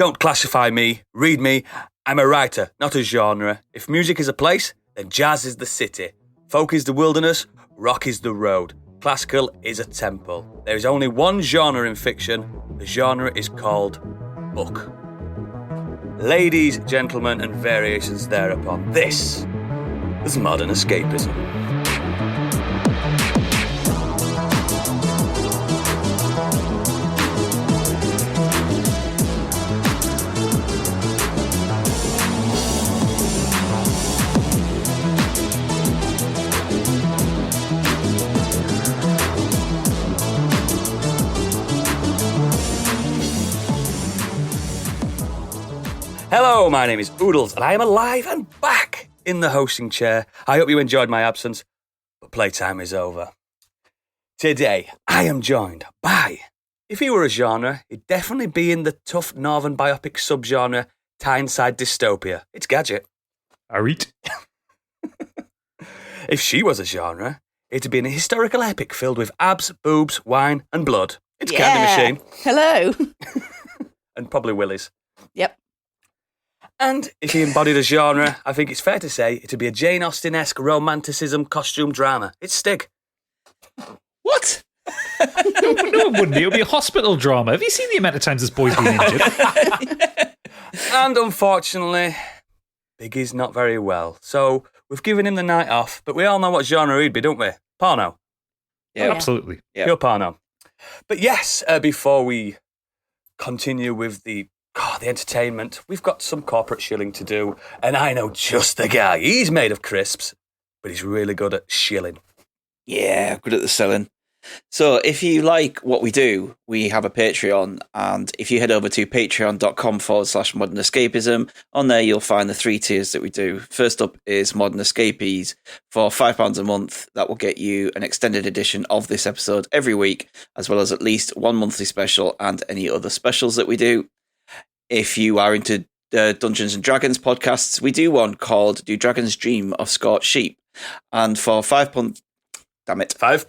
Don't classify me, read me. I'm a writer, not a genre. If music is a place, then jazz is the city. Folk is the wilderness, rock is the road. Classical is a temple. There is only one genre in fiction. The genre is called book. Ladies, gentlemen, and variations thereupon. This is Modern Escapism. Hello, my name is Oodles, and I am alive and back in the hosting chair. I hope you enjoyed my absence, but playtime is over. Today, I am joined by, if he were a genre, he'd definitely be in the tough northern biopic subgenre, Tyneside dystopia. It's Gadget. Arit. If she was a genre, it'd be an historical epic filled with abs, boobs, wine, and blood. It's Candy Machine. Hello. And probably Willy's. Yep. And if he embodied a genre, I think it's fair to say it'd be a Jane Austen-esque romanticism costume drama. It's Stig. What? No, it wouldn't be. It would be a hospital drama. Have you seen the amount of times this boy's been injured? And unfortunately, Biggie's not very well. So we've given him the night off, but we all know what genre he'd be, don't we? Porno. Yeah, absolutely. Yep. Pure porno. But yes, before we continue with the entertainment, we've got some corporate shilling to do, and I know just the guy. He's made of crisps, but he's really good at shilling. Yeah, good at the selling. So if you like what we do, we have a Patreon, and if you head over to patreon.com/Modern Escapism, on there you'll find the 3 tiers that we do. First up is Modern Escapees for £5 a month. That will get you an extended edition of this episode every week, as well as at least one monthly special and any other specials that we do. If you are into Dungeons and Dragons podcasts, we do one called Do Dragons Dream of Scorched Sheep? And for £5, damn it, £5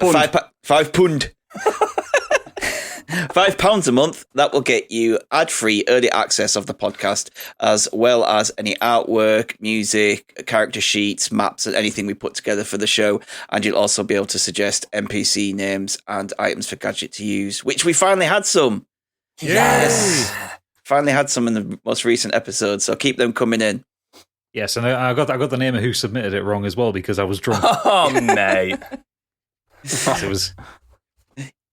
£5 a month, that will get you ad-free early access of the podcast, as well as any artwork, music, character sheets, maps, and anything we put together for the show. And you'll also be able to suggest NPC names and items for Gadget to use, which we finally had some. Yes! Finally had some in the most recent episode, so keep them coming in. Yes, and I got the name of who submitted it wrong as well because I was drunk. Oh, mate. It was...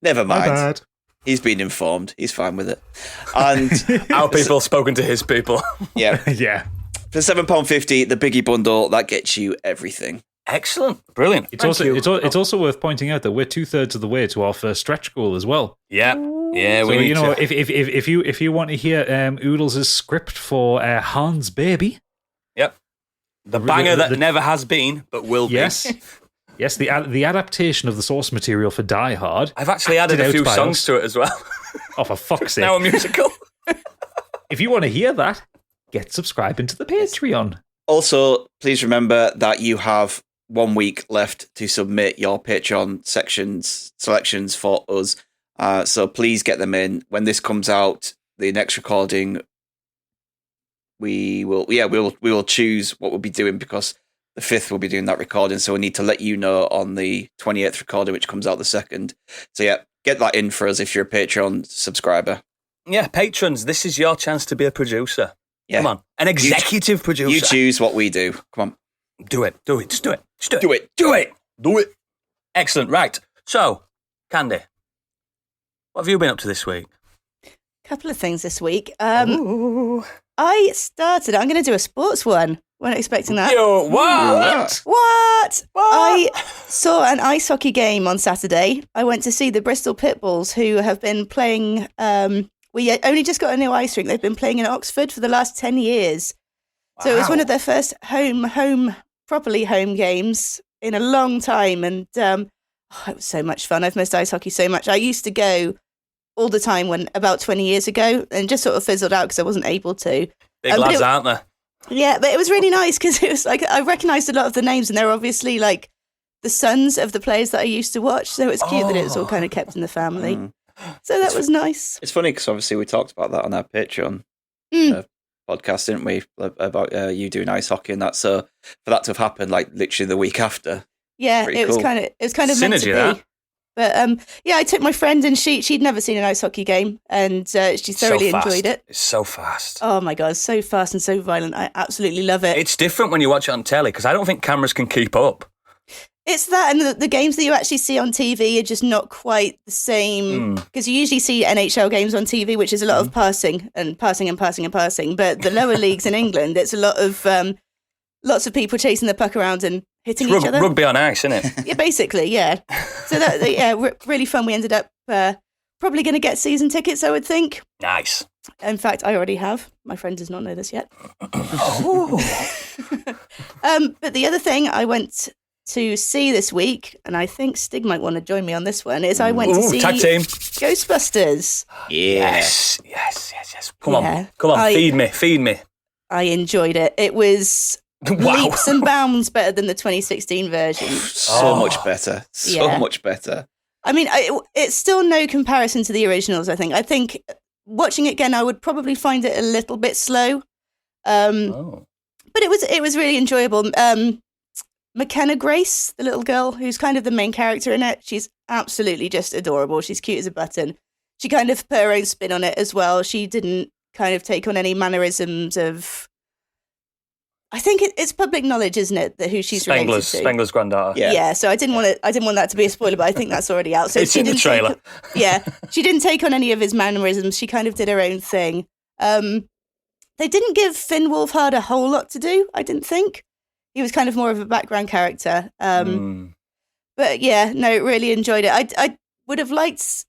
Never mind. My bad. He's been informed. He's fine with it. And our people spoken to his people. Yeah. Yeah. For £7.50, the Biggie bundle, that gets you everything. Excellent. Brilliant. It's also worth pointing out that we're 2/3 of the way to our first stretch goal as well. Yeah. Yeah, so, if you want to hear Oodles' script for Hans Baby. Yep. The banger that never has been, but will be. Yes, the adaptation of the source material for Die Hard. I've actually added a few songs to it as well. Oh, for fuck's sake. Now a musical. If you want to hear that, get subscribing to the Patreon. Also, please remember that you have 1 week left to submit your Patreon selections for us. So please get them in. When this comes out, the next recording, we will choose what we'll be doing, because the 5th will be doing that recording. So we need to let you know on the 28th recording, which comes out the 2nd. So yeah, get that in for us if you're a Patreon subscriber. Yeah, patrons, this is your chance to be a producer. Yeah. Come on, an executive producer. You choose what we do. Come on. Do it. Just do it. Do it. Excellent. Right. So, Candy, what have you been up to this week? Couple of things this week. I'm going to do a sports one. Weren't expecting that. Yo, what? What? I saw an ice hockey game on Saturday. I went to see the Bristol Pitbulls, who have been playing... we only just got a new ice rink. They've been playing in Oxford for the last 10 years. Wow. So it was one of their first properly home games in a long time. And it was so much fun. I've missed ice hockey so much. I used to go all the time about 20 years ago, and just sort of fizzled out because I wasn't able to. Big lads, aren't there? Yeah, but it was really nice because it was like I recognised a lot of the names, and they're obviously like the sons of the players that I used to watch. So it's cute that it's all kind of kept in the family. So that was nice. It's funny because obviously we talked about that on our Patreon. podcast, didn't we, about you doing ice hockey and that? So for that to have happened, like literally the week after, Yeah, it was cool. kind of meant to Synergy, be. that. But yeah, I took my friend and she'd never seen an ice hockey game, and she thoroughly enjoyed it. It's so fast. Oh my god, so fast and so violent. I absolutely love it. It's different when you watch it on telly because I don't think cameras can keep up. It's that, and the games that you actually see on TV are just not quite the same. Because you usually see NHL games on TV, which is a lot of passing and passing and passing and passing. But the lower leagues in England, it's a lot of lots of people chasing the puck around and hitting each other. Rugby on ice, isn't it? Yeah, basically, yeah. So really fun. We ended up probably going to get season tickets, I would think. Nice. In fact, I already have. My friend does not know this yet. But the other thing I went to see this week, and I think Stig might want to join me on this one, is I went to see tag team. Ghostbusters. Yes. Come on, feed me. I enjoyed it. It was leaps and bounds better than the 2016 version. So much better. So much better. I mean, it's still no comparison to the originals, I think. I think watching it again, I would probably find it a little bit slow. But it was really enjoyable. McKenna Grace, the little girl who's kind of the main character in it, she's absolutely just adorable. She's cute as a button. She kind of put her own spin on it as well. She didn't kind of take on any mannerisms of... I think it's public knowledge, isn't it, that who she's related to? Spengler's granddaughter. Yeah. So I didn't want that to be a spoiler, but I think that's already out. So It's in the trailer. She didn't take on any of his mannerisms. She kind of did her own thing. They didn't give Finn Wolfhard a whole lot to do, I didn't think. He was kind of more of a background character. But yeah, no, really enjoyed it. I would have liked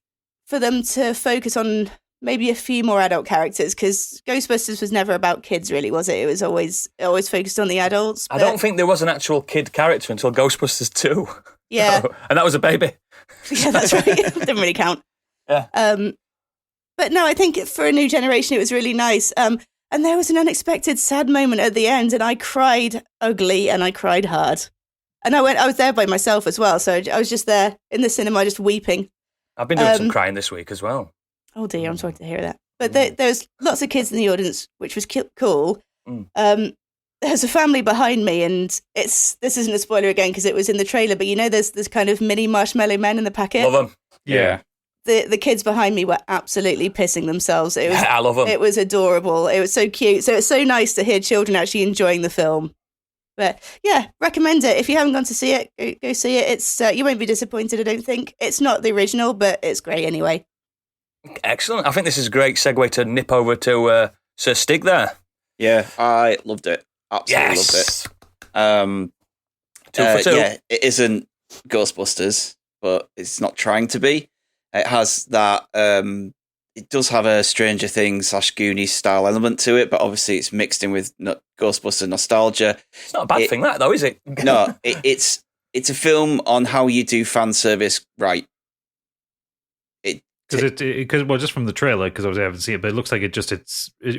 for them to focus on maybe a few more adult characters, because Ghostbusters was never about kids, really, was it? It was always focused on the adults. I don't think there was an actual kid character until Ghostbusters 2. Yeah. No, and that was a baby. Yeah, that's right. Didn't really count. Yeah. But no, I think for a new generation, it was really nice. And there was an unexpected sad moment at the end, and I cried ugly and I cried hard. And I was there by myself as well, so I was just there in the cinema, just weeping. I've been doing some crying this week as well. Oh dear, I'm sorry to hear that. But there's lots of kids in the audience, which was cool. There's a family behind me, and this isn't a spoiler again because it was in the trailer, but there's kind of mini marshmallow men in the packet. Love them. Yeah. The kids behind me were absolutely pissing themselves. I love them. It was adorable. It was so cute. So it's so nice to hear children actually enjoying the film. But yeah, recommend it. If you haven't gone to see it, go see it. It's you won't be disappointed, I don't think. It's not the original, but it's great anyway. Excellent. I think this is a great segue to nip over to Sir Stig there. Yeah, I loved it. Absolutely loved it. 2 for 2. Yeah, it isn't Ghostbusters, but it's not trying to be. It has that. It does have a Stranger Things / Goonies style element to it, but obviously it's mixed in with Ghostbuster nostalgia. It's not a bad thing, that though, is it? No, it's a film on how you do fan service right. Because just from the trailer, because obviously I haven't seen it, but it looks like it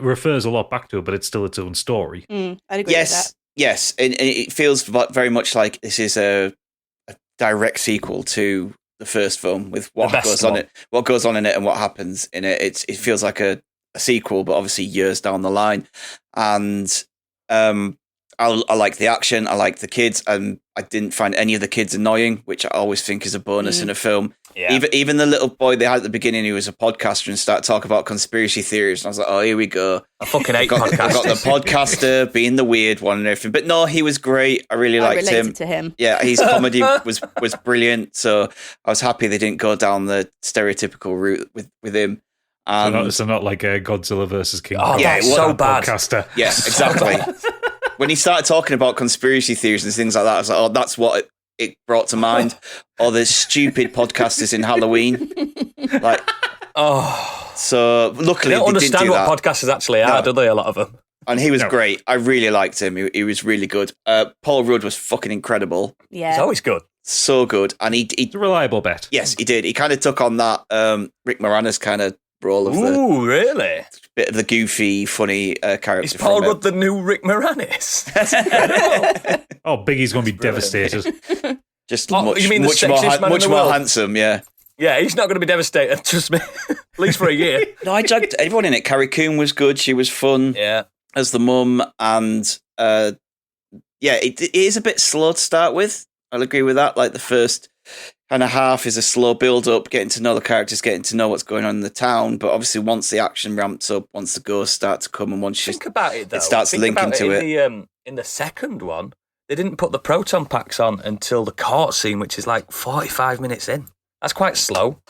refers a lot back to it, but it's still its own story. I'd agree with that. Yes, and it feels very much like this is a direct sequel to the first film with what goes on in it and what happens in it. It feels like a sequel, but obviously years down the line. And I like the action. I like the kids, and I didn't find any of the kids annoying, which I always think is a bonus in a film. Yeah. Even the little boy they had at the beginning who was a podcaster and started talking about conspiracy theories, and I was like, oh, here we go. I fucking hate podcasters. I got the podcaster being the weird one and everything. But no, he was great. I really liked him. To him. Yeah, his comedy was brilliant. So I was happy they didn't go down the stereotypical route with him. So not like a Godzilla versus King Kong. Yeah, it was so bad. Podcaster. Yeah, exactly. When he started talking about conspiracy theories and things like that, I was like, oh, that's what it brought to mind. Or the stupid podcasters in Halloween. So luckily they don't understand what podcasters actually are, do they? A lot of them. And he was great. I really liked him. He was really good. Paul Rudd was fucking incredible. Yeah, he's always good. So good. And it's a reliable bet. Yes, he did. He kind of took on that Rick Moranis kind of role of really? Bit of the goofy, funny character. Is Paul Rudd the new Rick Moranis? Oh, Biggie's going to be devastated. Just much more handsome, yeah. Yeah, he's not going to be devastated, trust me. At least for a year. No, I liked everyone in it. Carrie Coon was good. She was fun as the mum. And it is a bit slow to start with. I'll agree with that. Like the first kind of half is a slow build-up, getting to know the characters, getting to know what's going on in the town. But obviously once the action ramps up, once the ghosts start to come and once Think about it, though. it starts linking to it. In the second one, they didn't put the proton packs on until the court scene, which is like 45 minutes in. That's quite slow.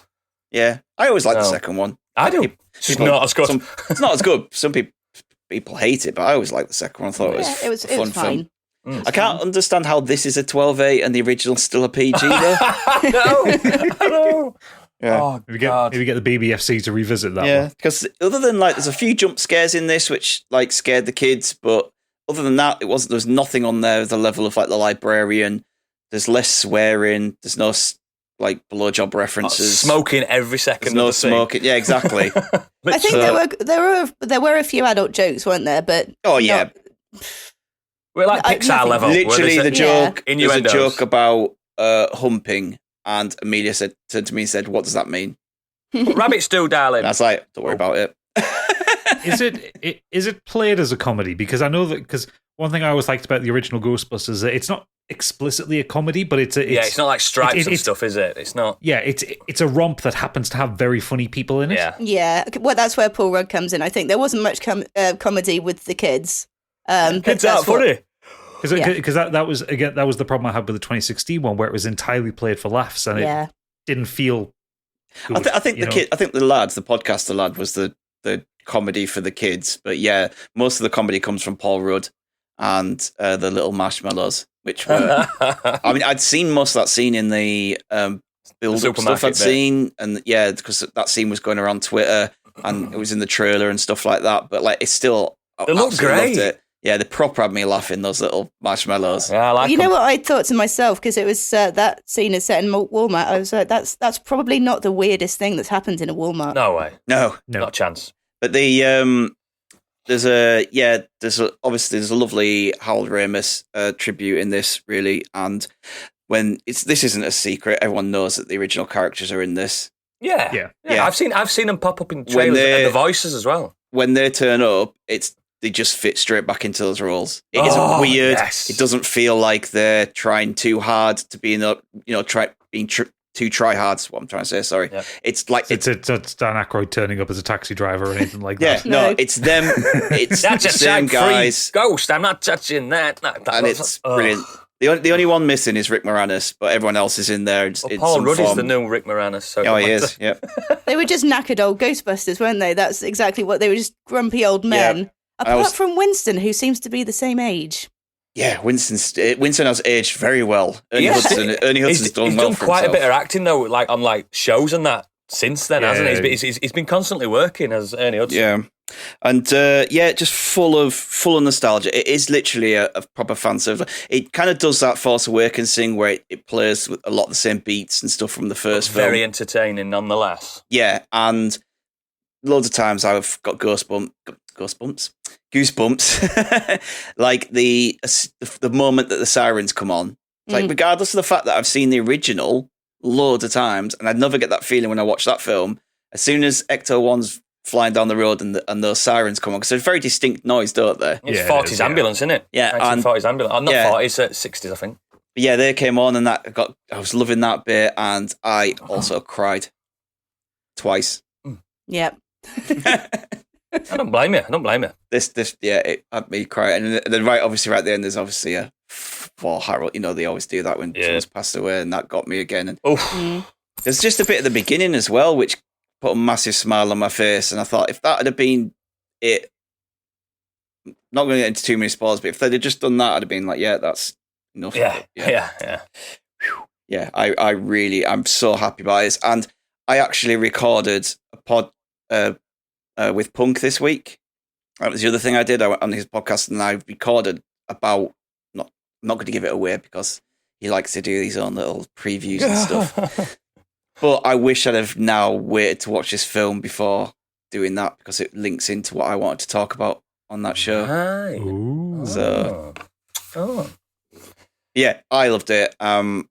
Yeah, I always like the second one. I do. It's not as good. It's not as good. Some people hate it, but I always like the second one. I thought it was a fun fine. film. I can't understand how this is a 12A and the original's still a PG, though. I know. Yeah. Oh, Maybe get the BBFC to revisit that one. Because other than like, there's a few jump scares in this which like scared the kids, but other than that, there was nothing on there. The level of like the librarian. There's less swearing. There's no like blowjob references. Smoking every second. There's no smoking. Yeah, exactly. I think there were a few adult jokes, weren't there? But we're like Pixar level. Literally, the joke. Yeah. There's a joke about humping, and Amelia said to me, "What does that mean?" Rabbits do, darling. And I was like, "Don't worry about it." Is it played as a comedy? Because I know that one thing I always liked about the original Ghostbusters is that it's not explicitly a comedy, but it's not like Stripes and stuff, is it? It's not. Yeah, it's a romp that happens to have very funny people in it. Yeah. Well, that's where Paul Rudd comes in. I think there wasn't much comedy with the kids. Kids aren't funny. Because that was the problem I had with the 2016 one, where it was entirely played for laughs and it didn't feel good, I think the podcaster lad was the comedy for the kids, but most of the comedy comes from Paul Rudd and the little marshmallows, which were I mean, I'd seen most of that scene in the build-up stuff I'd seen, and because that scene was going around Twitter and it was in the trailer and stuff like that, but like it's still they look great. Loved it. Yeah, they proper had me laughing, those little marshmallows. Yeah, I like them. You know what I thought to myself, because it was that scene is set in Walmart, I was like, that's probably not the weirdest thing that's happened in a Walmart. No way. No. Not a chance. But there's a lovely Harold Ramis tribute in this, really, and this isn't a secret, everyone knows that the original characters are in this. Yeah. I've seen them pop up in trailers and the voices as well. When they turn up, they just fit straight back into those roles. It isn't weird. Yes. It doesn't feel like they're trying too hard to be too try hard. Is what I'm trying to say. Sorry. Yep. It's like it's Dan Aykroyd turning up as a taxi driver or anything like that. No, it's them. It's that's the same guys. Ghost. I'm not touching that. And it's brilliant. The only one missing is Rick Moranis, but everyone else is in there. Paul Rudd is the new Rick Moranis. So he is. Yeah. They were just knackered old Ghostbusters, weren't they? That's exactly what they were. Just grumpy old men. Yeah. Apart from Winston, who seems to be the same age. Yeah, Winston has aged very well. Ernie Hudson's done well for himself. He's done quite a bit of acting, though, like on like shows and that since then, hasn't he? He's been constantly working as Ernie Hudson. Yeah. And just full of nostalgia. It is literally a proper fan service. It kind of does that Force Awakens thing where it plays with a lot of the same beats and stuff from the first film. Very entertaining, nonetheless. Yeah, and loads of times I've got goosebumps. Like the moment that the sirens come on. Like regardless of the fact that I've seen the original loads of times, and I'd never get that feeling when I watch that film. As soon as Ecto-1's flying down the road and those sirens come on, because they're a very distinct noise, don't they? It's 40s ambulance, isn't it? Yeah, 1940s ambulance. Not 40s, 60s, I think. But yeah, they came on, and I was loving that bit, and I also cried twice. Yep. I don't blame you. This, it had me cry, and then right at the end, there's obviously a for Harold. You know, they always do that when someone's passed away, and that got me again. And there's just a bit at the beginning as well, which put a massive smile on my face, and I thought if that had been it, not going to get into too many spoilers, but if they'd have just done that, I'd have been like, that's enough. Yeah. I'm so happy about this, and I actually recorded a pod with Punk this week. That was the other thing I did on his podcast, and I recorded about not going to give it away because he likes to do these own little previews and stuff. But I wish I'd have now waited to watch this film before doing that, because it links into what I wanted to talk about on that show. Right. Ooh. So, yeah, I loved it. I've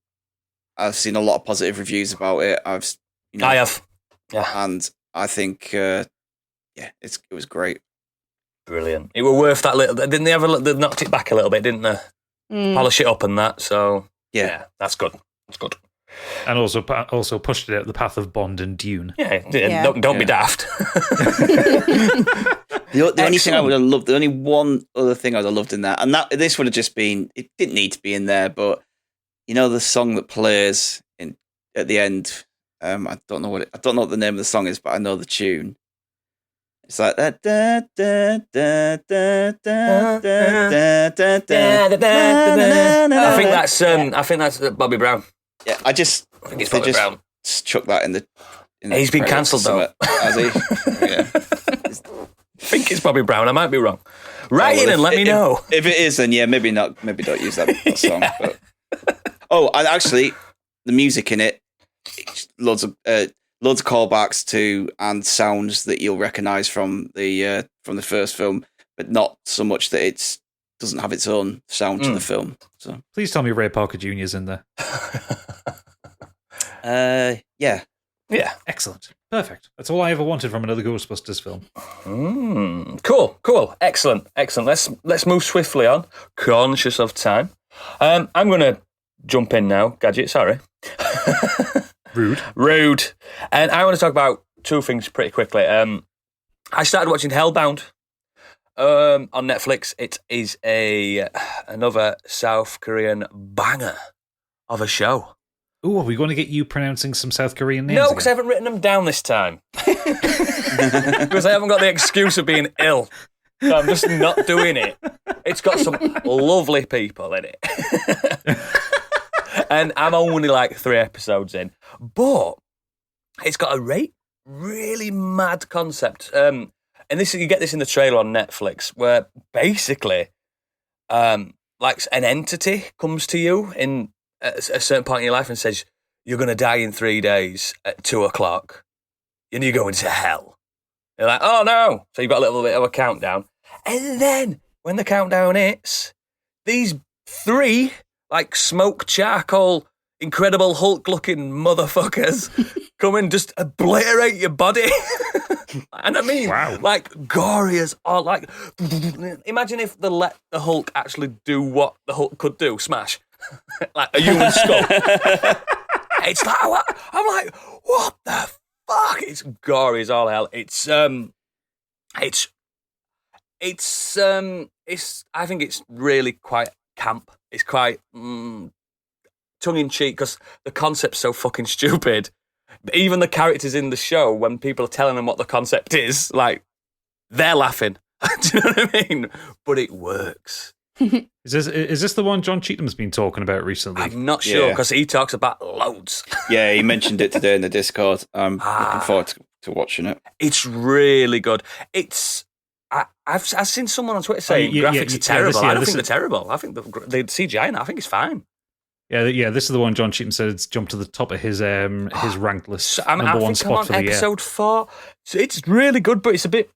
seen a lot of positive reviews about it. I've You know? I have. Yeah. And I think, it was great. Brilliant. It were worth that little. Didn't they they knocked it back a little bit, didn't they? Polish it up and that. So yeah, that's good. That's good. And also pushed it out the path of Bond and Dune. Yeah. Don't be daft. The only thing I would have loved, the only one other thing I'd have loved in that, and this would have just been, it didn't need to be in there, but you know the song that plays at the end. I don't know what the name of the song is, but I know the tune. It's like that. I think that's Bobby Brown. Yeah, I think it's Bobby Brown. Chuck that in the He's been cancelled though. Has he? Yeah. I think it's Bobby Brown. I might be wrong. Write in and let me know. If it is, then yeah, maybe not. Maybe don't use that song. Yeah. But. And actually, the music in it, loads of callbacks to and sounds that you'll recognise from the first film, but not so much that it doesn't have its own sound to the film. So please tell me Ray Parker Jr. is in there. Yeah. Yeah. Excellent. Perfect. That's all I ever wanted from another Ghostbusters film. Cool. Excellent. Let's move swiftly on, conscious of time. I'm going to jump in now, Gadget, sorry. Rude. And I want to talk about two things pretty quickly. I started watching Hellbound on Netflix. It is another South Korean banger of a show. Ooh, are we going to get you pronouncing some South Korean names? No, because I haven't written them down this time. Because I haven't got the excuse of being ill. So I'm just not doing it. It's got some lovely people in it. And I'm only like 3 episodes in. But it's got a really mad concept. And you get this in the trailer on Netflix, where basically like an entity comes to you in a certain point in your life and says, you're going to die in 3 days at 2:00 and you're going to hell. You're like, oh no. So you've got a little bit of a countdown. And then when the countdown hits, these 3 like smoke charcoal, Incredible Hulk looking motherfuckers come and just obliterate your body. And I mean, like gory as all, like, imagine if they let the Hulk actually do what the Hulk could do, smash. Like a human skull. It's like, I'm like, what the fuck? It's gory as all hell. I think it's really quite camp. It's quite tongue-in-cheek because the concept's so fucking stupid. Even the characters in the show, when people are telling them what the concept is, like, they're laughing. Do you know what I mean? But it works. Is this the one John Cheatham's been talking about recently? I'm not sure because he talks about loads. Yeah, he mentioned it today in the Discord. I'm looking forward to watching it. It's really good. I've seen someone on Twitter saying graphics are terrible. I don't think they're terrible. I think the CGI in it, I think it's fine. Yeah, this is the one John Cheatham said it's jumped to the top of his ranked list. So I one think spot I'm on for the episode 4. So it's really good, but it's a bit,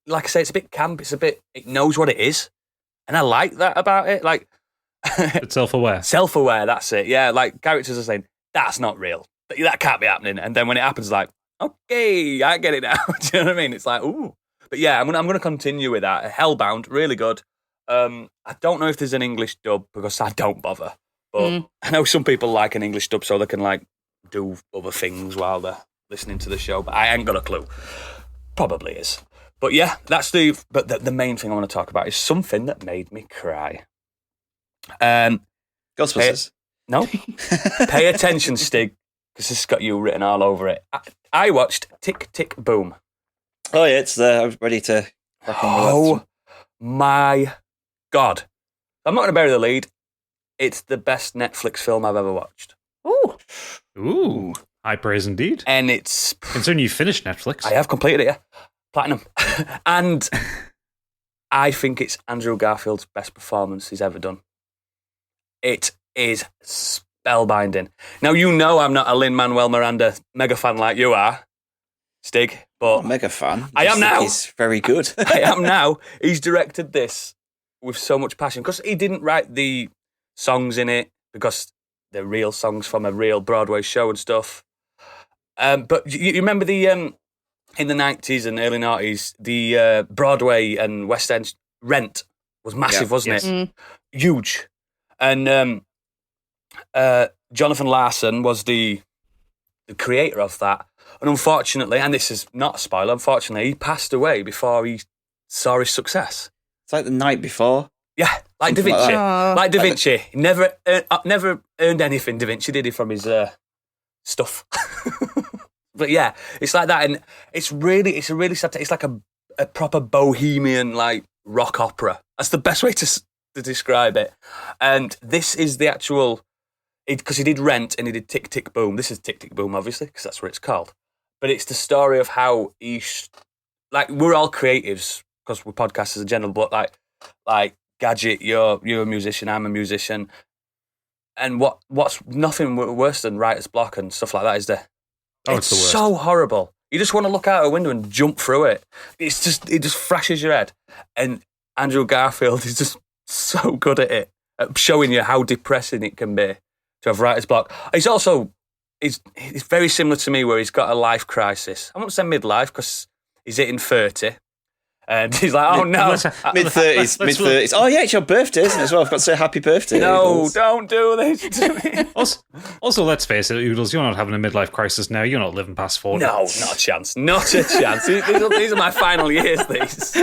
like I say, it's a bit camp. It knows what it is. And I like that about it. Like, it's self-aware. Self-aware, that's it. Yeah, like characters are saying, that's not real. That can't be happening. And then when it happens, like, okay, I get it now. Do you know what I mean? It's like, ooh. But yeah, I'm gonna continue with that. Hellbound, really good. I don't know if there's an English dub because I don't bother. But I know some people like an English dub so they can like do other things while they're listening to the show. But I ain't got a clue. Probably is. But yeah, that's the main thing I want to talk about is something that made me cry. Ghostbusters. No. Pay attention, Stig, because this has got you written all over it. I watched Tick, Tick, Boom. Oh, yeah, it's there. I was ready to... Oh, my God. I'm not going to bury the lead. It's the best Netflix film I've ever watched. Ooh. High praise indeed. And it's... Considering you finished Netflix. I have completed it, yeah. Platinum. And I think it's Andrew Garfield's best performance he's ever done. It is spellbinding. Now, you know I'm not a Lin-Manuel Miranda mega fan like you are, Stig, but... mega fan. I am now. He's very good. I am now. He's directed this with so much passion because he didn't write the songs in it because they're real songs from a real Broadway show and stuff. But you remember the in the 90s and early 90s, the Broadway and West End Rent was massive, wasn't it? Mm. Huge. And Jonathan Larson was the creator of that. And unfortunately, and this is not a spoiler, unfortunately, he passed away before he saw his success. It's like the night before. Yeah, like Da Something like Vinci. that. Like Da Vinci. He never earned anything, Da Vinci, did he, from his stuff. But yeah, it's like that. And it's a really sad, it's like a proper bohemian, like, rock opera. That's the best way to describe it. And this is the actual, because he did Rent and he did Tick, Tick, Boom. This is Tick, Tick, Boom, obviously, because that's what it's called. But it's the story of how like, we're all creatives, because we're podcasters in general, but like Gadget, you're a musician, I'm a musician. And what's nothing worse than writer's block and stuff like that, is there? Oh, it's the worst. So horrible. You just want to look out a window and jump through it. It just thrashes your head. And Andrew Garfield is just so good at it, at showing you how depressing it can be to have writer's block. He's very similar to me, where he's got a life crisis. I won't say midlife, because he's hitting 30. And he's like, oh no. Mid-30s. Oh yeah, it's your birthday, isn't it, as well? I've got to say happy birthday. No, Oodles. don't do this to me. Also, let's face it, Oodles, you're not having a midlife crisis now. You're not living past 40. No, not a chance. Not a chance. These are my final years, these.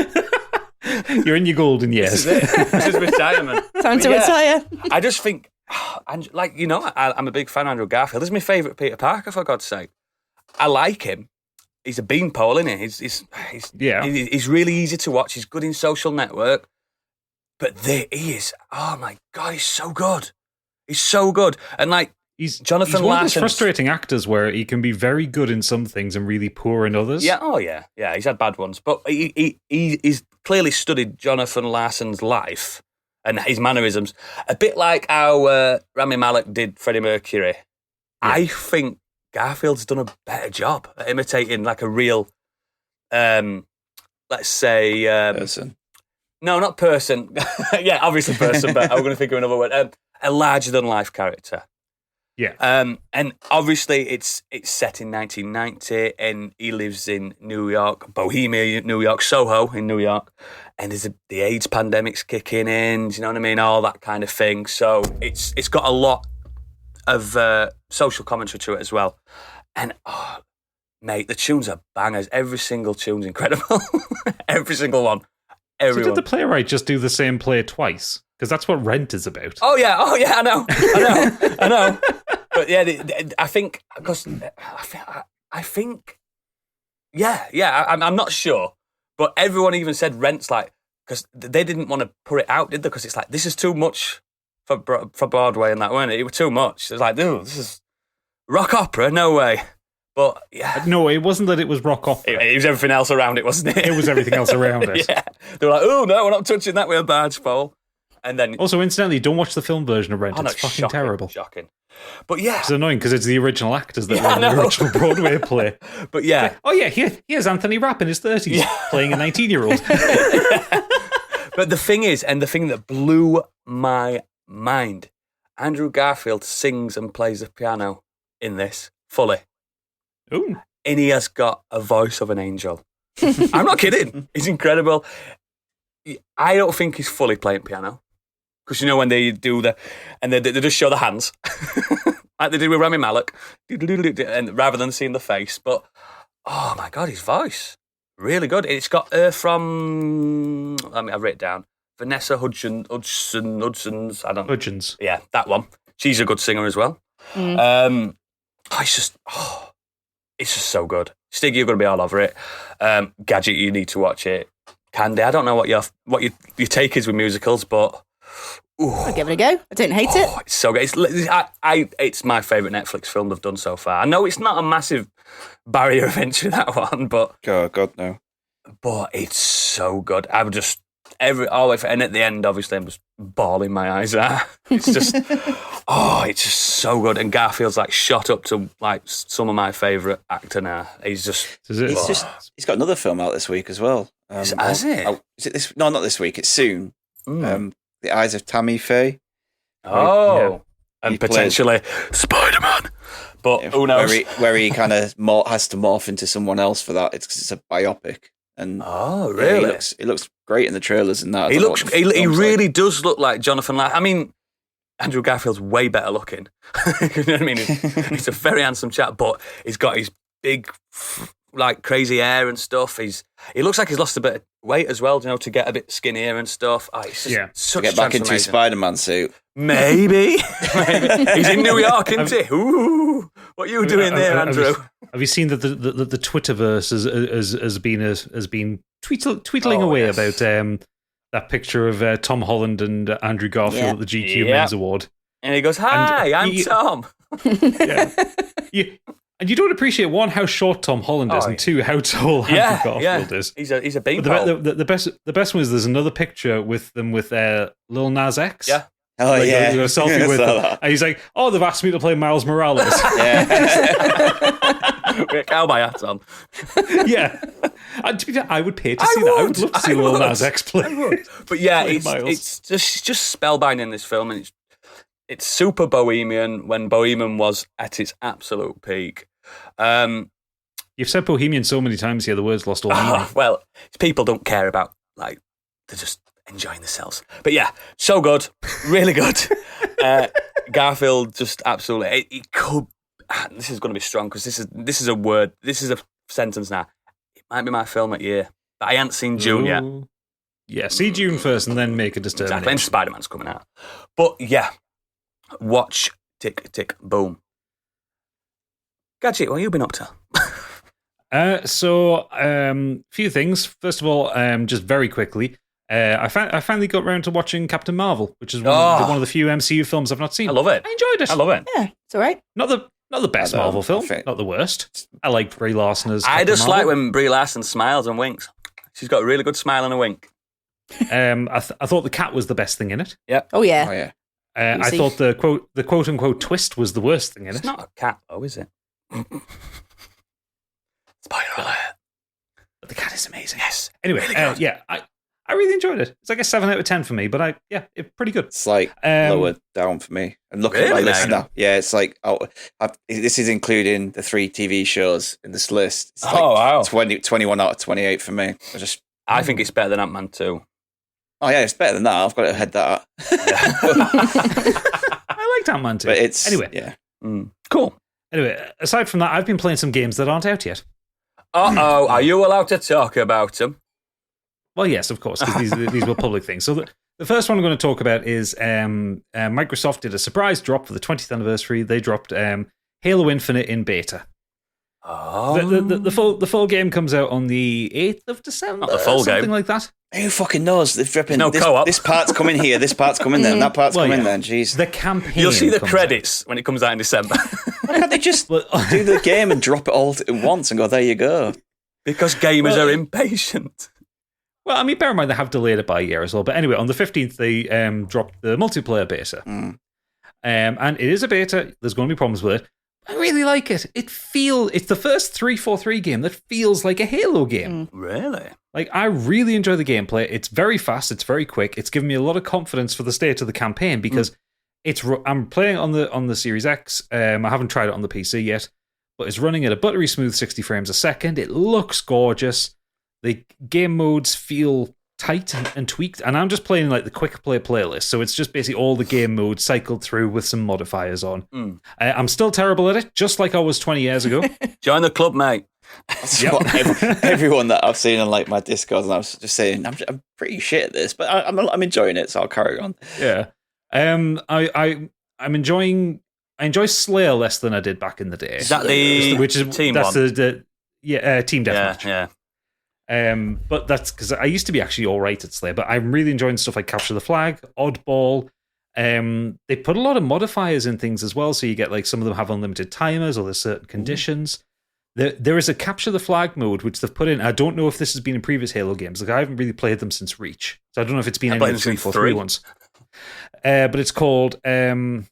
You're in your golden years. This is retirement. Time to retire. I just think, I'm a big fan of Andrew Garfield. This is my favourite Peter Parker, for God's sake. I like him. He's a beanpole, isn't he? He's really easy to watch. He's good in Social Network. But he is, oh my God, he's so good. He's so good. And like, He's Jonathan one of those Larson's frustrating actors where he can be very good in some things and really poor in others. Yeah, oh yeah. Yeah, he's had bad ones. But he's clearly studied Jonathan Larson's life and his mannerisms. A bit like how Rami Malek did Freddie Mercury. Yeah. I think Garfield's done a better job at imitating like a real, let's say... person. No, not person. Yeah, obviously person, but I'm going to think of another word. A larger-than-life character. Yeah. And obviously it's set in 1990 and he lives in New York, Bohemia, New York, Soho in New York. And the AIDS pandemic's kicking in, do you know what I mean? All that kind of thing. So it's got a lot of social commentary to it as well. And, oh, mate, the tunes are bangers. Every single tune's incredible. Every single one. Everyone. So did the playwright just do the same play twice? Because that's what Rent is about. Oh yeah, I know. But yeah, I think, because I think, yeah, I'm not sure, but everyone even said Rent's like, because they didn't want to put it out, did they? Because it's like, this is too much for Broadway and that, weren't it? It was too much. It was like, dude, this is rock opera, no way. But yeah, no, it wasn't that it was rock opera. It was everything else around it, wasn't it? It was everything else around it. Yeah, they were like, oh no, we're not touching that with a barge pole. And then, also, incidentally, don't watch the film version of Rent. It's fucking terrible. Shocking. But yeah, it's annoying because it's the original actors that were in the original Broadway play. But yeah, like, oh yeah, here's Anthony Rapp in his 30s playing a 19-year-old. But the thing is, and the thing that blew my mind, Andrew Garfield sings and plays the piano in this fully. Ooh. And he has got a voice of an angel. I'm not kidding. He's incredible. I don't think he's fully playing piano. Because you know when they do and they just show the hands, like they did with Rami Malek, and rather than seeing the face. But oh my God, his voice, really good. It's got her from, I've written it down, Vanessa Hudgens. Hudgens. Yeah, that one. She's a good singer as well. It's just so good. Stig, you're going to be all over it. Gadget, you need to watch it. Candy, I don't know what your take is with musicals, but I'll give it a go. I don't hate it. It's so good. It's my favourite Netflix film they've done so far. I know it's not a massive barrier of entry, that one, but God, no. But it's so good. I would just and at the end, obviously, I'm just bawling my eyes out. It's just, it's just so good. And Garfield's like shot up to like some of my favourite actor now. He's got another film out this week as well. Has it? Is it this? No, not this week. It's soon. The Eyes of Tammy Faye. Oh, yeah. And potentially Spider-Man. but who knows? Where he kind of has to morph into someone else for that. It's because it's a biopic. And really? It looks great in the trailers and that. He really does look like Jonathan I mean, Andrew Garfield's way better looking. You know what I mean? He's a very handsome chap, but he's got his big, like, crazy hair and stuff. He looks like he's lost a bit of weight as well, to get a bit skinnier and stuff. It's just such to get back into his Spider-Man suit. Maybe. He's in New York, isn't he? Ooh, what are you doing there, Andrew? Have you seen that the Twitterverse has been tweetling away about that picture of Tom Holland and Andrew Garfield at the GQ Men's Award? And he goes, "Hi, I'm Tom." And you don't appreciate, one, how short Tom Holland is, and two, how tall Andrew Garfield is. He's a beanpole. The best one is there's another picture with them with Lil Nas X. Yeah. Oh, Like, a selfie with them. And he's like, "Oh, they've asked me to play Miles Morales." With cowboy hats on. Yeah. And to be fair, I would pay to see that. I would love to see Lil Nas X play. But it's just spellbinding, this film, and it's super bohemian when Bohemian was at its absolute peak. You've said Bohemian so many times here, the word's lost all meaning. Well, people don't care about, like, they're just enjoying themselves. But yeah, so good, really good. Garfield just absolutely. It could. This is going to be strong because this is a word. This is a sentence now. It might be my film of the year, but I ain't seen June yet. Yeah, see June first and then make a determination. Exactly, and Spider-Man's coming out. But yeah, watch Tick Tick Boom. Gadget, what have you been up to? Few things. First of all, just very quickly, I finally got around to watching Captain Marvel, which is one of the few MCU films I've not seen. I love it. I enjoyed it. I love it. Yeah, it's all right. Not the best Marvel film, not the worst. I like Brie Larson as I Captain just Marvel. like when Brie Larson smiles and winks. She's got a really good smile and a wink. I thought the cat was the best thing in it. Yep. Oh yeah. I thought the quote unquote twist was the worst thing in it. It's not a cat, though, is it? Spoiler alert. But the cat is amazing. Yes. Anyway, really I really enjoyed it. It's like a 7 out of 10 for me, but it's pretty good. It's like lower down for me. And look at my list now. Yeah, it's like this is including the 3 TV shows in this list. It's wow. 21 out of 28 for me. I think it's better than Ant-Man 2. Oh yeah, it's better than that. I've got to head that up. I liked Ant-Man 2. But it's anyway. Cool. Anyway, aside from that, I've been playing some games that aren't out yet. Are you allowed to talk about them? Well, yes, of course, because these were public things. So the first one I'm going to talk about is Microsoft did a surprise drop for the 20th anniversary. They dropped Halo Infinite in beta. Oh. The full game comes out on the 8th of December. Not the full something game. Like that. Who fucking knows? They're flipping. No co-op. This part's coming here. This part's coming there. And that part's coming there. Jeez. The campaign. You'll see the credits when it comes out in December. Why can't they just do the game and drop it all at once and go, there you go? Because gamers are impatient. Well, I mean, bear in mind they have delayed it by a year as well. But anyway, on the 15th, they dropped the multiplayer beta. And it is a beta. There's going to be problems with it. I really like it. It's the first 343 game that feels like a Halo game. Really? Like, I really enjoy the gameplay. It's very fast. It's very quick. It's given me a lot of confidence for the state of the campaign because I'm playing on the Series X. I haven't tried it on the PC yet, but it's running at a buttery smooth 60 frames a second. It looks gorgeous. The game modes feel tight and tweaked, and I'm just playing like the quick play playlist, so it's just basically all the game modes cycled through with some modifiers on. I'm still terrible at it, just like I was 20 years ago. Join the club, mate. Everyone that I've seen on like my Discord, and I was just saying I'm pretty shit at this, but I'm enjoying it, so I'll carry on. Yeah, I enjoy Slayer less than I did back in the day. Is that the team one? Team deathmatch. Yeah. But that's because I used to be actually all right at Slayer, but I'm really enjoying stuff like Capture the Flag, Oddball. They put a lot of modifiers in things as well, so you get like some of them have unlimited timers or there's certain conditions. There is a Capture the Flag mode which they've put in. I don't know if this has been in previous Halo games. Like I haven't really played them since Reach, so I don't know if it's been in the 343 ones. But it's called I think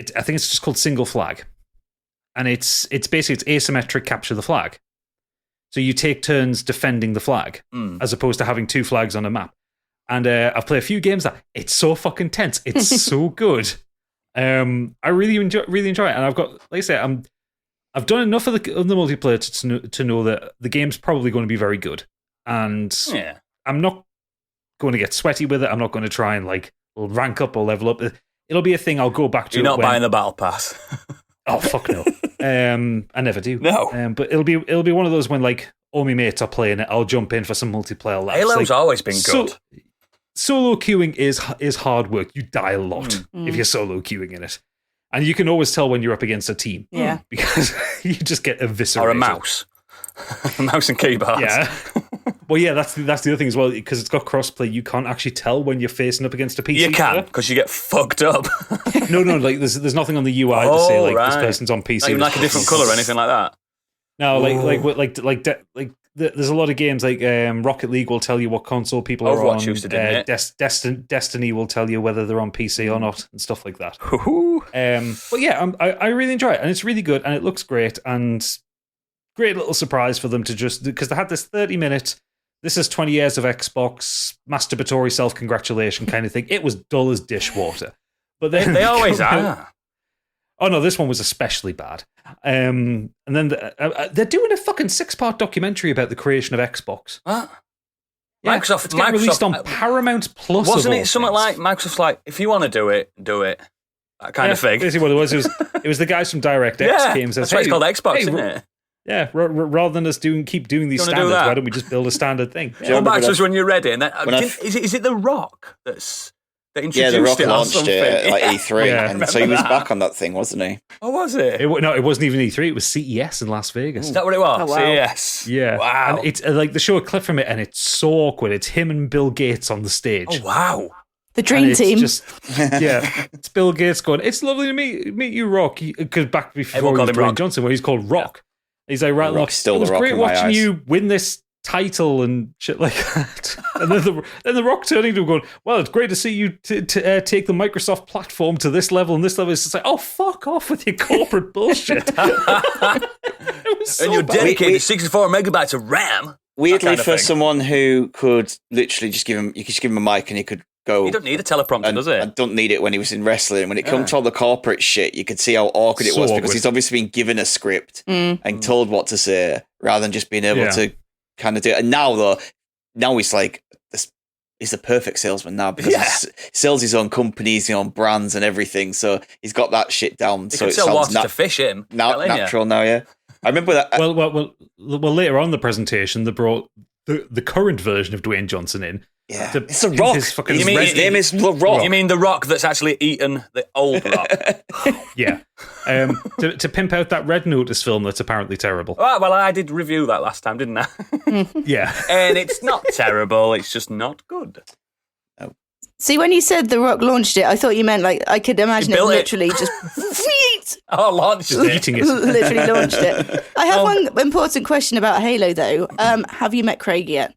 it's just called Single Flag, and it's basically asymmetric Capture the Flag. So you take turns defending the flag as opposed to having 2 flags on a map. And I've played a few games that it's so fucking tense. It's so good. I really enjoy it. And I've got, like I say, I've done enough of the multiplayer to know that the game's probably going to be very good, and I'm not going to get sweaty with it. I'm not going to try and like rank up or level up. It'll be a thing I'll go back to. You're not buying the battle pass. Oh fuck no! I never do. No, but it'll be one of those when like all my mates are playing it, I'll jump in for some multiplayer laps. Halo's always been good. Solo queuing is hard work. You die a lot if you're solo queuing in it. And you can always tell when you're up against a team. Yeah. Because you just get eviscerated. Or a mouse. A mouse and keyboard. Yeah. Well, yeah, that's the other thing as well, because it's got crossplay. You can't actually tell when you're facing up against a PC. You can, because you get fucked up. No, like there's nothing on the UI to say like this person's on PC. Not even like a different colour or anything like that. No, there's a lot of games like Rocket League will tell you what console people are on. Overwatch used to, didn't it? Destiny will tell you whether they're on PC or not and stuff like that. But yeah, I really enjoy it, and it's really good, and it looks great, and great little surprise for them to just because they had this 30-minute. This is 20 years of Xbox masturbatory self-congratulation kind of thing. It was dull as dishwater, but then they always are. Oh no, this one was especially bad. And then they're doing a fucking 6-part documentary about the creation of Xbox. What? Yeah, it's getting released on Paramount Plus. Wasn't it something like Microsoft's like, if you want to do it, that kind of thing? Basically, what it was the guys from DirectX came and said, that's why it's called Xbox, isn't it? Yeah, rather than us keep doing these standards, why don't we just build a standard thing? Come back to us when you're ready. And then, is it The Rock that introduced The Rock it launched it like E3, and so he was back on that thing, wasn't he? Oh, was it? No, it wasn't even E3. It was CES in Las Vegas. Is that what it was? Oh, wow. CES. Yeah. Wow. And it's like they show a clip from it, and it's so awkward. It's him and Bill Gates on the stage. Oh, wow. The dream team. It's Bill Gates going, it's lovely to meet you, Rock. Because back before he was Dwayne Johnson, where he's called Rock. He's like, right, look, it was great watching you win this title and shit like that. And then the Rock turning to him going, well, it's great to see you take the Microsoft platform to this level and this level. It's just like, oh, fuck off with your corporate bullshit. It was so and you're bad. dedicated 64 megabytes of RAM. Weirdly, for someone who could literally just give him a mic and he could go. You don't need a teleprompter, does it? I don't need it when he was in wrestling. When it comes to all the corporate shit, you could see how awkward it was because he's obviously been given a script and told what to say rather than just being able to kind of do it. And now he's like, he's the perfect salesman now because he sells his own companies, his own brands and everything. So he's got that shit down. He so can it sell sounds water to fish him. Natural now, yeah. I remember that. Well, later on in the presentation, they brought the current version of Dwayne Johnson in. Yeah, it's The Rock. His name is The Rock. You mean The Rock that's actually eaten the old Rock? Yeah. To pimp out that Red Notice film that's apparently terrible. Oh, well, I did review that last time, didn't I? Yeah. And it's not terrible, it's just not good. See, when you said The Rock launched it, I thought you meant like I could imagine it literally just launched it. Eating it. Literally launched it. I have one important question about Halo though. Have you met Craig yet?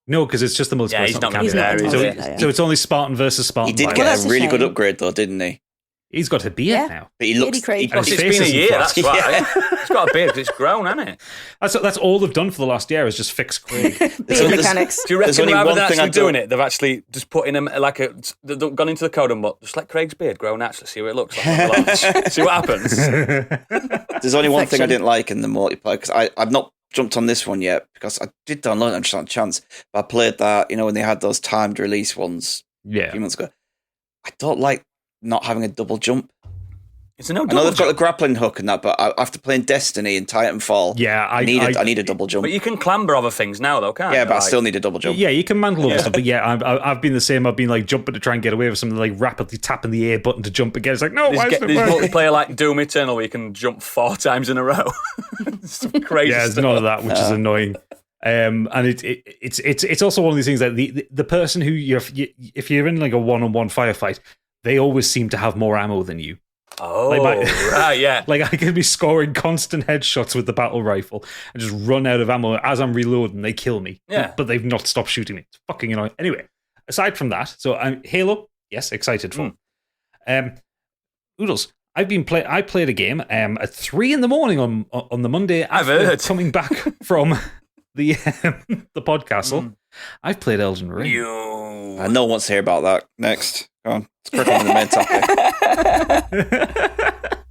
No, because it's just the multiplayer. Yeah, he's not going to be there. So it's only Spartan versus Spartan. He did get a really good upgrade though, didn't he? He's got a beard now. But he looks... It's been a year, that's why. He's got a beard because it's grown, hasn't it? That's all they've done for the last year is just fix Craig. Beard mechanics. Do you reckon rather than actually doing it, they've actually just put in they've gone into the code and just let Craig's beard grow naturally, see what it looks like. See what happens. There's only one thing I didn't like in the multiplayer, because I've not jumped on this one yet, because I did download it just on chance, but I played that, when they had those timed release ones a few months ago. I don't like not having a double jump. It's no double I know they've got jump. the grappling hook and that, but after playing Destiny and Titanfall, I need a double jump. But you can clamber over things now, though, can't you? Yeah, but I still need a double jump. Yeah, you can mantle over stuff, but I've been the same. I've been like jumping to try and get away with something, like rapidly tapping the A button to jump again. It's like, no, why is it There's working? multiplayer like Doom Eternal where you can jump 4 times in a row. Some crazy Yeah, there's stuff. none of that, which is annoying. And it's also one of these things that the person who if you're in like a one-on-one firefight, they always seem to have more ammo than you. Oh, right, yeah. Like I could be scoring constant headshots with the battle rifle and just run out of ammo as I'm reloading. They kill me. Yeah. But they've not stopped shooting me. It's fucking annoying. Anyway, aside from that, so Halo, yes, excited for. Oodles, I played a game at 3 a.m. on the Monday after coming back from the podcastle. I've played Elden Ring. I no one wants to hear about that. Next. Go on. Let's crack on with the main topic.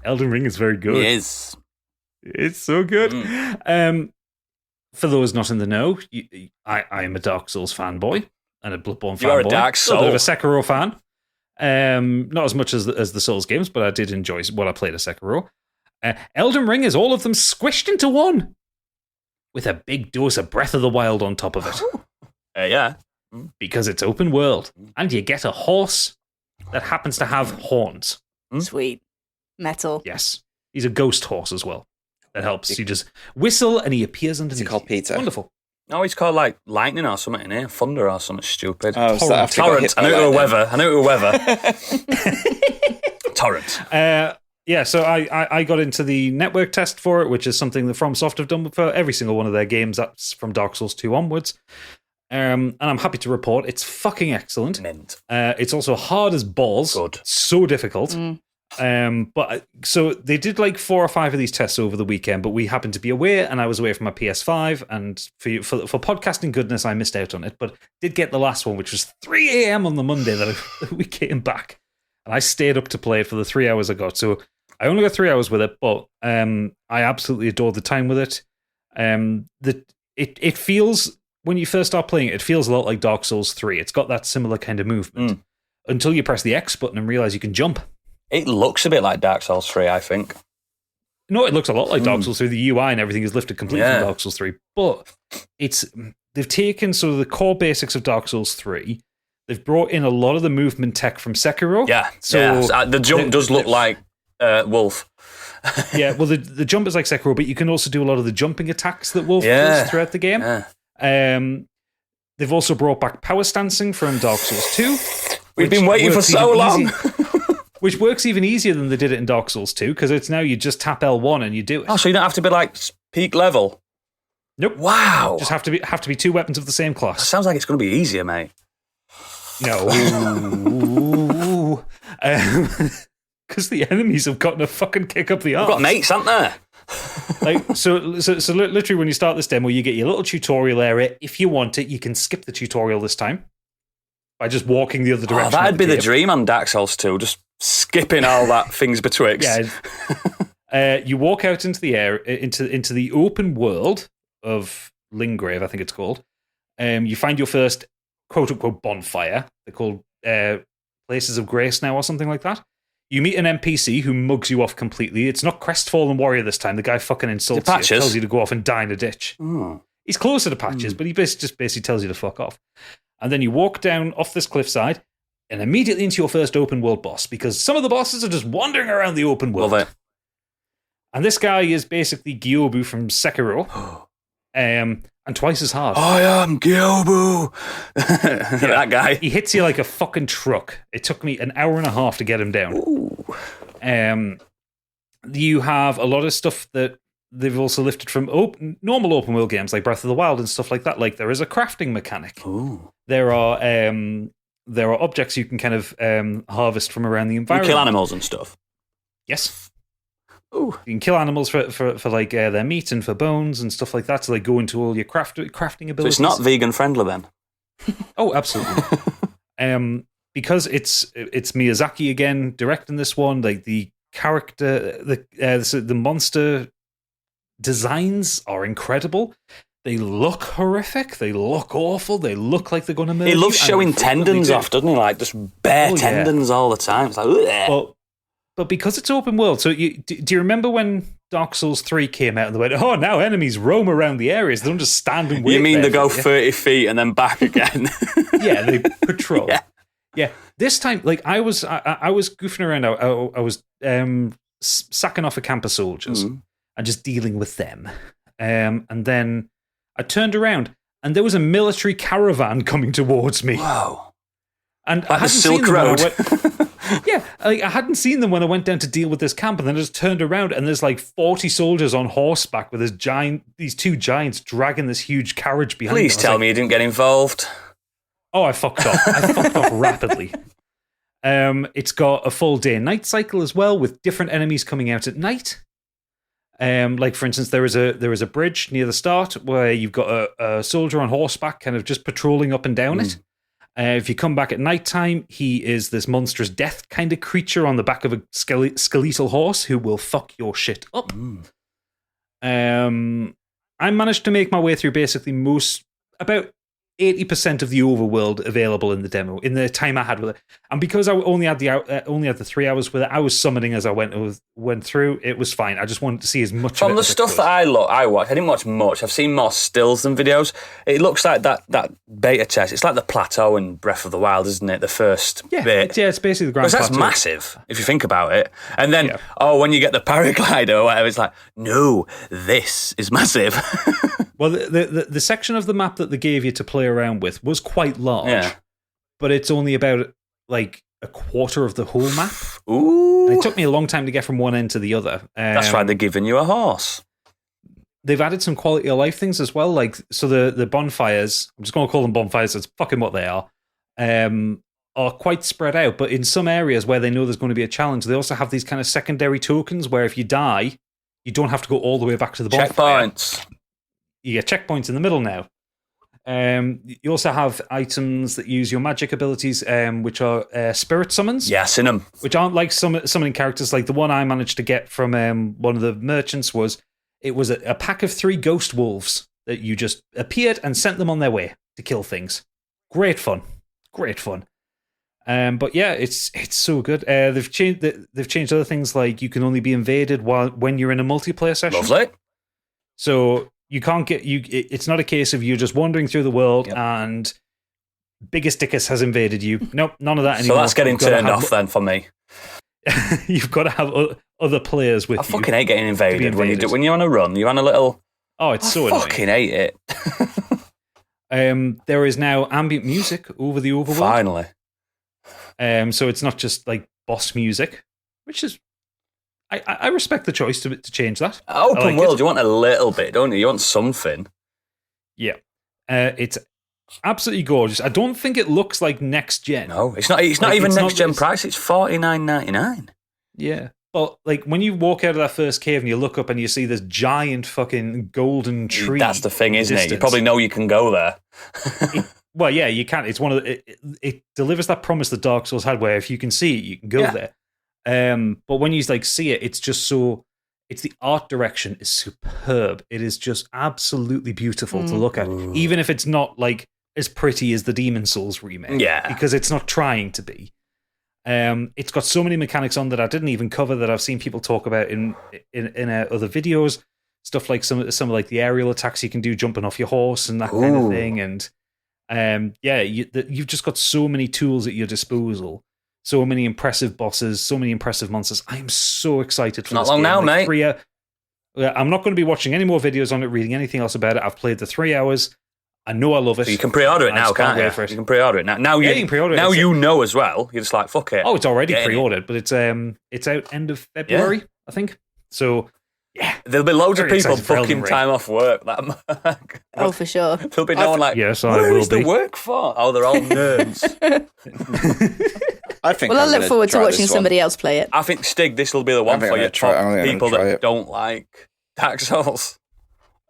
Elden Ring is very good. It is. It's so good. For those not in the know, I am a Dark Souls fanboy and a Bloodborne fanboy. You are a Dark Soul. A bit of a Sekiro fan. Not as much as the Souls games, but I did enjoy what I played of Sekiro. Elden Ring is all of them squished into one, with a big dose of Breath of the Wild on top of it. Yeah. Because it's open world, and you get a horse that happens to have horns. Sweet. Metal. Yes. He's a ghost horse as well. That helps. You just whistle and he appears underneath. Is he called Peter? Wonderful. No, he's called like lightning or something in here. Thunder or something stupid. Oh, so after he got Torrent. hit I by knew it were lightning. weather. Torrent. Yeah, so I got into the network test for it, which is something that FromSoft have done for every single one of their games. That's from Dark Souls 2 onwards. And I'm happy to report it's fucking excellent. Mint. It's also hard as balls. Good. So difficult. But so they did like 4 or 5 of these tests over the weekend, but we happened to be away, and I was away from my PS5. And for podcasting goodness, I missed out on it. But did get the last one, which was 3 a.m. on the Monday that we came back, and I stayed up to play it for the 3 hours I got. So I only got 3 hours with it, but I absolutely adored the time with it. It feels, when you first start playing it, it feels a lot like Dark Souls 3. It's got that similar kind of movement until you press the X button and realize you can jump. It looks a bit like Dark Souls 3, I think. No, it looks a lot like Dark Souls 3. The UI and everything is lifted completely from Dark Souls 3. But they've taken sort of the core basics of Dark Souls 3. They've brought in a lot of the movement tech from Sekiro. Yeah, so the jump does look like Wolf. Yeah, well, the jump is like Sekiro, but you can also do a lot of the jumping attacks that Wolf does throughout the game. Yeah. They've also brought back power stancing from Dark Souls 2. We've been waiting for so long. Which works even easier than they did it in Dark Souls 2, because it's now you just tap L1 and you do it. Oh, so you don't have to be like peak level? Nope. Wow. Just have to be 2 weapons of the same class. Sounds like it's going to be easier, mate. No. Because the enemies have gotten a fucking kick up the arse. We've got mates, haven't there? Like, so literally when you start this demo, you get your little tutorial area. If you want it, you can skip the tutorial this time by just walking the other direction. That'd be the dream on Dark Souls 2, just skipping all that things betwixt. Yeah. You walk out into the air, into the open world of Lingrave, I think it's called. You find your first quote-unquote bonfire. They're called Places of Grace now or something like that. You meet an NPC who mugs you off completely. It's not Crestfallen Warrior this time. The guy fucking insults you, tells you to go off and die in a ditch. He's closer to Patches, but he just basically tells you to fuck off. And then you walk down off this cliffside and immediately into your first open world boss, because some of the bosses are just wandering around the open world. Love it. And this guy is basically Gyobu from Sekiro, and twice as hard. I am Gyobu. That guy. He hits you like a fucking truck. It took me an hour and a half to get him down. You have a lot of stuff that they've also lifted from normal open world games like Breath of the Wild and stuff like that. Like there is a crafting mechanic. Ooh. There are objects you can kind of harvest from around the environment. You kill animals and stuff. Yes. Ooh. You can kill animals for like their meat and for bones and stuff like that to like go into all your crafting abilities. So it's not vegan friendly then? Oh, absolutely. Because it's Miyazaki again directing this one. Like the character, the monster designs are incredible. They look horrific. They look awful. They look like they're going to murder you. He loves showing tendons off, doesn't he? Like just bare tendons all the time. It's like, but because it's open world, so do you remember when Dark Souls 3 came out and they went, oh, now enemies roam around the areas. They don't just stand and wait. You mean they go 30 feet and then back again? Yeah, they patrol. Yeah. This time, like I was goofing around. I was sacking off a camp of soldiers and just dealing with them. And then I turned around and there was a military caravan coming towards me. Wow. And like I hadn't the Silk seen them Road. I hadn't seen them when I went down to deal with this camp, and then I just turned around and there's like 40 soldiers on horseback with these 2 giants dragging this huge carriage behind them. Please tell me you didn't get involved. Oh, I fucked off. I fucked off rapidly. It's got a full day and night cycle as well, with different enemies coming out at night. Like for instance, there is a bridge near the start where you've got a soldier on horseback kind of just patrolling up and down it. If you come back at nighttime, he is this monstrous death kind of creature on the back of a skeletal horse who will fuck your shit up. I managed to make my way through basically about 80% of the overworld available in the demo in the time I had with it, and because I only had the 3 hours with it, I was summoning as I went through. It was fine. I just wanted to see as much from of it the as stuff I that I watched. I didn't watch much. I've seen more stills than videos. It looks like that beta test. It's like the plateau in Breath of the Wild, isn't it? The first bit. It's basically the grand Because that's plateau. Massive if you think about it. And then when you get the paraglider or whatever, it's like, no, this is massive. Well, the section of the map that they gave you to play around with was quite large, but it's only about like a quarter of the whole map. Ooh. And it took me a long time to get from one end to the other. That's why they're giving you a horse. They've added some quality of life things as well, like so the bonfires. I'm just going to call them bonfires. That's fucking what they are quite spread out. But in some areas where they know there's going to be a challenge, they also have these kind of secondary tokens where if you die, you don't have to go all the way back to the bonfire. Checkpoints. You get checkpoints in the middle now. You also have items that use your magic abilities, which are spirit summons. Yes, in them. Which aren't like summoning characters. Like the one I managed to get from one of the merchants was a pack of 3 ghost wolves that you just appeared and sent them on their way to kill things. Great fun. But yeah, it's so good. They've changed other things like you can only be invaded when you're in a multiplayer session. Lovely. So you can't get you. It's not a case of you just wandering through the world and Biggest Dickus has invaded you. Nope, none of that anymore. So that's getting turned off then for me. You've got to have other players with you. I fucking hate getting invaded. When you're on a run. You're on a little. Oh, it's so annoying. I fucking hate it. There is now ambient music over the overworld. Finally. So it's not just like boss music, which is. I respect the choice to change that. Open world, you want a little bit, don't you? You want something. Yeah. It's absolutely gorgeous. I don't think it looks like next gen. No, it's not even next gen price. It's $49.99. Yeah. But like when you walk out of that first cave and you look up and you see this giant fucking golden tree. That's the thing, isn't it? You probably know you can go there. Well, yeah, you can. It's one of it delivers that promise that Dark Souls had where if you can see it, you can go there. But when you like see it, it's just so. It's the art direction is superb. It is just absolutely beautiful to look at, even if it's not like as pretty as the Demon Souls remake. Yeah, because it's not trying to be. It's got so many mechanics on that I didn't even cover that I've seen people talk about in other videos. Stuff like some of like the aerial attacks you can do, jumping off your horse and that kind of thing. And you've just got so many tools at your disposal. So many impressive bosses, so many impressive monsters. I am so excited for not this long game. now, like mate. I'm not going to be watching any more videos on it, reading anything else about it. I've played the 3 hours. I know I love it. So you can pre-order it now, can't you? You can pre-order it now. Now you can pre-order it. Now you know as well. You're just like, fuck it. Oh, it's already pre-ordered, but it's out end of February, I think. So yeah, there'll be loads of people booking time off work. Oh, for sure. There'll be no one like, yes, where is the work for? Oh, they're all nerds. I think. Well, I look forward to watching somebody else play it. I think Stig, this will be the one for you. People that don't like Dark Souls.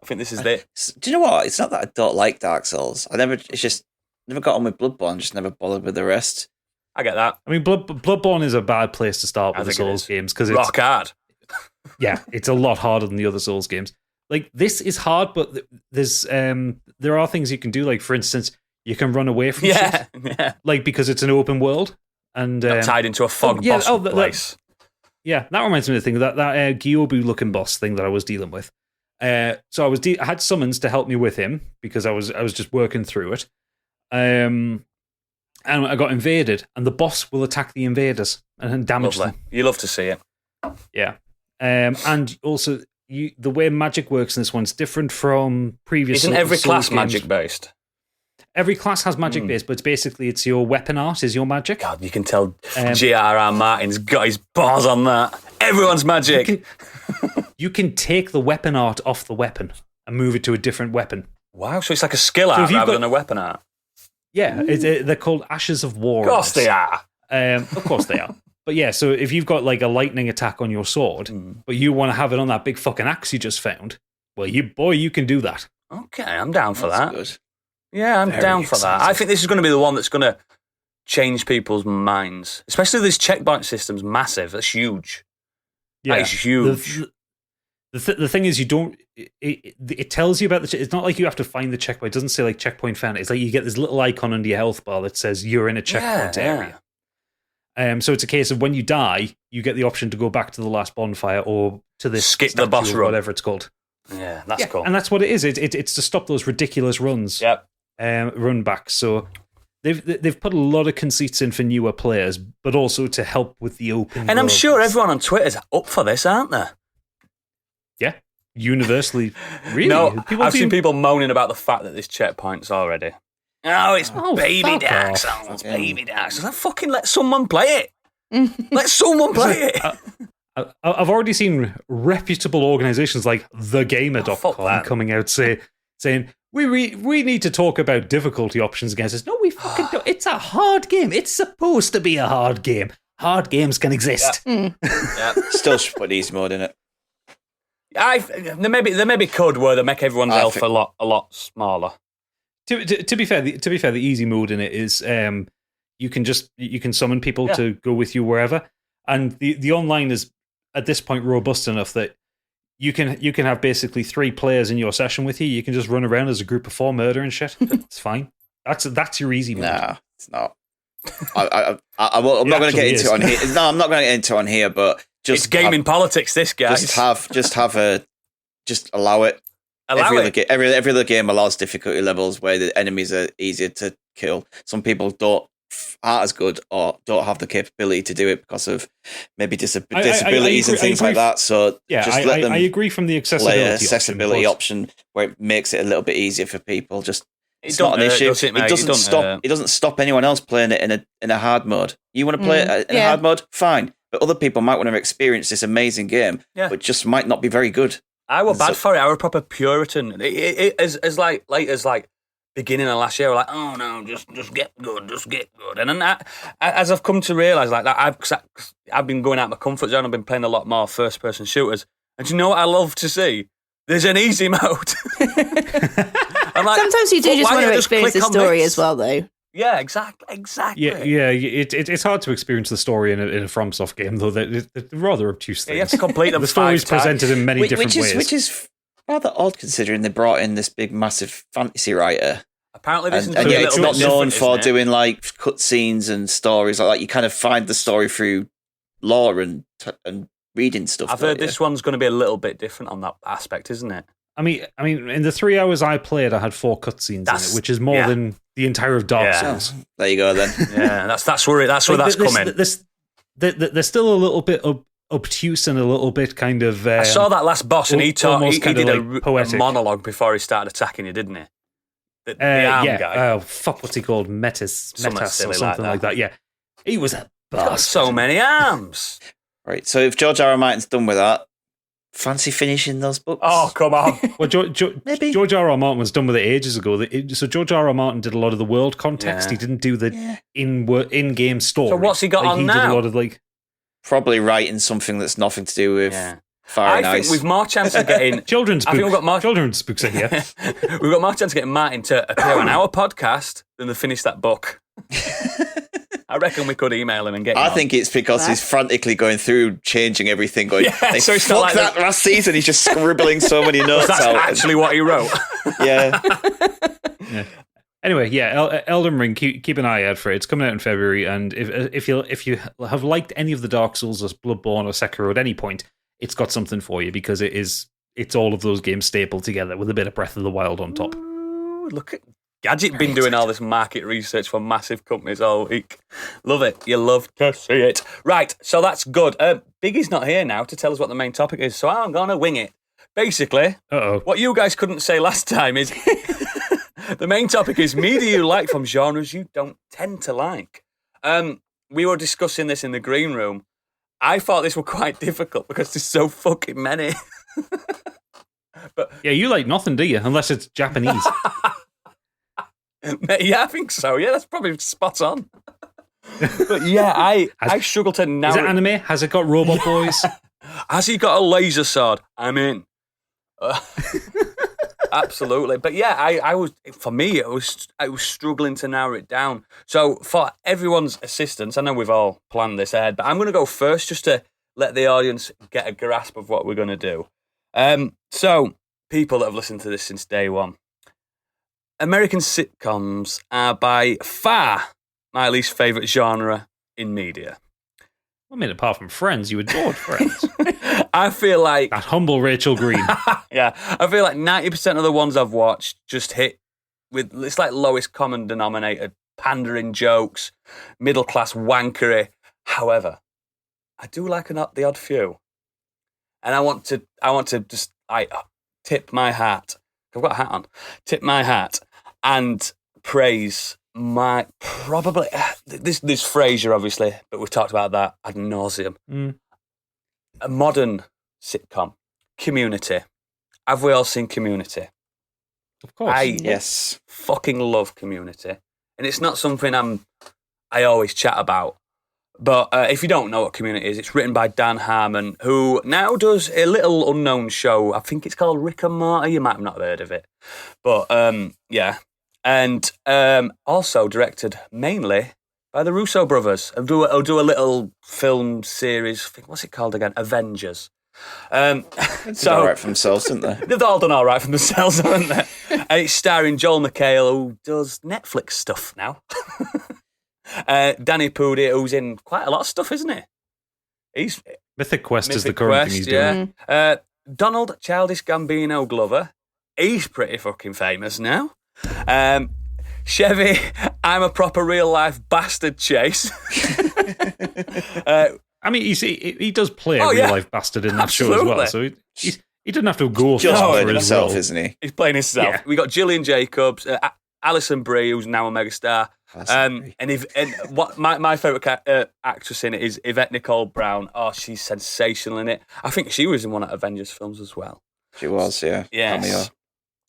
I think this is it. Do you know what? It's not that I don't like Dark Souls. It's just never got on with Bloodborne. Just never bothered with the rest. I get that. I mean, Bloodborne is a bad place to start with the Souls games because it's rock hard. Yeah, it's a lot harder than the other Souls games. Like this is hard, but there are things you can do. Like for instance, you can run away from shit. Yeah. Like because it's an open world and tied into a fog boss place. That reminds me of the thing that Gyobu looking boss thing that I was dealing with. So I had summons to help me with him because I was just working through it. And I got invaded, and the boss will attack the invaders and damage them. You love to see it. Yeah. And also, the way magic works in this one's different from previous. Isn't every class games. magic based? Every class has magic based, but it's your weapon art is your magic. God, you can tell J.R.R. Martin's got his balls on that. Everyone's magic. You can take the weapon art off the weapon and move it to a different weapon. Wow, so it's like a skill art rather than a weapon art. Yeah, they're called Ashes of War. Of course they are. Of course they are. But yeah, so if you've got like a lightning attack on your sword, but you want to have it on that big fucking axe you just found, well, you can do that. Okay, I'm down for that. Good. Yeah, I'm down for that. I think this is going to be the one that's going to change people's minds, especially this checkpoint system's massive. That's huge. Yeah. That is huge. The thing is, you don't. It tells you about the. It's not like you have to find the checkpoint. It doesn't say like checkpoint found. It's like you get this little icon under your health bar that says you're in a checkpoint area. So it's a case of when you die, you get the option to go back to the last bonfire or to this skip the boss run, whatever it's called. Yeah, that's cool. And that's what it is. It's to stop those ridiculous runs. Yep. Run back. So they've put a lot of conceits in for newer players, but also to help with the open. And I'm sure everyone on Twitter's up for this, aren't they? Yeah, universally. Really? No, I've seen people moaning about the fact that there's checkpoints already. Oh, it's baby Dark Souls. It's baby Dark Souls. Fucking let someone play it. Let someone play it. I've already seen reputable organizations like thegamer.com coming out saying we need to talk about difficulty options against us. No, we fucking don't. It's a hard game. It's supposed to be a hard game. Hard games can exist. Yeah. Still should put easy mode in it. There may be code where they make everyone's health a lot smaller. To be fair, the easy mode in it is you can summon people to go with you wherever, and the online is at this point robust enough that you can have basically 3 players in your session with you. You can just run around as a group of 4, murder and shit. It's fine. That's your easy mode. Nah, it's not. I'm not going to get into it on here. No, I'm not going to get into it on here. But it's gaming politics. This guy. Just allow it. Every other game allows difficulty levels where the enemies are easier to kill. Some people aren't as good or don't have the capability to do it because of maybe disabilities and things like that. So just let them. I agree from the accessibility option where it makes it a little bit easier for people. It's not an issue. It doesn't stop anyone else playing it in a hard mode. You want to play it in a hard mode, fine. But other people might want to experience this amazing game, but just might not be very good. I were bad for it. I were a proper Puritan. As late as beginning of last year, we're like, oh no, just get good. And then as I've come to realise, like that, I've been going out of my comfort zone. I've been playing a lot more first person shooters. And do you know what I love to see? There's an easy mode. Like, sometimes you do just want to experience the story as well, though. Yeah, exactly. Yeah. It's hard to experience the story in a FromSoft game, though. They're rather obtuse things. You have to complete them. The story's presented in many different ways, which is rather odd considering they brought in this big, massive fantasy writer. Apparently, this and yet it's not known for doing like cutscenes and stories like that. You kind of find the story through lore and reading stuff. I've heard this one's going to be a little bit different on that aspect, isn't it? I mean, in the 3 hours I played, I had 4 cutscenes in it, which is more than the entire of Dark Souls. There you go, then. Yeah, that's where that's coming. They're still a little bit obtuse and a little bit kind of. I saw that last boss, and he did a poetic monologue before he started attacking you, didn't he? The arm guy. Oh fuck! What's he called? Metis or something like that. Yeah, he was a bastard. Got so many arms. Right. So if George R. R. Martin's done with that. Fancy finishing those books? Oh, come on. Well, George R. R. Martin was done with it ages ago. So George R. R. Martin did a lot of the world context. He didn't do the in-game story. So what's he got on now? Did a lot of probably writing something that's nothing to do with Fire and Ice. I think we've more chance of getting... children's books in here. We've got more chance of getting Martin to appear on our podcast than to finish that book. I reckon we could email him and get him I think it's because he's frantically going through, changing everything, going, so it's not like that last season, he's just scribbling so many notes that's out. That's actually what he wrote. Yeah. Anyway, Elden Ring, keep an eye out for it. It's coming out in February, and if you have liked any of the Dark Souls or Bloodborne or Sekiro at any point, it's got something for you, because it's all of those games stapled together with a bit of Breath of the Wild on top. Ooh, look at Gadget been doing all this market research for massive companies all week. Love it. You love to see it. Right, so that's good. Biggie's not here now to tell us what the main topic is, so I'm going to wing it. Basically, what you guys couldn't say last time is the main topic is media you like from genres you don't tend to like. We were discussing this in the green room. I thought this were quite difficult because there's so fucking many. But yeah, you like nothing, do you? Unless it's Japanese. Yeah, I think so. Yeah, that's probably spot on. But yeah, I struggle to narrow. Is it anime? Has it got robot boys? Has he got a laser sword? I'm in. Absolutely. But yeah, I was, for me, I was struggling to narrow it down. So for everyone's assistance, I know we've all planned this ahead, but I'm going to go first just to let the audience get a grasp of what we're going to do. So people that have listened to this since day one, American sitcoms are by far my least favourite genre in media. I mean, apart from Friends, you adored Friends. I feel like... That humble Rachel Green. Yeah, I feel like 90% of the ones I've watched just hit with... It's like lowest common denominator, pandering jokes, middle-class wankery. However, I do like the odd few. And I want to just tip my hat. I've got a hat on. Tip my hat and praise... probably this Frasier, obviously, but we've talked about that ad nauseum. A modern sitcom, Community. Have we all seen Community? Of course. Yes. Fucking love Community, and it's not something I always chat about. But if you don't know what Community is, it's written by Dan Harmon, who now does a little unknown show. I think it's called Rick and Morty. You might have not heard of it, but yeah. And also directed mainly by the Russo brothers. I'll do a little film series. What's it called again? Avengers. It's all right for themselves, isn't they? They've all done all right for themselves, haven't they? And it's starring Joel McHale, who does Netflix stuff now. Danny Pudi, who's in quite a lot of stuff, isn't he? Mythic Quest is the current thing he's doing. Donald Childish Gambino Glover. He's pretty fucking famous now. Chevy, I'm a proper real life bastard Chase. I mean, he does play a real life bastard in that show as well, so he doesn't have to go just far playing for himself, his role. isn't he? He's playing himself. Yeah. We got Gillian Jacobs, Alison Brie, who's now a megastar. And what my favourite actress in it is Yvette Nicole Brown. Oh, she's sensational in it. I think she was in one of Avengers films as well. She was, yeah. Yes.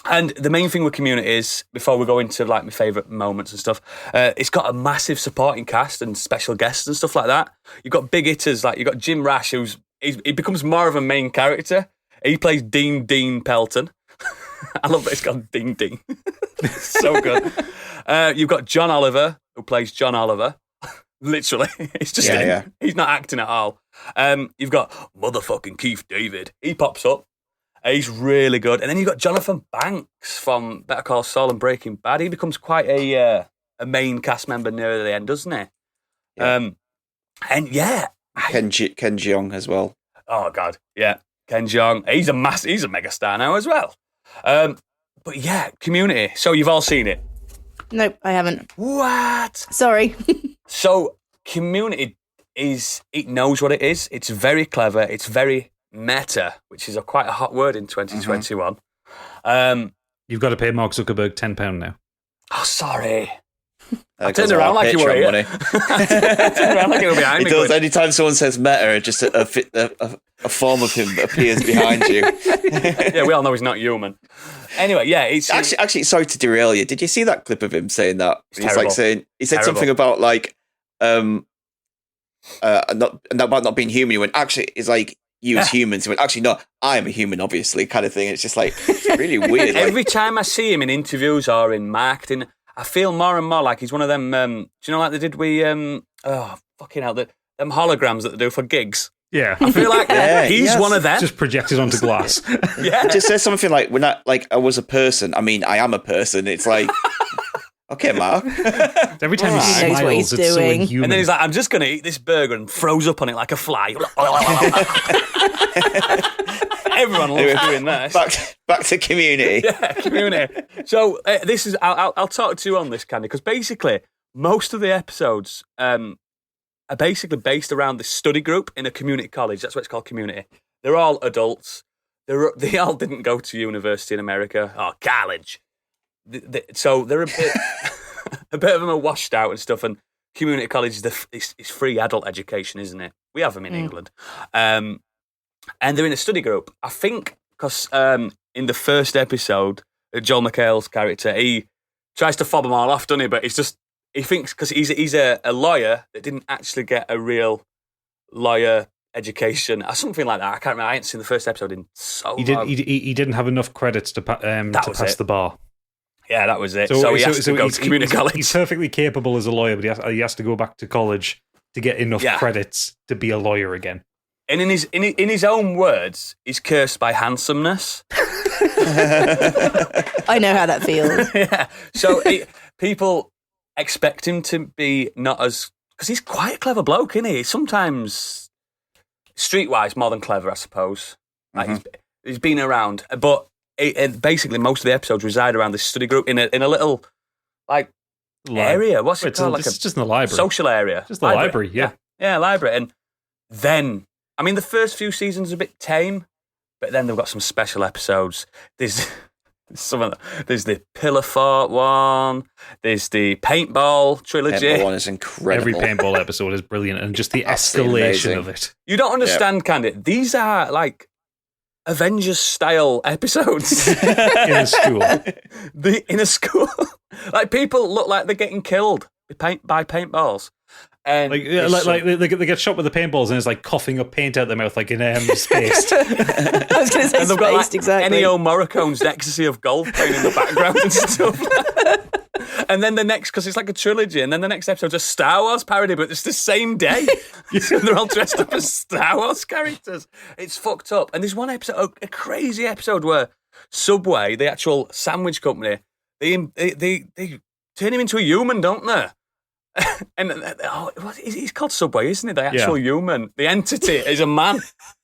And the main thing with Community is, before we go into like my favourite moments and stuff, it's got a massive supporting cast and special guests and stuff like that. You've got big hitters, like you've got Jim Rash, he becomes more of a main character. He plays Dean Pelton. I love that it's called Dean. So good. You've got John Oliver, who plays John Oliver. Literally. It's just he's not acting at all. You've got motherfucking Keith David. He pops up. He's really good. And then you've got Jonathan Banks from Better Call Saul and Breaking Bad. He becomes quite a main cast member near the end, doesn't he? Yeah. And yeah. Ken Jeong as well. Oh, God. Yeah. Ken Jeong. He's a megastar now as well. But yeah, Community. So you've all seen it? Nope, I haven't. What? Sorry. So Community it knows what it is. It's very clever. It's very meta, which is quite a hot word in 2021. You've got to pay Mark Zuckerberg £10 now. Oh, sorry. I turned around like you were here. I turned around like you were behind me. It does. Anytime someone says meta, just a form of him appears behind you. Yeah, we all know he's not human. Anyway, yeah, it's actually. Sorry to derail you. Did you see that clip of him saying that? He's like saying he said something about like about not being human. He went, actually, it's like you as humans. He went, actually, no, I am a human, obviously, kind of thing. It's just like it's really weird. Every time I see him in interviews or in marketing, I feel more and more like he's one of them. Do you know, like they did them holograms that they do for gigs? Yeah, I feel like he's one of them. Just projected onto glass. Yeah, just says something like, "We're not like I was a person. I mean, I am a person." It's like, okay, Mark. Every time he smiles, it's so inhuman. And then he's like, "I'm just going to eat this burger," and throws up on it like a fly. Everyone loves doing that. Back to Community. Yeah, Community. So this is. I'll talk to you on this, Candy, because basically most of the episodes are basically based around this study group in a community college. That's what it's called, Community. They're all adults. They all didn't go to university in America or college. So they're a bit of them are washed out and stuff. And community college is free adult education, isn't it? We have them in England. And they're in a study group. I think because in the first episode, Joel McHale's character, he tries to fob them all off, doesn't he? But it's just, he thinks because he's a lawyer that didn't actually get a real lawyer education or something like that. I can't remember. I ain't seen the first episode in so long. He didn't have enough credits to pass the bar. Yeah, that was it. So he has to go to community college. He's perfectly capable as a lawyer, but he has to go back to college to get enough credits to be a lawyer again. And in his own words, he's cursed by handsomeness. I know how that feels. Yeah. So people expect him to be not as... Because he's quite a clever bloke, isn't he? Sometimes streetwise more than clever, I suppose. Like he's been around. But basically most of the episodes reside around this study group in a little like area. What's it called? It's just in the library. Social area. Just the library, yeah. Yeah, library. And then... I mean, the first few seasons are a bit tame, but then they've got some special episodes. There's the Pillar Fort one. There's the Paintball trilogy. Paintball one is incredible. Every paintball episode is brilliant, and just the escalation of it. You don't understand, can it? These are like Avengers-style episodes in a school. In a school, like people look like they're getting killed by paintballs. And they get shot with the paintballs and it's like coughing up paint out their mouth like in Spaced. I was going to say Spaced, got, exactly. Ennio Morricone's Ecstasy of Gold playing in the background and stuff. And then the next, because it's like a trilogy, and then the next episode's a Star Wars parody, but it's the same day. So they're all dressed up as Star Wars characters. It's fucked up. And there's one episode, a crazy episode where Subway, the actual sandwich company, they turn him into a human, don't they? And he's called Subway, isn't he? The actual human, the entity is a man.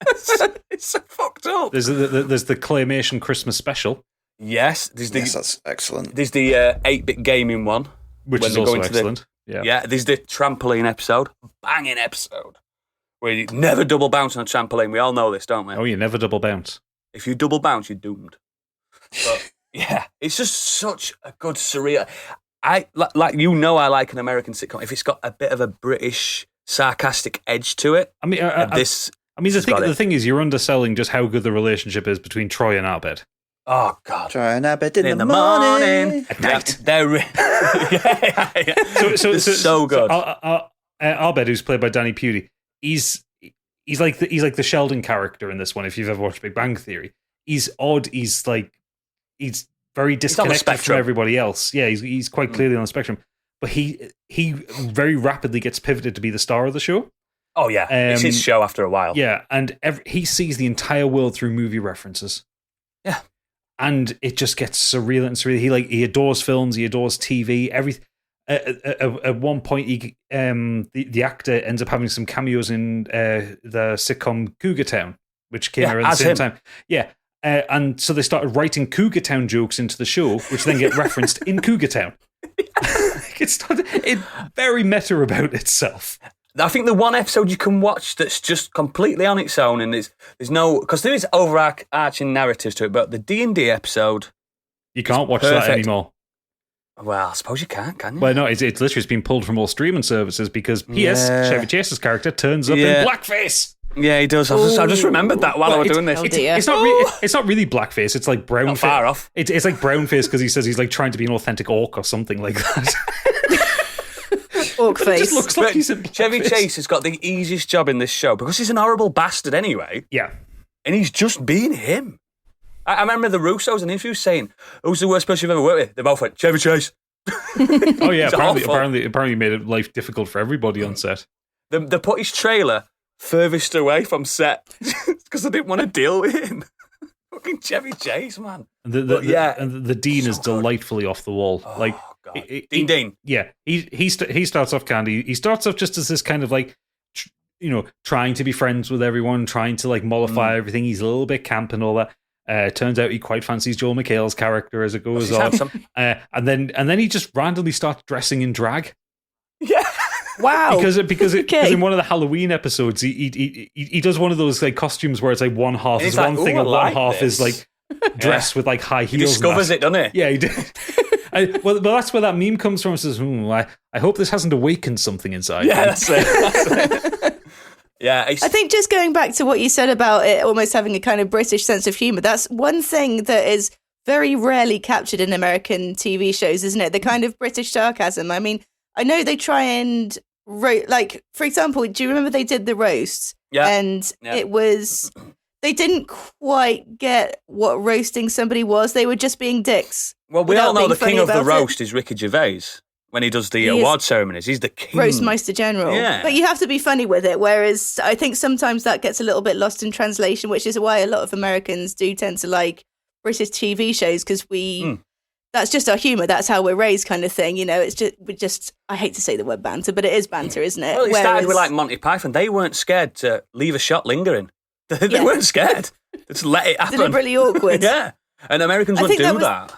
It's so fucked up. There's the Claymation Christmas special. Yes, that's excellent. There's the 8-bit gaming one, which is also excellent. Yeah, there's the trampoline episode, banging episode, where you never double bounce on a trampoline. We all know this, don't we? Oh, you never double bounce. If you double bounce, you're doomed. But yeah, it's just such a good surreal. I like I like an American sitcom if it's got a bit of a British sarcastic edge to it. I mean, the thing is, you're underselling just how good the relationship is between Troy and Arbed. Oh God, Troy and Arbed in the morning. At night. They're so good. Arbed, who's played by Danny Pudi, he's like the Sheldon character in this one. If you've ever watched Big Bang Theory, he's odd. He's very disconnected from everybody else. Yeah, he's quite clearly on the spectrum. But he very rapidly gets pivoted to be the star of the show. Oh, yeah. It's his show after a while. Yeah, and he sees the entire world through movie references. Yeah. And it just gets surreal and surreal. He adores films, he adores TV, everything. At one point, the actor ends up having some cameos in the sitcom Cougar Town, which came out at the same time. Yeah. And so they started writing Cougar Town jokes into the show, which then get referenced in Cougar Town. It's very meta about itself. I think the one episode you can watch that's just completely on its own, and there's no... Because there is overarching narratives to it, but the D&D episode... You can't watch that anymore. Well, I suppose you can you? Well, no, it's literally been pulled from all streaming services because P.S. Chevy Chase's character turns up in blackface. Yeah, he does. I just remembered that while I was doing this. It's not really blackface. It's like brown. Not far off. It's like brownface because he says he's like trying to be an authentic orc or something like that. Orc face. It just looks like he's in blackface. Chevy Chase has got the easiest job in this show because he's an horrible bastard anyway. Yeah, and he's just being him. I remember the Russos in interviews saying, "Who's the worst person you've ever worked with?" They both went, "Chevy Chase." Oh yeah, apparently made life difficult for everybody on set. They put his trailer furthest away from set because I didn't want to deal with him. Fucking Chevy Chase, man. And the Dean is delightfully off the wall. Oh, like God. Dean. Yeah, he starts off candy. He starts off just as this kind of like, trying to be friends with everyone, trying to like mollify everything. He's a little bit camp and all that. Turns out he quite fancies Joel McHale's character as it goes on. And then he just randomly starts dressing in drag. Yeah. Wow. Because in one of the Halloween episodes, he does one of those like costumes where it's like one half is one thing and one half is like dressed with like high heels. He discovers it, doesn't he? Yeah, he did. Well, that's where that meme comes from. It says, I hope this hasn't awakened something inside. Yeah, that's it. Yeah, I think just going back to what you said about it almost having a kind of British sense of humour, that's one thing that is very rarely captured in American TV shows, isn't it? The kind of British sarcasm. I mean, I know they try and, for example, do you remember they did the roasts Yeah. And it was, they didn't quite get what roasting somebody was. They were just being dicks. Well, we all know the king of the about roast is Ricky Gervais when he does the award ceremonies. He's the king. Roastmeister General. Yeah. But you have to be funny with it, whereas I think sometimes that gets a little bit lost in translation, which is why a lot of Americans do tend to like British TV shows, because that's just our humour. That's how we're raised, kind of thing. You know, it's just, I hate to say the word banter, but it is banter, isn't it? Well, it started with like Monty Python. They weren't scared to leave a shot lingering. They weren't scared. Just let it happen. Deliberately awkward. Yeah. And Americans wouldn't do that.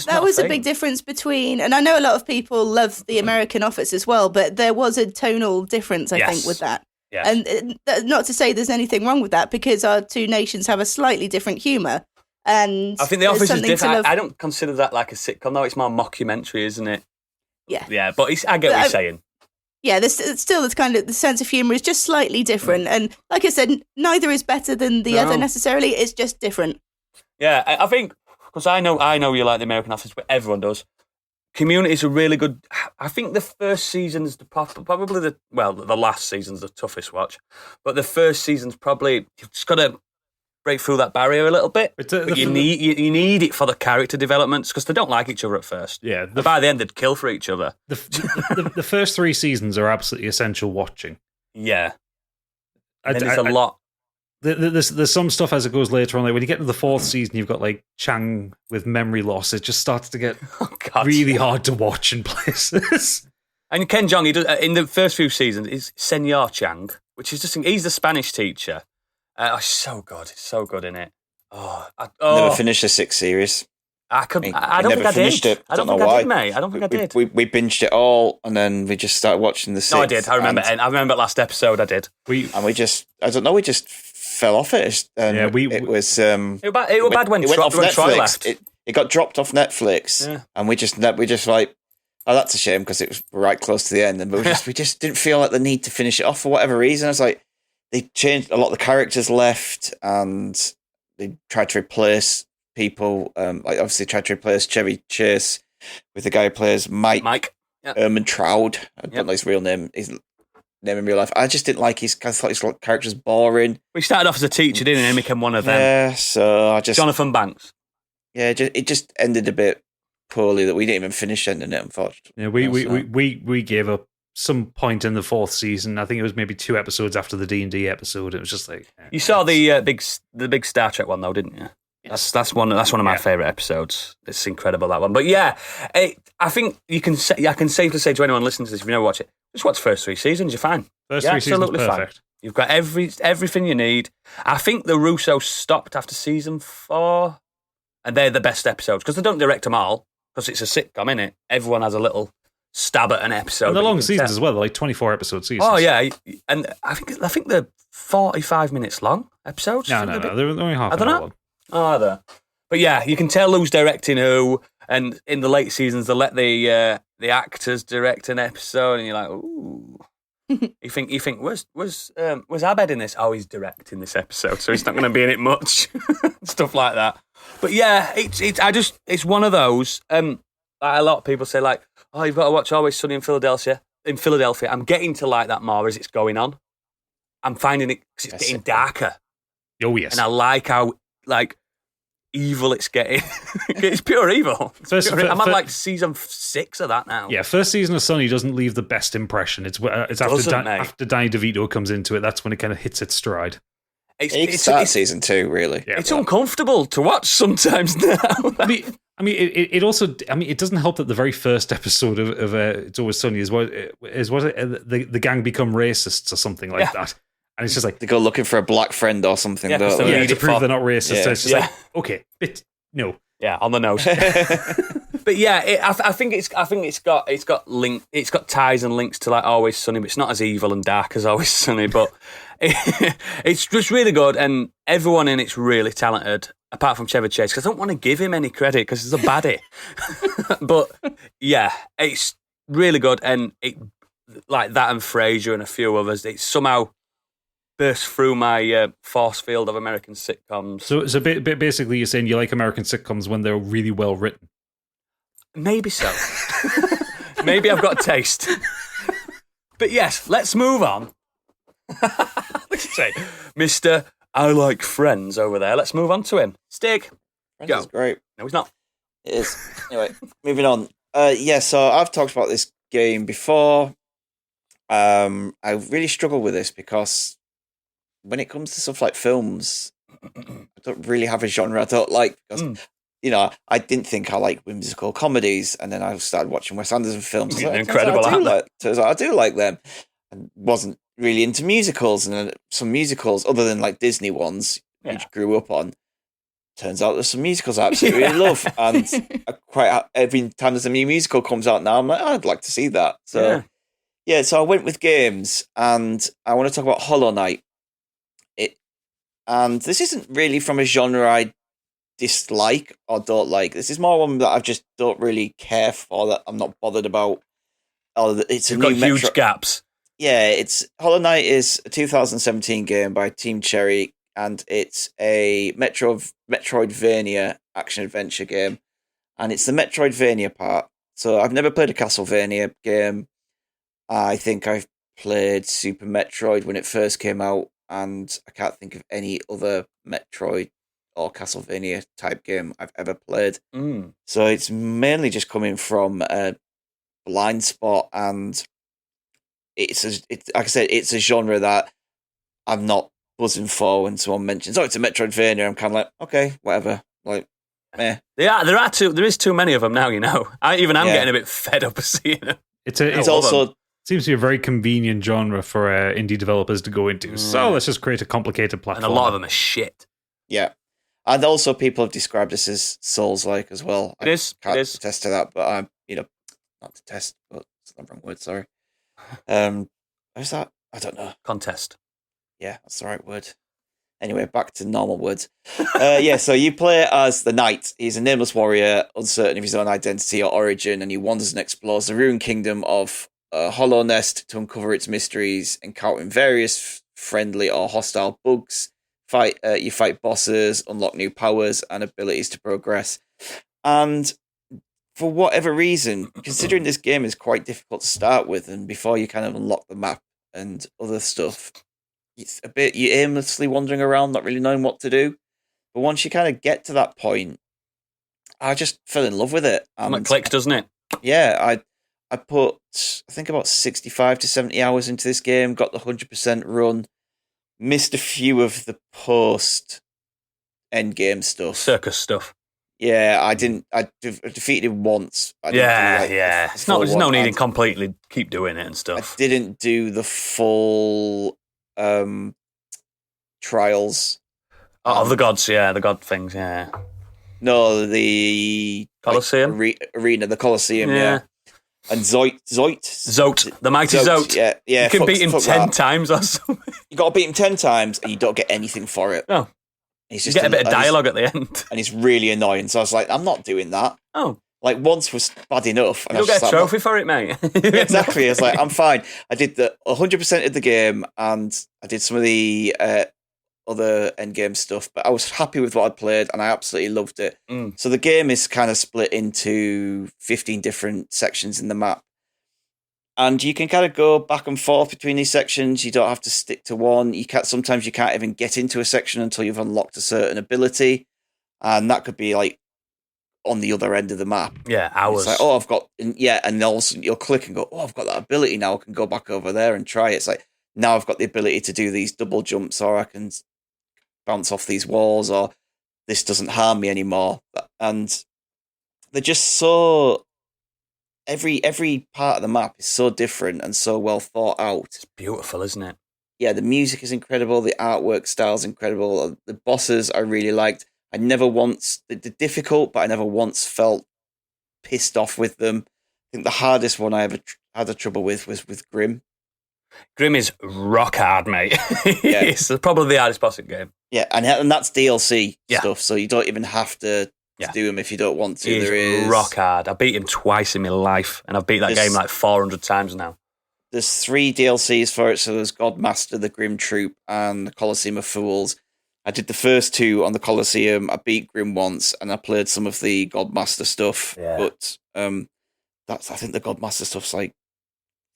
That was a big difference between, and I know a lot of people love the American Office as well, but there was a tonal difference, I think, with that. Yes. And not to say there's anything wrong with that, because our two nations have a slightly different humour. And I think The Office is different. I don't consider that like a sitcom, though. It's more mockumentary, isn't it? Yeah. Yeah, but I get what you're saying. Yeah, still this kind of the sense of humour is just slightly different. And like I said, neither is better than the other necessarily. It's just different. Yeah, I think, because I know you like the American Office, but everyone does. Community is a really good. I think the first season's probably the last season's the toughest watch, but the first season's probably, you've just got to break through that barrier a little bit. But you need it for the character developments, because they don't like each other at first. Yeah, by the end they'd kill for each other. The first 3 seasons are absolutely essential watching. Yeah, and there's a lot. There's some stuff as it goes later on. Like when you get to the 4th season, you've got like Chang with memory loss. It just starts to get really hard to watch in places. And Ken Jeong, he does in the first few seasons, is Senor Chang, which is just, he's the Spanish teacher. So good. It's so good in it. Never finished the 6th series. I don't think I did. I don't think I did, mate. I don't think I did. We binged it all, and then we just started watching the 6th. No, I did. I remember last episode. I did. We just fell off it. And it was bad when Troy left. It got dropped off Netflix, and we just like, oh, that's a shame, because it was right close to the end, and we just didn't feel like the need to finish it off for whatever reason. I was like, they changed a lot of the characters left, and they tried to replace people. Like obviously tried to replace Chevy Chase with the guy who plays Mike. Ermentrout. I don't know his real name. His name in real life. I just didn't like I thought his character was boring. We started off as a teacher, didn't we? And became one of them. Yeah, so I just... Jonathan Banks. Yeah, it just ended a bit poorly, that we didn't even finish ending it, unfortunately. Yeah, we gave up some point in the 4th season. I think it was maybe 2 episodes after the D&D episode. It was just like... You saw the big Star Trek one, though, didn't you? Yes. That's one of my favourite episodes. It's incredible, that one. But yeah, I think I can safely say to anyone listening to this, if you never watch it, just watch the first 3 seasons, you're fine. First 3 seasons, perfect. Fine. You've got everything you need. I think the Russos stopped after season 4, and they're the best episodes, because they don't direct them all, because it's a sitcom, innit? Everyone has a little stab at an episode. And they're long seasons as well. They're like 24-episode seasons. Oh yeah, and I think they're 45 minutes long episodes. No, they're only half an hour long. Oh, are they? But yeah, you can tell who's directing who, and in the late seasons they let the actors direct an episode, and you're like, ooh. you think was Abed in this? Oh, he's directing this episode, so he's not going to be in it much. Stuff like that. But yeah, it's one of those. Like a lot of people say, like, oh, you've got to watch Always Sunny in Philadelphia. I'm getting to like that more as it's going on. I'm finding it, because it's getting darker. Oh yes, and I like how like evil it's getting. It's pure evil. I'm on like season 6 of that now. Yeah, first season of Sunny doesn't leave the best impression. It's after Danny DeVito comes into it. That's when it kind of hits its stride. It's season 2, really. Yeah, it's uncomfortable to watch sometimes now. It also it doesn't help that the very first episode of It's Always Sunny is the gang become racists or something like that. And it's just like... They go looking for a black friend or something. To prove they're not racist. Yeah. So it's just like, okay, no. Yeah, on the nose. But yeah, I think it's got ties and links to like Always Sunny, but it's not as evil and dark as Always Sunny. But it's just really good, and everyone in it's really talented, apart from Chevy Chase, because I don't want to give him any credit because he's a baddie. But yeah, it's really good, and it like that and Frasier and a few others. It somehow burst through my force field of American sitcoms. So basically you're saying you like American sitcoms when they're really well written? Maybe so. Maybe I've got taste. But yes, let's move on. Say, Mr. I like friends over there. Let's move on to him. Stig, Friends go. is great. No, he's not. It is. Anyway, moving on. So I've talked about this game before. I really struggle with this because when it comes to stuff like films, I don't really have a genre I don't like because, I didn't think I liked whimsical comedies, and then I started watching Wes Anderson films. Incredible. Turns out I do like them. And wasn't really into musicals, and some musicals other than like Disney ones, which grew up on. Turns out there's some musicals I absolutely really love, and every time there's a new musical comes out now, I'm like, I'd like to see that. So so I went with games, and I want to talk about Hollow Knight. And this isn't really from a genre I dislike or don't like. This is more one that I just don't really care for, that I'm not bothered about. It's You've got huge gaps. Yeah, Hollow Knight is a 2017 game by Team Cherry, and it's a Metroidvania action-adventure game. And it's the Metroidvania part. So I've never played a Castlevania game. I think I've played Super Metroid when it first came out, and I can't think of any other Metroid or Castlevania type game I've ever played. So it's mainly just coming from a blind spot, and it's like I said, it's a genre that I'm not buzzing for. When someone mentions, it's a Metroidvania, I'm kind of like, okay, whatever. Like, meh. There is too many of them now, I'm getting a bit fed up of seeing them. It's also... seems to be a very convenient genre for indie developers to go into. So let's just create a complicated platform. And a lot of them are shit. Yeah. And also people have described this as Souls-like as well. It can't is. attest to that, but I'm, not to test, but it's the wrong word, sorry. What's that? I don't know. Contest. Yeah, that's the right word. Anyway, back to normal words. So you play as the Knight. He's a nameless warrior, uncertain of his own identity or origin, and he wanders and explores the ruined kingdom of Hollow Nest to uncover its mysteries, encountering various friendly or hostile bugs. You fight bosses, unlock new powers and abilities to progress. And for whatever reason, considering this game is quite difficult to start with, and before you kind of unlock the map and other stuff, it's a bit, you're aimlessly wandering around, not really knowing what to do. But once you kind of get to that point, I just fell in love with it. And it clicks, doesn't it? Yeah, I put, I think, about 65 to 70 hours into this game, got the 100% run, missed a few of the post-endgame stuff. Circus stuff. Yeah, I defeated him once. There's no need to completely keep doing it and stuff. I didn't do the full trials. The gods, the god things, No, the Colosseum? Arena, the Colosseum, yeah. And Zoit, the mighty Zoit. Yeah. You can beat him 10 times or something. You got to beat him 10 times, and you don't get anything for it. No. He's just get a bit of dialogue at the end, and it's really annoying. So I was like, I'm not doing that. Oh, like once was bad enough. And you don't get a trophy for it, mate. Exactly. I was like, I'm fine. I did the 100% of the game, and I did some of the other endgame stuff, but I was happy with what I played, and I absolutely loved it. So the game is kind of split into 15 different sections in the map, and you can kind of go back and forth between these sections. You don't have to stick to one. Sometimes you can't even get into a section until you've unlocked a certain ability, and that could be like on the other end of the map. Yeah, hours. It's like, I've got, and also you'll click and go, I've got that ability now. I can go back over there and try it. It's like, now I've got the ability to do these double jumps, or I can bounce off these walls, or this doesn't harm me anymore. And they're just so, every part of the map is so different and so well thought out. It's beautiful, isn't it? Yeah, the music is incredible, the artwork style is incredible, the bosses I really liked. I never once, they're difficult, but I never once felt pissed off with them. I think the hardest one I ever had a trouble with was with Grim. Grim is rock hard, mate. Yeah. It's probably the hardest boss in the game. Yeah, and that's DLC stuff, so you don't even have to do them if you don't want to. He's there is rock hard. I beat him twice in my life, and I've beat that game like 400 times now. There's 3 DLCs for it, so there's Godmaster, the Grim Troop, and the Colosseum of Fools. I did the first 2 on the Colosseum. I beat Grim once, and I played some of the Godmaster stuff. Yeah. But I think the Godmaster stuff's like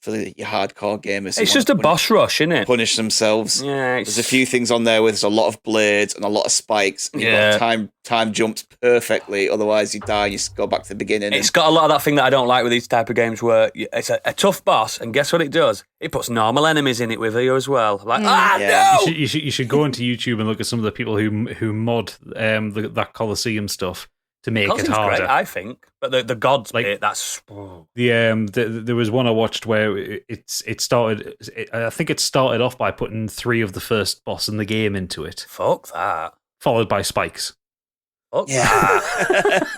for your hardcore gamers. It's just a boss rush, isn't it? Punish themselves. Yeah, there's a few things on there where there's a lot of blades and a lot of spikes. And you've got time jumps perfectly, otherwise you die. You just go back to the beginning. It's got a lot of that thing that I don't like with these type of games, where it's a tough boss, and guess what it does? It puts normal enemies in it with you as well. Like, no! You should go into YouTube and look at some of the people who mod that Colosseum stuff to make it harder. Great, I think, but the gods bit, that's there was one I watched where it started. I think it started off by putting 3 of the first boss in the game into it. Fuck that. Followed by spikes. Fuck that.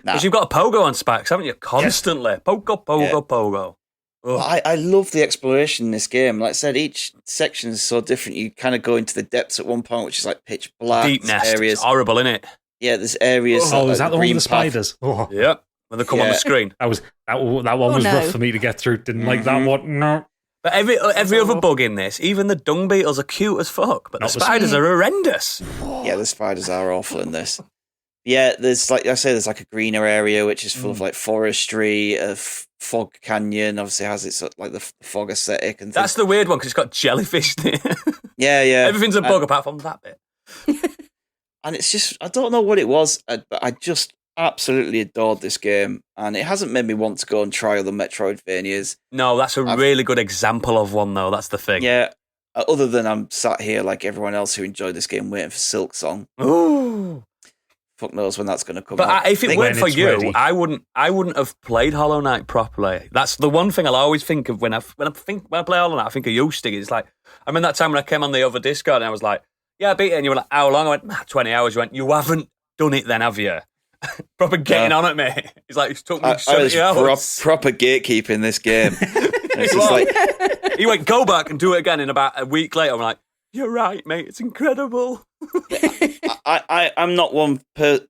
Because you've got a pogo on spikes, haven't you? Constantly. Pogo. I love the exploration in this game. Like I said, each section is so different. You kind of go into the depths at one point, which is like pitch black. Deep nest. Areas. It's horrible, isn't it? Yeah, there's areas. Oh, is that the one with the spiders? Oh. Yep. When they come on the screen. That one was rough for me to get through. Didn't like that one. No. But every other bug in this, even the dung beetles are cute as fuck, but the spiders are horrendous. Yeah, the spiders are awful in this. Yeah, there's like I say, there's like a greener area which is full of like forestry, fog canyon. Obviously has its like the fog aesthetic and things. That's the weird one because it's got jellyfish there. Yeah. Everything's a bug apart from that bit. And it's just, I don't know what it was, but I just absolutely adored this game. And it hasn't made me want to go and try other Metroidvanias. No, that's a really good example of one, though. That's the thing. Yeah. Other than I'm sat here like everyone else who enjoyed this game waiting for Silk Song. Ooh. Fuck knows when that's going to come out. But if it weren't for you, ready. I wouldn't have played Hollow Knight properly. That's the one thing I'll always think of when I play Hollow Knight. I think of you, Stig. It's like, I mean, that time when I came on the other Discord and I was like, yeah, I beat it. And you were like, how long? I went, 20 hours. You went, you haven't done it then, have you? Proper getting on at me. It's like, it took me 70 hours. Proper gatekeeping this game. It's just like, he went, go back and do it again. And about a week later, I'm like, you're right, mate. It's incredible. I'm not one for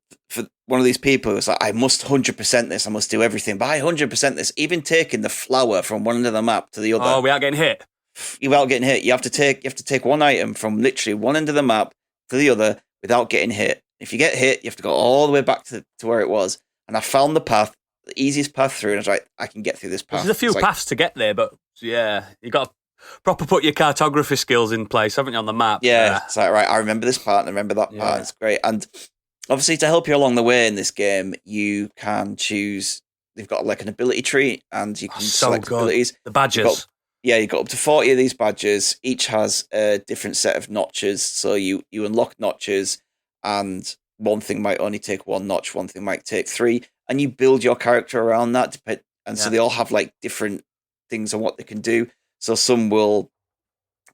one of these people who's like, I must 100% this. I must do everything. But I 100% this. Even taking the flower from one end of the map to the other. Oh, without getting hit. Without getting hit, you have to take one item from literally one end of the map to the other without getting hit. If you get hit, you have to go all the way back to where it was. And I found the path, the easiest path through, and I was like, I can get through this path. There's a few paths to get there, but yeah, you got to proper put your cartography skills in place, haven't you, on the map? Yeah, it's like, right, I remember this part and I remember that part. It's great. And obviously, to help you along the way in this game, you can choose. They've got like an ability tree, and you can select abilities. The badges. You've got up to 40 of these badges. Each has a different set of notches. So you unlock notches, and one thing might only take 1 notch, one thing might take 3. And you build your character around that. So they all have like different things on what they can do. So some will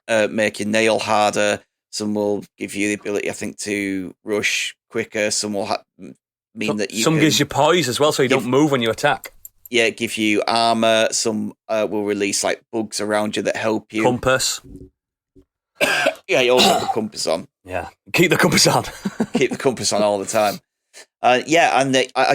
make your nail harder. Some will give you the ability, I think, to rush quicker. Some will mean that you Some gives you poise as well, so you don't move when you attack. Yeah, give you armor. Some will release like bugs around you that help you. Compass. Yeah, you always have the compass on. Yeah, keep the compass on. Keep the compass on all the time. I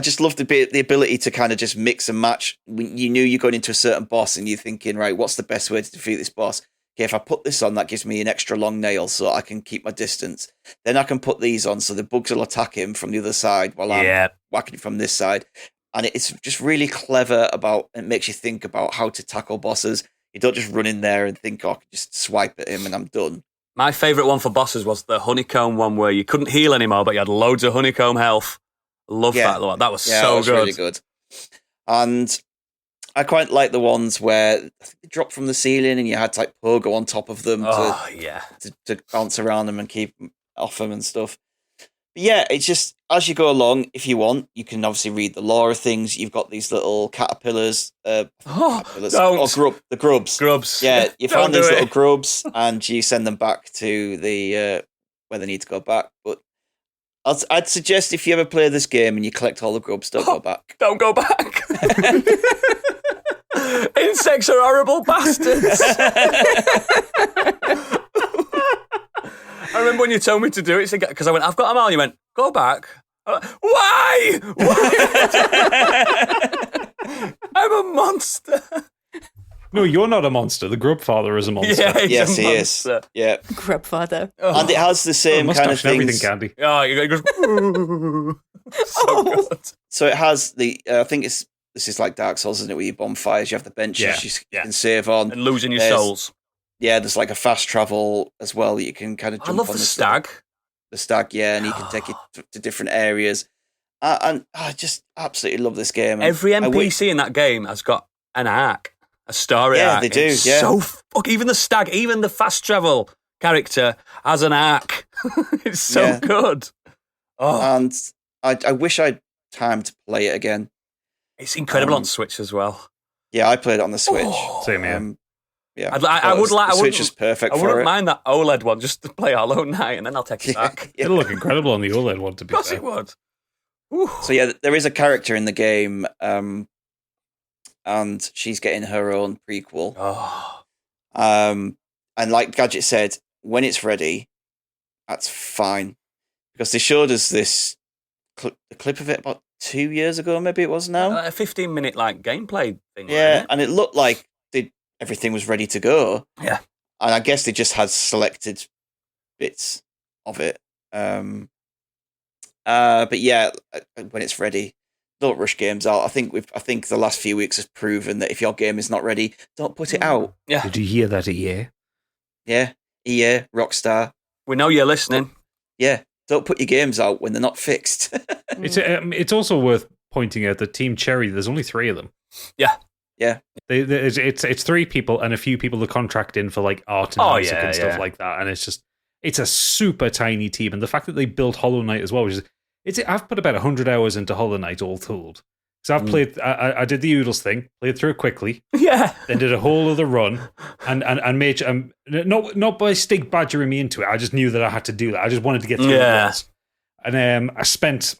just love the ability to kind of just mix and match. When you knew you're going into a certain boss and you're thinking, right, what's the best way to defeat this boss? Okay, if I put this on, that gives me an extra long nail so I can keep my distance. Then I can put these on so the bugs will attack him from the other side while I'm whacking from this side. And it's just really clever it makes you think about how to tackle bosses. You don't just run in there and think, I can just swipe at him and I'm done. My favourite one for bosses was the honeycomb one where you couldn't heal anymore, but you had loads of honeycomb health. Love that one. That was so that was good. Really good. And I quite like the ones where I think they dropped from the ceiling and you had to like pogo on top of them to bounce around them and keep off them and stuff. But yeah, it's just, as you go along, if you want, you can obviously read the lore of things. You've got these little caterpillars. The grubs. Grubs. Yeah, you find these little grubs and you send them back to the where they need to go back. But I'd suggest if you ever play this game and you collect all the grubs, don't go back. Don't go back. Insects are horrible bastards. I remember when you told me to do it, because I went, I've got them all. You went, go back. I'm like, why? I'm a monster. No, you're not a monster. The grub father is a monster. Yeah, yes, he is. Yeah, grub father. And it has the same kind of things. Everything, Candy. Oh, it goes. So good. So it has the. I think it's this is like Dark Souls, isn't it? Where you bonfires, you have the benches you can save on. And losing your souls. Yeah, there's like a fast travel as well. You can kind of jump on the stag. The stag, yeah, and you can take it to different areas. And I just absolutely love this game. Every NPC in that game has got an arc, a story arc. Yeah, they do. It's so even the stag, even the fast travel character has an arc. It's so good. Oh. And I wish I'd time to play it again. It's incredible on Switch as well. Yeah, I played it on the Switch. Same here. Yeah, I would like. The Switch is perfect. I wouldn't mind that OLED one just to play Hollow Knight, and then I'll take it back. It'll look incredible on the OLED one. To be fair, it would. So yeah, there is a character in the game, and she's getting her own prequel. And like Gadget said, when it's ready, that's fine, because they showed us this clip of it about 2 years ago, maybe it was now. A 15-minute like gameplay thing. Yeah, right? and it looked like everything was ready to go. Yeah. And I guess they just had selected bits of it. But yeah, when it's ready, don't rush games out. I think the last few weeks has proven that if your game is not ready, don't put it out. Yeah. Did you hear that, EA? Yeah. EA, Rockstar. We know you're listening. Yeah. Don't put your games out when they're not fixed. It's also worth pointing out that Team Cherry, there's only 3 of them. Yeah. Yeah. It's 3 people and a few people to contract in for like art and music and stuff like that. And it's a super tiny team. And the fact that they built Hollow Knight as well, I've put about 100 hours into Hollow Knight all told. So I've played, I did the Oodles thing, played through it quickly. Yeah. Then did a whole other run and made, not by Stig badgering me into it. I just knew that I had to do that. I just wanted to get through it. And I spent,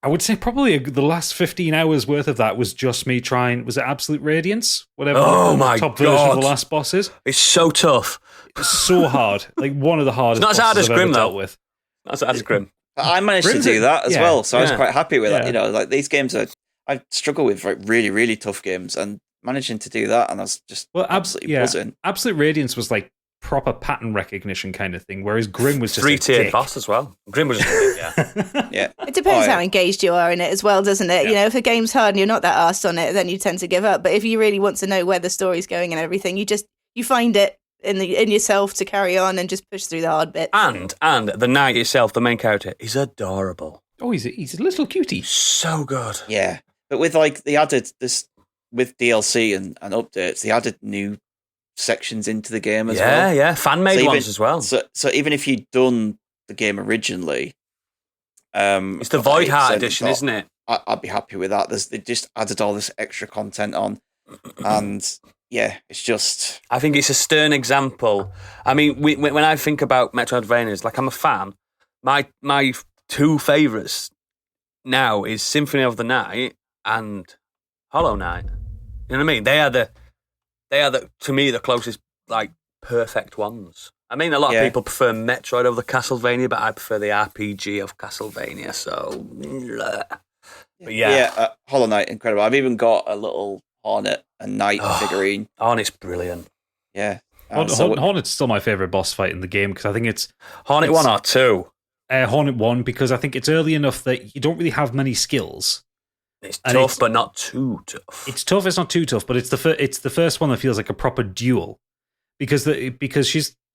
I would say probably the last 15 hours worth of that was just me trying, was it Absolute Radiance? Whatever the top version of the last boss is. It's so tough. It's so hard. Like one of the hardest bosses I've ever Grim, dealt with. Not as hard as Grim. I managed to do that as well, so I was quite happy with that. Yeah. You know, like these games I struggle with like really, really tough games, and managing to do that, and I was just absolutely buzzing. Absolute Radiance was like proper pattern recognition kind of thing, whereas Grim was just 3-tiered boss as well. Grim was just yeah. It depends how engaged you are in it as well, doesn't it? Yeah. You know, if a game's hard and you're not that arsed on it, then you tend to give up. But if you really want to know where the story's going and everything, you find it in yourself to carry on and just push through the hard bits. And the knight itself, the main character, is adorable. Oh, he's a little cutie. So good. Yeah. But with like they added this with DLC and updates, they added new sections into the game as well. Yeah, fan-made ones as well. So even if you'd done the game originally, it's the Void Heart edition, isn't it? I'd be happy with that. They just added all this extra content on, and yeah, it's just. I think it's a stern example. I mean, when I think about Metroidvanias, like I'm a fan. My 2 favourites now is Symphony of the Night and Hollow Knight. You know what I mean? They are the to me the closest like perfect ones. I mean, a lot of people prefer Metroid over the Castlevania, but I prefer the RPG of Castlevania. So, but Hollow Knight, incredible. I've even got a little Hornet and Knight figurine. Hornet's brilliant. Yeah, Hornet's still my favorite boss fight in the game because I think it's Hornet 1 or 2. Hornet 1 because I think it's early enough that you don't really have many skills. It's tough, but not too tough. It's tough. It's not too tough, but it's the first one that feels like a proper duel because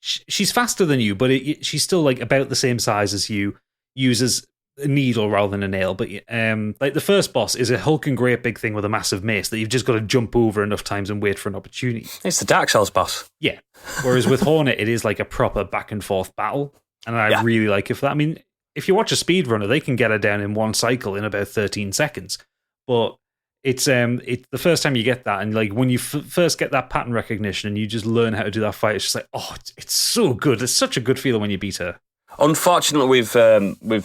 she's faster than you, but she's still like about the same size as you. Uses a needle rather than a nail, but like the first boss is a hulking great big thing with a massive mace that you've just got to jump over enough times and wait for an opportunity. It's the Dark Souls boss. Yeah. Whereas with Hornet, it is like a proper back and forth battle, and I really like it for that. I mean, if you watch a speedrunner, they can get her down in one cycle in about 13 seconds. But it's the first time you get that, and like when you first get that pattern recognition and you just learn how to do that fight, it's just like, oh, it's so good. It's such a good feeling when you beat her. Unfortunately, with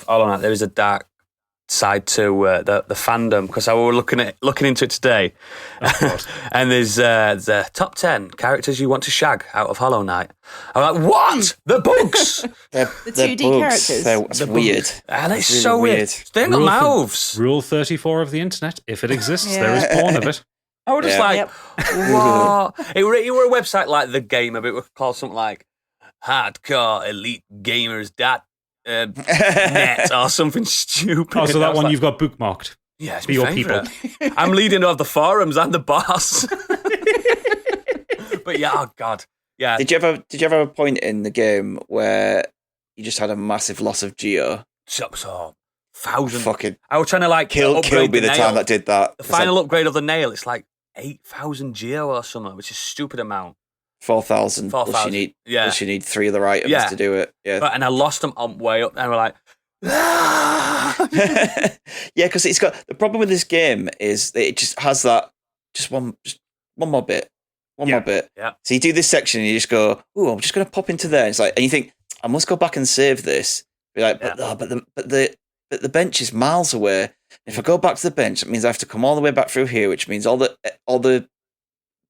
Hollow Knight, there is a dark side to the fandom because I was looking into it today, and there's the top 10 characters you want to shag out of Hollow Knight. I'm like, what? The bugs? the 2D characters. That's weird. And it's really so weird. They ain't got mouths. Rule 34 of the internet: if it exists, there is porn of it. I was just like, what? It were a website like The Gamer, but it would call something like Hardcore Elite Gamers net or something stupid. Oh, so that one you've got bookmarked. Yeah, it's For my your favourite. I'm leading of the forums and the boss. But yeah, oh god, yeah. Did you ever have a point in the game where you just had a massive loss of geo? So 1,000. Fucking I was trying to like killed upgrade me the nail. time that did that. The final upgrade of the nail, it's like 8,000 geo or something, which is a stupid amount. 4,000 plus 4,000. you need Yeah. plus you need 3 other items Yeah. to do it. Yeah. But, and I lost them on way up, and we're like, Yeah, because it's got the problem with this game is that it just has that just one more bit. More bit. Yeah. So you do this section and you just go, "Oh, I'm just going to pop into there." And it's like, and you think, "I must go back and save this." Be like, but the bench is miles away. If I go back to the bench, it means I have to come all the way back through here, which means all the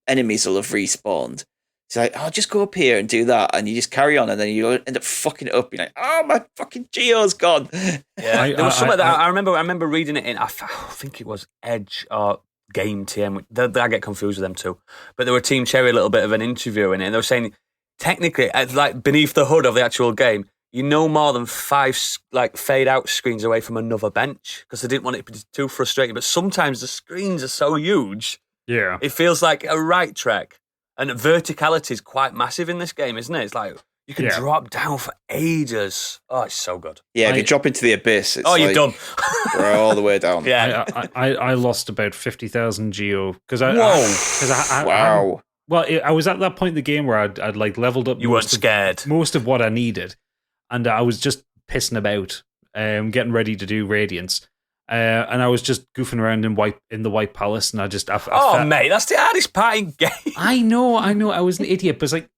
enemies will have respawned. It's like, I'll just go up here and do that, and you just carry on, and then you end up fucking it up. You're like, oh, my fucking geo's gone. yeah. There was something that I remember reading it in. I think it was Edge or Game TM. I get confused with them too. But they were Team Cherry a little bit of an interview in it, and they were saying technically, like beneath the hood of the actual game, you're no more than 5 like fade out screens away from another bench because they didn't want it to be too frustrating. But sometimes the screens are so huge, it feels like a right trek. And verticality is quite massive in this game, isn't it? It's like you can drop down for ages. Oh, it's so good. Yeah, if you drop into the abyss, it's you're done. We're all the way down. Yeah. I lost about 50,000 geo because Wow. I was at that point in the game where I'd like leveled up. You weren't scared. Most of what I needed, and I was just pissing about, getting ready to do Radiance. And I was just goofing around in the White Palace, and I mate, that's the hardest part in game. I know. I was an idiot, but it's like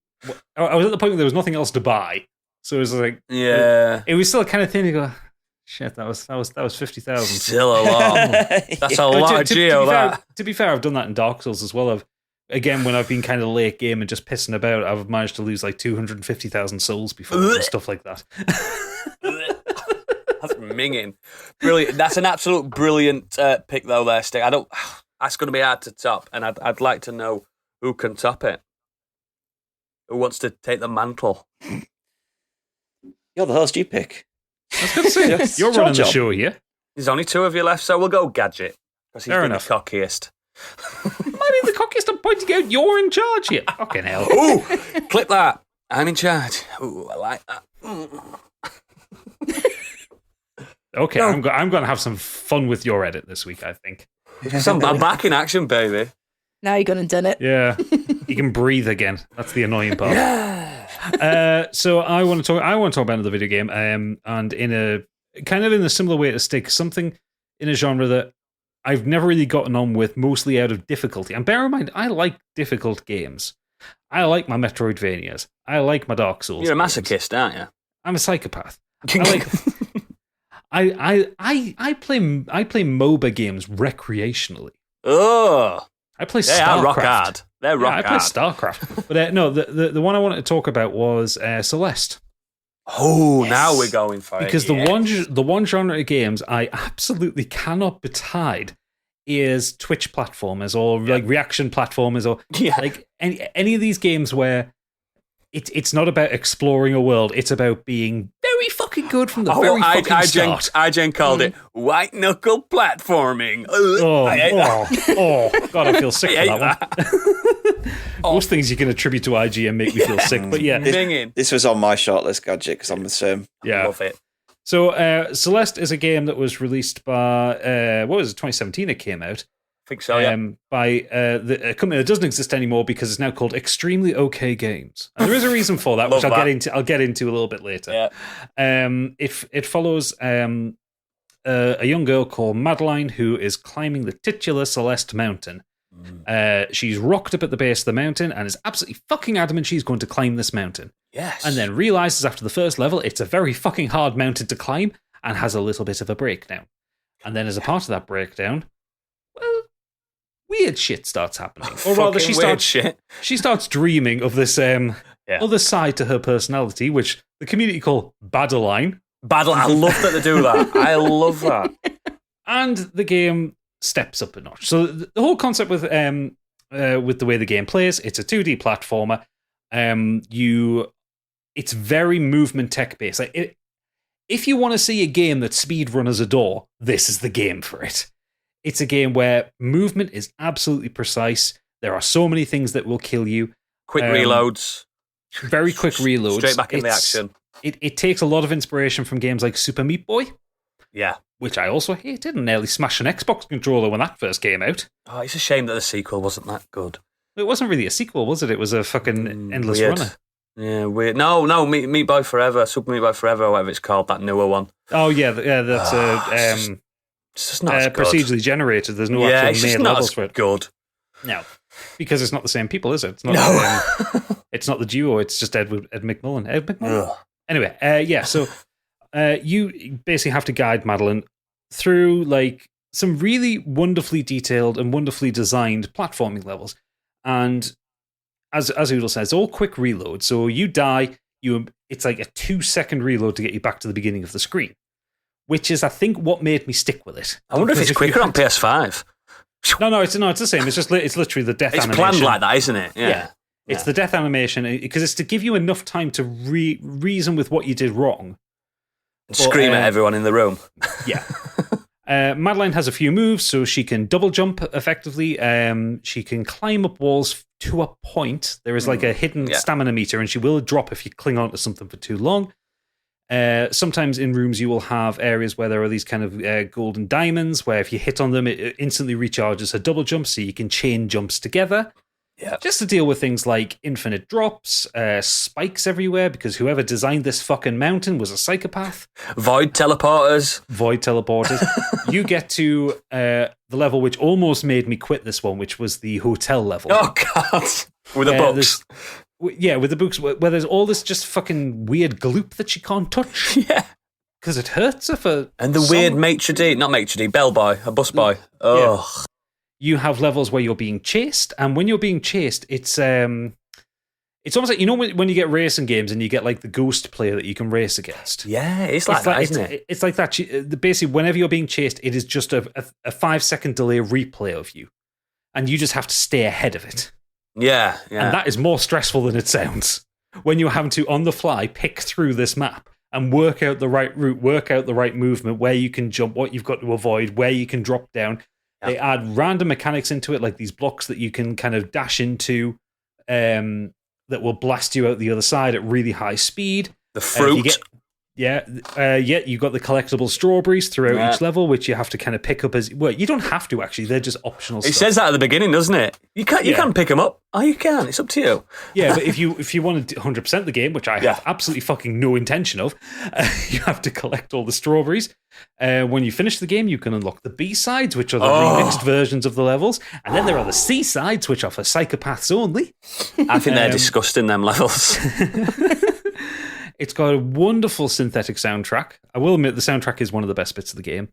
I was at the point where there was nothing else to buy, so it was like, it was still kind of thing to go. Shit, that was 50,000. Still a lot. That's a lot of geo. To be fair, I've done that in Dark Souls as well. When I've been kind of late game and just pissing about, I've managed to lose like 250,000 souls before and stuff like that. That's minging. Brilliant. That's an absolute brilliant pick, though, there, Stick. That's going to be hard to top, and I'd like to know who can top it. Who wants to take the mantle? You're the host, you pick. I was going to say, you're running the show here. There's only 2 of you left, so we'll go Gadget. Because he's the cockiest. Might be the cockiest. I'm pointing out you're in charge here. Fucking hell. Ooh, clip that. I'm in charge. Ooh, I like that. Okay, I'm going to have some fun with your edit this week, I think. I'm back in action, baby. Now you're gonna done it. Yeah, you can breathe again. That's the annoying part. So I want to talk about another video game, and in a kind of in a similar way to Stick, something in a genre that I've never really gotten on with, mostly out of difficulty. And bear in mind, I like difficult games. I like my Metroidvanias. I like my Dark Souls. You're a masochist, aren't you? I'm a psychopath. I play MOBA games recreationally. Oh, I play they StarCraft. are rock hard. They're rock hard. I play StarCraft. But no, the one I wanted to talk about was Celeste. Oh, yes. Now we're going for because it. Because the one genre of games I absolutely cannot betide is Twitch platformers or like reaction platformers or like any of these games where it's not about exploring a world, it's about being very fucking good from the very fucking start. IGN called it white knuckle platforming. God, I feel sick for that one. Most things you can attribute to IGN make me feel sick, but yeah. This was on my shortlist, Gadget, because I'm the same. Yeah. I love it. So Celeste is a game that was released by, 2017 it came out. I think so, yeah. By a company that doesn't exist anymore because it's now called Extremely OK Games. And there is a reason for that, which I'll get into a little bit later. Yeah. It follows a young girl called Madeline who is climbing the titular Celeste Mountain. She's rocked up at the base of the mountain and is absolutely fucking adamant she's going to climb this mountain. Yes. And then realizes after the first level it's a very fucking hard mountain to climb and has a little bit of a breakdown. And then as a part of that breakdown, well, weird shit starts happening. Or rather, she starts dreaming of this other side to her personality, which the community call Badeline. I love that they do that. I love that. And the game steps up a notch. So the whole concept with the way the game plays, it's a 2D platformer. It's very movement tech based. If you want to see a game that speedrunners adore, this is the game for it. it's a game where movement is absolutely precise. There are so many things that will kill you. Quick reloads. Very quick reloads. Straight back in the action. It takes a lot of inspiration from games like Super Meat Boy. Yeah. Which I also hated and nearly smashed an Xbox controller when that first came out. Oh, it's a shame that the sequel wasn't that good. It wasn't really a sequel, was it? It was a fucking endless weird. runner. Yeah, weird. No, Meat Boy Forever, Super Meat Boy Forever, or whatever it's called, that newer one. Oh, yeah, that's it's just not as good. procedurally generated. There's no it's actual just made not levels as for it. good. No, because it's not the same people, is it? It's not it's not the duo, it's just Ed McMullen. Ed McMullen? Anyway, so you basically have to guide Madeline through like some really wonderfully detailed and wonderfully designed platforming levels. And as Oodle says, all quick reload. So you die, it's like a 2-second reload to get you back to the beginning of the screen, which is, I think, what made me stick with it. I wonder if it's quicker on PS5. No, it's the same. It's literally the death animation. It's planned like that, isn't it? Yeah. It's the death animation because it's to give you enough time to reason with what you did wrong. Scream at everyone in the room. Yeah. Madeline has a few moves, so she can double jump effectively. She can climb up walls to a point. There is like a hidden stamina meter, and she will drop if you cling on to something for too long. Sometimes in rooms you will have areas where there are these kind of golden diamonds, where if you hit on them, it instantly recharges a double jump, so you can chain jumps together. Yeah. Just to deal with things like infinite drops, spikes everywhere, because whoever designed this fucking mountain was a psychopath. Void teleporters. You get to the level which almost made me quit this one, which was the hotel level. Oh, God. With the books. With the books, where there's all this just fucking weird gloop that she can't touch. Yeah. Because it hurts her for... And the weird bellboy, a busboy. Oh. Yeah. You have levels where you're being chased, and when you're being chased, it's almost like, you know, when you get racing games and you get like the ghost player that you can race against. Yeah, it's like that, isn't it? It's like that. Basically, whenever you're being chased, it is just a 5-second delay replay of you, and you just have to stay ahead of it. Yeah. And that is more stressful than it sounds. When you're having to, on the fly, pick through this map and work out the right route, work out the right movement, where you can jump, what you've got to avoid, where you can drop down. They add random mechanics into it, like these blocks that you can kind of dash into that will blast you out the other side at really high speed. The fruit. You got the collectible strawberries throughout each level, which you have to kind of pick up as... Well, you don't have to, actually. They're just optional stuff. It says that at the beginning, doesn't it? You can pick them up. Oh, you can. It's up to you. Yeah, but if you want to 100% the game, which I have absolutely fucking no intention of, you have to collect all the strawberries. When you finish the game, you can unlock the B-sides, which are the remixed versions of the levels. And then there are the C-sides, which are for psychopaths only. I think they're disgusting, them levels. It's got a wonderful synthetic soundtrack. I will admit the soundtrack is one of the best bits of the game.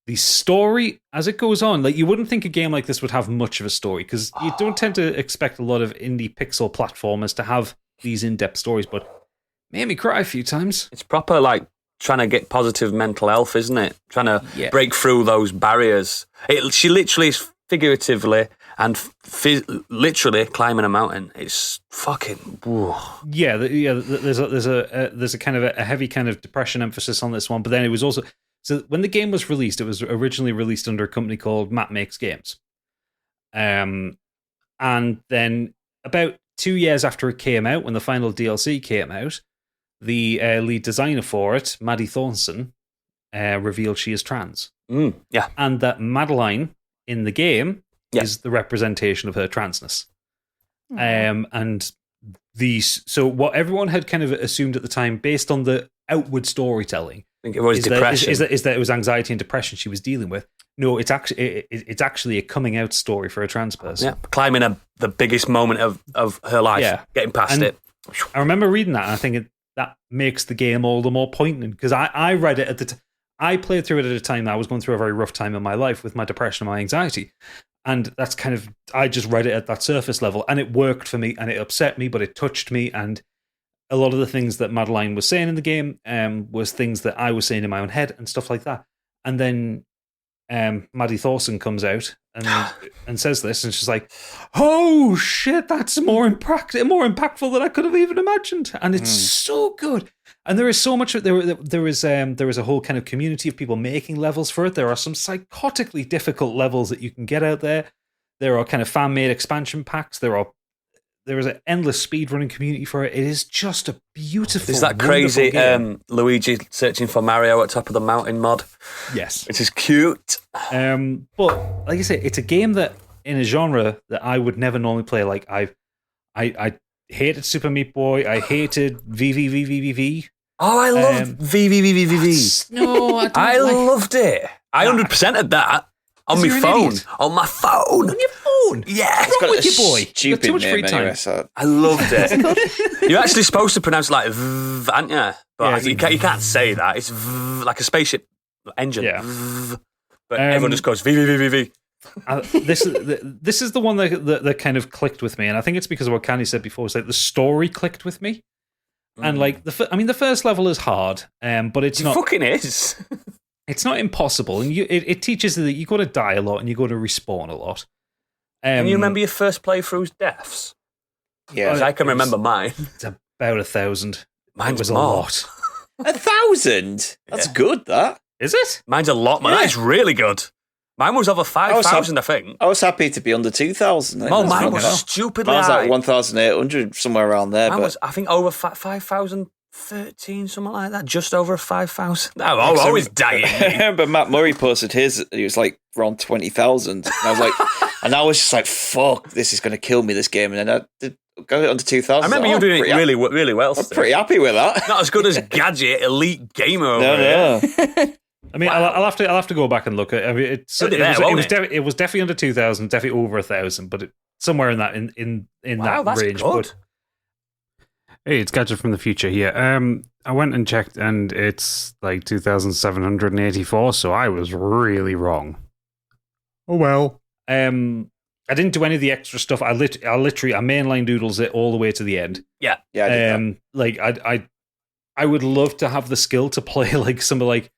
The story, as it goes on, like, you wouldn't think a game like this would have much of a story, because you don't tend to expect a lot of indie pixel platformers to have these in-depth stories, but made me cry a few times. It's proper, like, trying to get positive mental health, isn't it? Trying to break through those barriers. She literally is figuratively and literally climbing a mountain. It's fucking... Whoa. Yeah, there's a kind of a heavy kind of depression emphasis on this one, but then it was also... So when the game was released, it was originally released under a company called Matt Makes Games. And then about 2 years after it came out, when the final DLC came out, the lead designer for it, Maddie Thornton, revealed she is trans. Yeah. And that Madeline in the game is the representation of her transness. So what everyone had kind of assumed at the time, based on the outward storytelling, I think it was depression. Is that it was anxiety and depression she was dealing with. No, it's actually a coming out story for a trans person. Yeah, climbing the biggest moment of her life, getting past it. I remember reading that, and I think that makes the game all the more poignant, because I read it at the I played through it at a time that I was going through a very rough time in my life with my depression and my anxiety. And that's kind of, I just read it at that surface level, and it worked for me, and it upset me, but it touched me. And a lot of the things that Madeline was saying in the game was things that I was saying in my own head and stuff like that. And then Maddie Thorson comes out and says this, and she's like, "Oh shit, that's more impactful than I could have even imagined." And it's so good. And there is so much. There is a whole kind of community of people making levels for it. There are some psychotically difficult levels that you can get out there. There are kind of fan-made expansion packs. There is an endless speedrunning community for it. It is just a beautiful. Is that crazy Luigi searching for Mario at top of the mountain mod? Yes, it is cute. But like I say, it's a game that in a genre that I would never normally play. Like I hated Super Meat Boy. I hated VVVVVV. Oh, I loved VVVVV. No, I loved it. I 100%ed that on my phone. On my phone. On your phone? Yeah. What's wrong with you, boy? Stupid too much free name time. anyway, so. I loved it. You're actually supposed to pronounce it like V, aren't you? But you can't say that. It's V, like a spaceship engine. Yeah. V. But everyone just goes VVVVV. This is the one that kind of clicked with me, and I think it's because of what Candy said before. It's like the story clicked with me. And like the first level is hard, but it's not. It fucking is. It's not impossible, and it teaches you that you got to die a lot and you got to respawn a lot. Can you remember your first playthrough's deaths? Yeah, I can remember mine. It's about 1,000. Mine was more. a lot. 1,000? That's good. That is it? Mine's a lot, man. Yeah. That's really good. Mine was over 5,000, I think. I was happy to be under 2,000. Oh, mine was stupidly high. high. Mine was like 1,800, somewhere around there. Mine but was, I think, over 5,013, something like that. Just over 5,000. I'm always dying. I remember Matt Murray posted his. It was like around 20,000. And I was like, and I was just like, "Fuck, this is going to kill me." This game, and then I got it under 2,000. I remember you doing it really well. I'm pretty happy with that. Not as good as Gadget Elite Gamer over No. I mean, I'll have to go back and look at. I mean, it was definitely under 2,000, definitely over 1,000, but somewhere in that that range. Good. Hey, it's Gadget from the future here. I went and checked, and it's like 2,784. So I was really wrong. Oh well. I didn't do any of the extra stuff. I literally mainline doodles it all the way to the end. Yeah. Like I would love to have the skill to play like some of like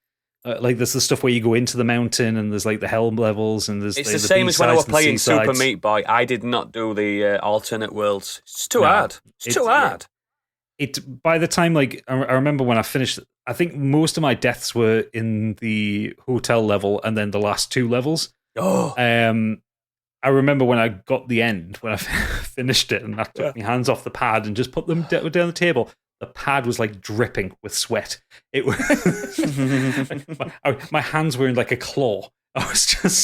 there's the stuff where you go into the mountain and there's like the hell levels and there's it's the same as when I was playing Super Meat Boy. I did not do the alternate worlds. It's too hard. It's too hard. By the time like I remember when I finished, I think most of my deaths were in the hotel level and then the last two levels. Oh. I remember when I got the end when I finished it and I took my hands off the pad and just put them down the table. The pad was like dripping with sweat. It was my hands were in like a claw. I was just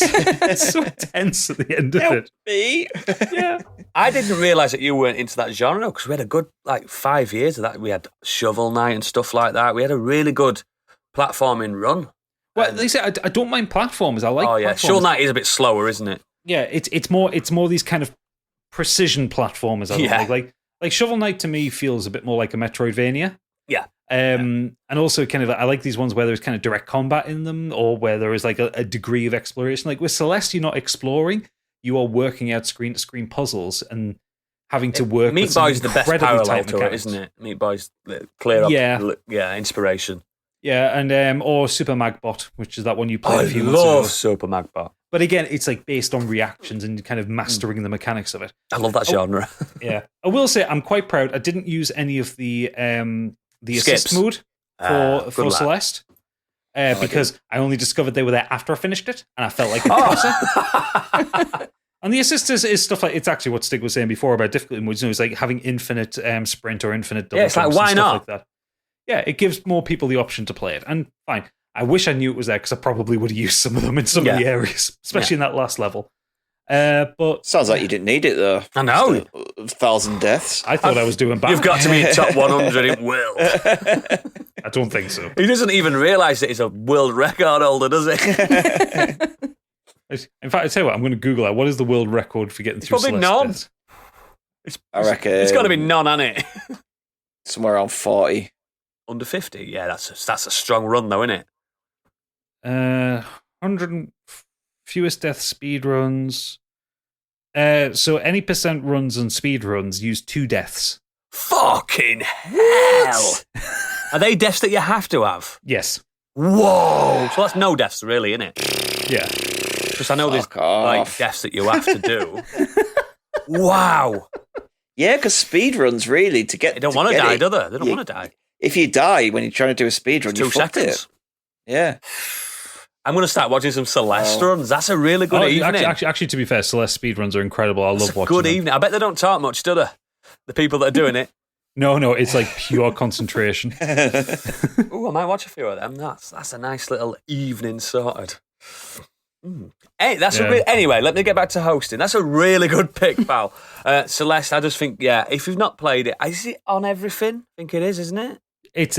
so tense at the end of it. Me. Yeah, I didn't realise that you weren't into that genre because we had a good 5 years of that. We had Shovel Knight and stuff like that. We had a really good platforming run. Well, they say I don't mind platformers. I like. Oh yeah, platformers. Shovel Knight is a bit slower, isn't it? Yeah, it's more these kind of precision platformers. I like Shovel Knight to me feels a bit more like a Metroidvania. Yeah. And also kind of I like these ones where there's kind of direct combat in them or where there is like a degree of exploration. Like with Celeste, you're not exploring, you are working out screen to screen puzzles and having to work. Meat Boy's the best parallel to it, isn't it? Meat Boy's clear up inspiration. Yeah, and or Super Magbot, which is that one you played a few months ago. I ago. love Super Magbot. But again, it's like based on reactions and kind of mastering the mechanics of it. I love that genre. Yeah, I will say I'm quite proud. I didn't use any of the assist mode for Celeste because I only discovered they were there after I finished it, and I felt like a tosser. And the assist is stuff like it's actually what Stig was saying before about difficulty modes. It's like having infinite sprint or infinite double it's like why and not? stuff like that. Yeah, it gives more people the option to play it, and fine. I wish I knew it was there because I probably would have used some of them in some of the areas, especially in that last level. But sounds like you didn't need it though. I know. 1,000 deaths. I thought I was doing bad. You've got to be top 100 in world. I don't think so. He doesn't even realise that he's a world record holder, does he? In fact, I tell you what, I'm going to Google that. What is the world record for getting through probably Celeste? I reckon it's got to be none, hasn't it? Somewhere around 40. Under 50? Yeah, that's a strong run, though, isn't it? 100 fewest death speed runs. So any percent runs and speed runs use 2 deaths. Fucking hell! Are they deaths that you have to have? Yes. Whoa! So that's no deaths, really, isn't it? Yeah. Because I know there's like deaths that you have to do. Wow! Yeah, because speed runs really to get. They don't want to die, do they? They don't want to die. if you die when you're trying to do a speed run, It's 2 you fucked seconds. it. Yeah. I'm going to start watching some Celeste runs. That's a really good evening. Actually, to be fair, Celeste speedruns are incredible. I love watching good them. evening. I bet they don't talk much, do they? The people that are doing it. No, it's like pure concentration. Ooh, I might watch a few of them. That's a nice little evening sorted. Hey, anyway, let me get back to hosting. That's a really good pick, pal. Celeste, I just think, if you've not played it, is it on everything? I think it is, isn't it? It's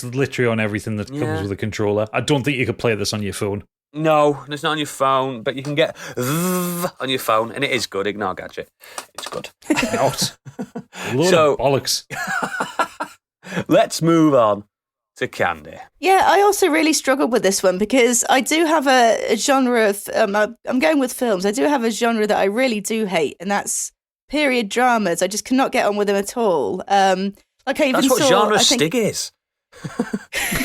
literally on everything that comes with a controller. I don't think you could play this on your phone. No, it's not on your phone, but you can get on your phone, and it is good. Ignore Gadget. It's good. Not. Load of bollocks. Let's move on to Candy. Yeah, I also really struggled with this one because I do have a genre of, I'm going with films. I do have a genre that I really do hate, and that's period dramas. I just cannot get on with them at all. That's what genre Stig is.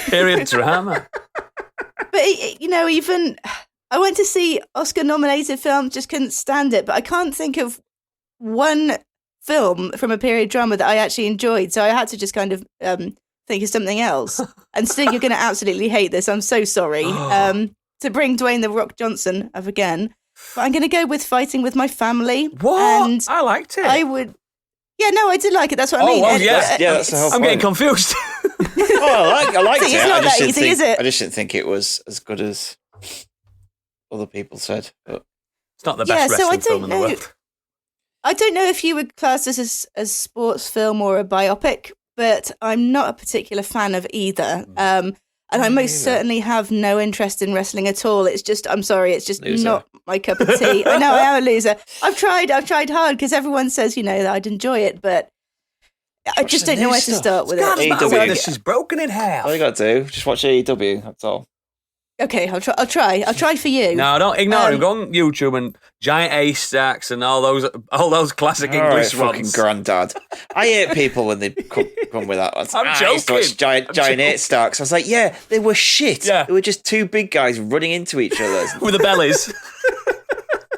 Period drama. But, even I went to see Oscar-nominated films, just couldn't stand it. But I can't think of one film from a period drama that I actually enjoyed. So I had to just kind of think of something else. And Stig, you're going to absolutely hate this. I'm so sorry. To bring Dwayne "The Rock" Johnson up again. But I'm going to go with Fighting With My Family. What? And I liked it. I would... Yeah, no, I did like it. That's what I mean. Well, yes. Yeah, that's the whole I'm point. getting confused. I liked See, it. it's not that easy, is it? I just didn't think it was as good as other people said. But It's not the best wrestling film in the world. I don't know if you would class this as sports film or a biopic, but I'm not a particular fan of either. And I most certainly have no interest in wrestling at all. It's just, I'm sorry, it's just not my cup of tea. I know I am a loser. I've tried hard because everyone says, that I'd enjoy it, but I just don't know where to start with it. She's broken in half. all you got to do, just watch AEW. That's all. Okay, I'll try for you. No, don't ignore him. Go on YouTube and Giant Ace Stacks and all those classic English fucking ones. Granddad. I hate people when they come with that. I'm joking. I used to watch Giant Ace Stacks. I was like, yeah, they were shit. Yeah. They were just two big guys running into each other. With the bellies.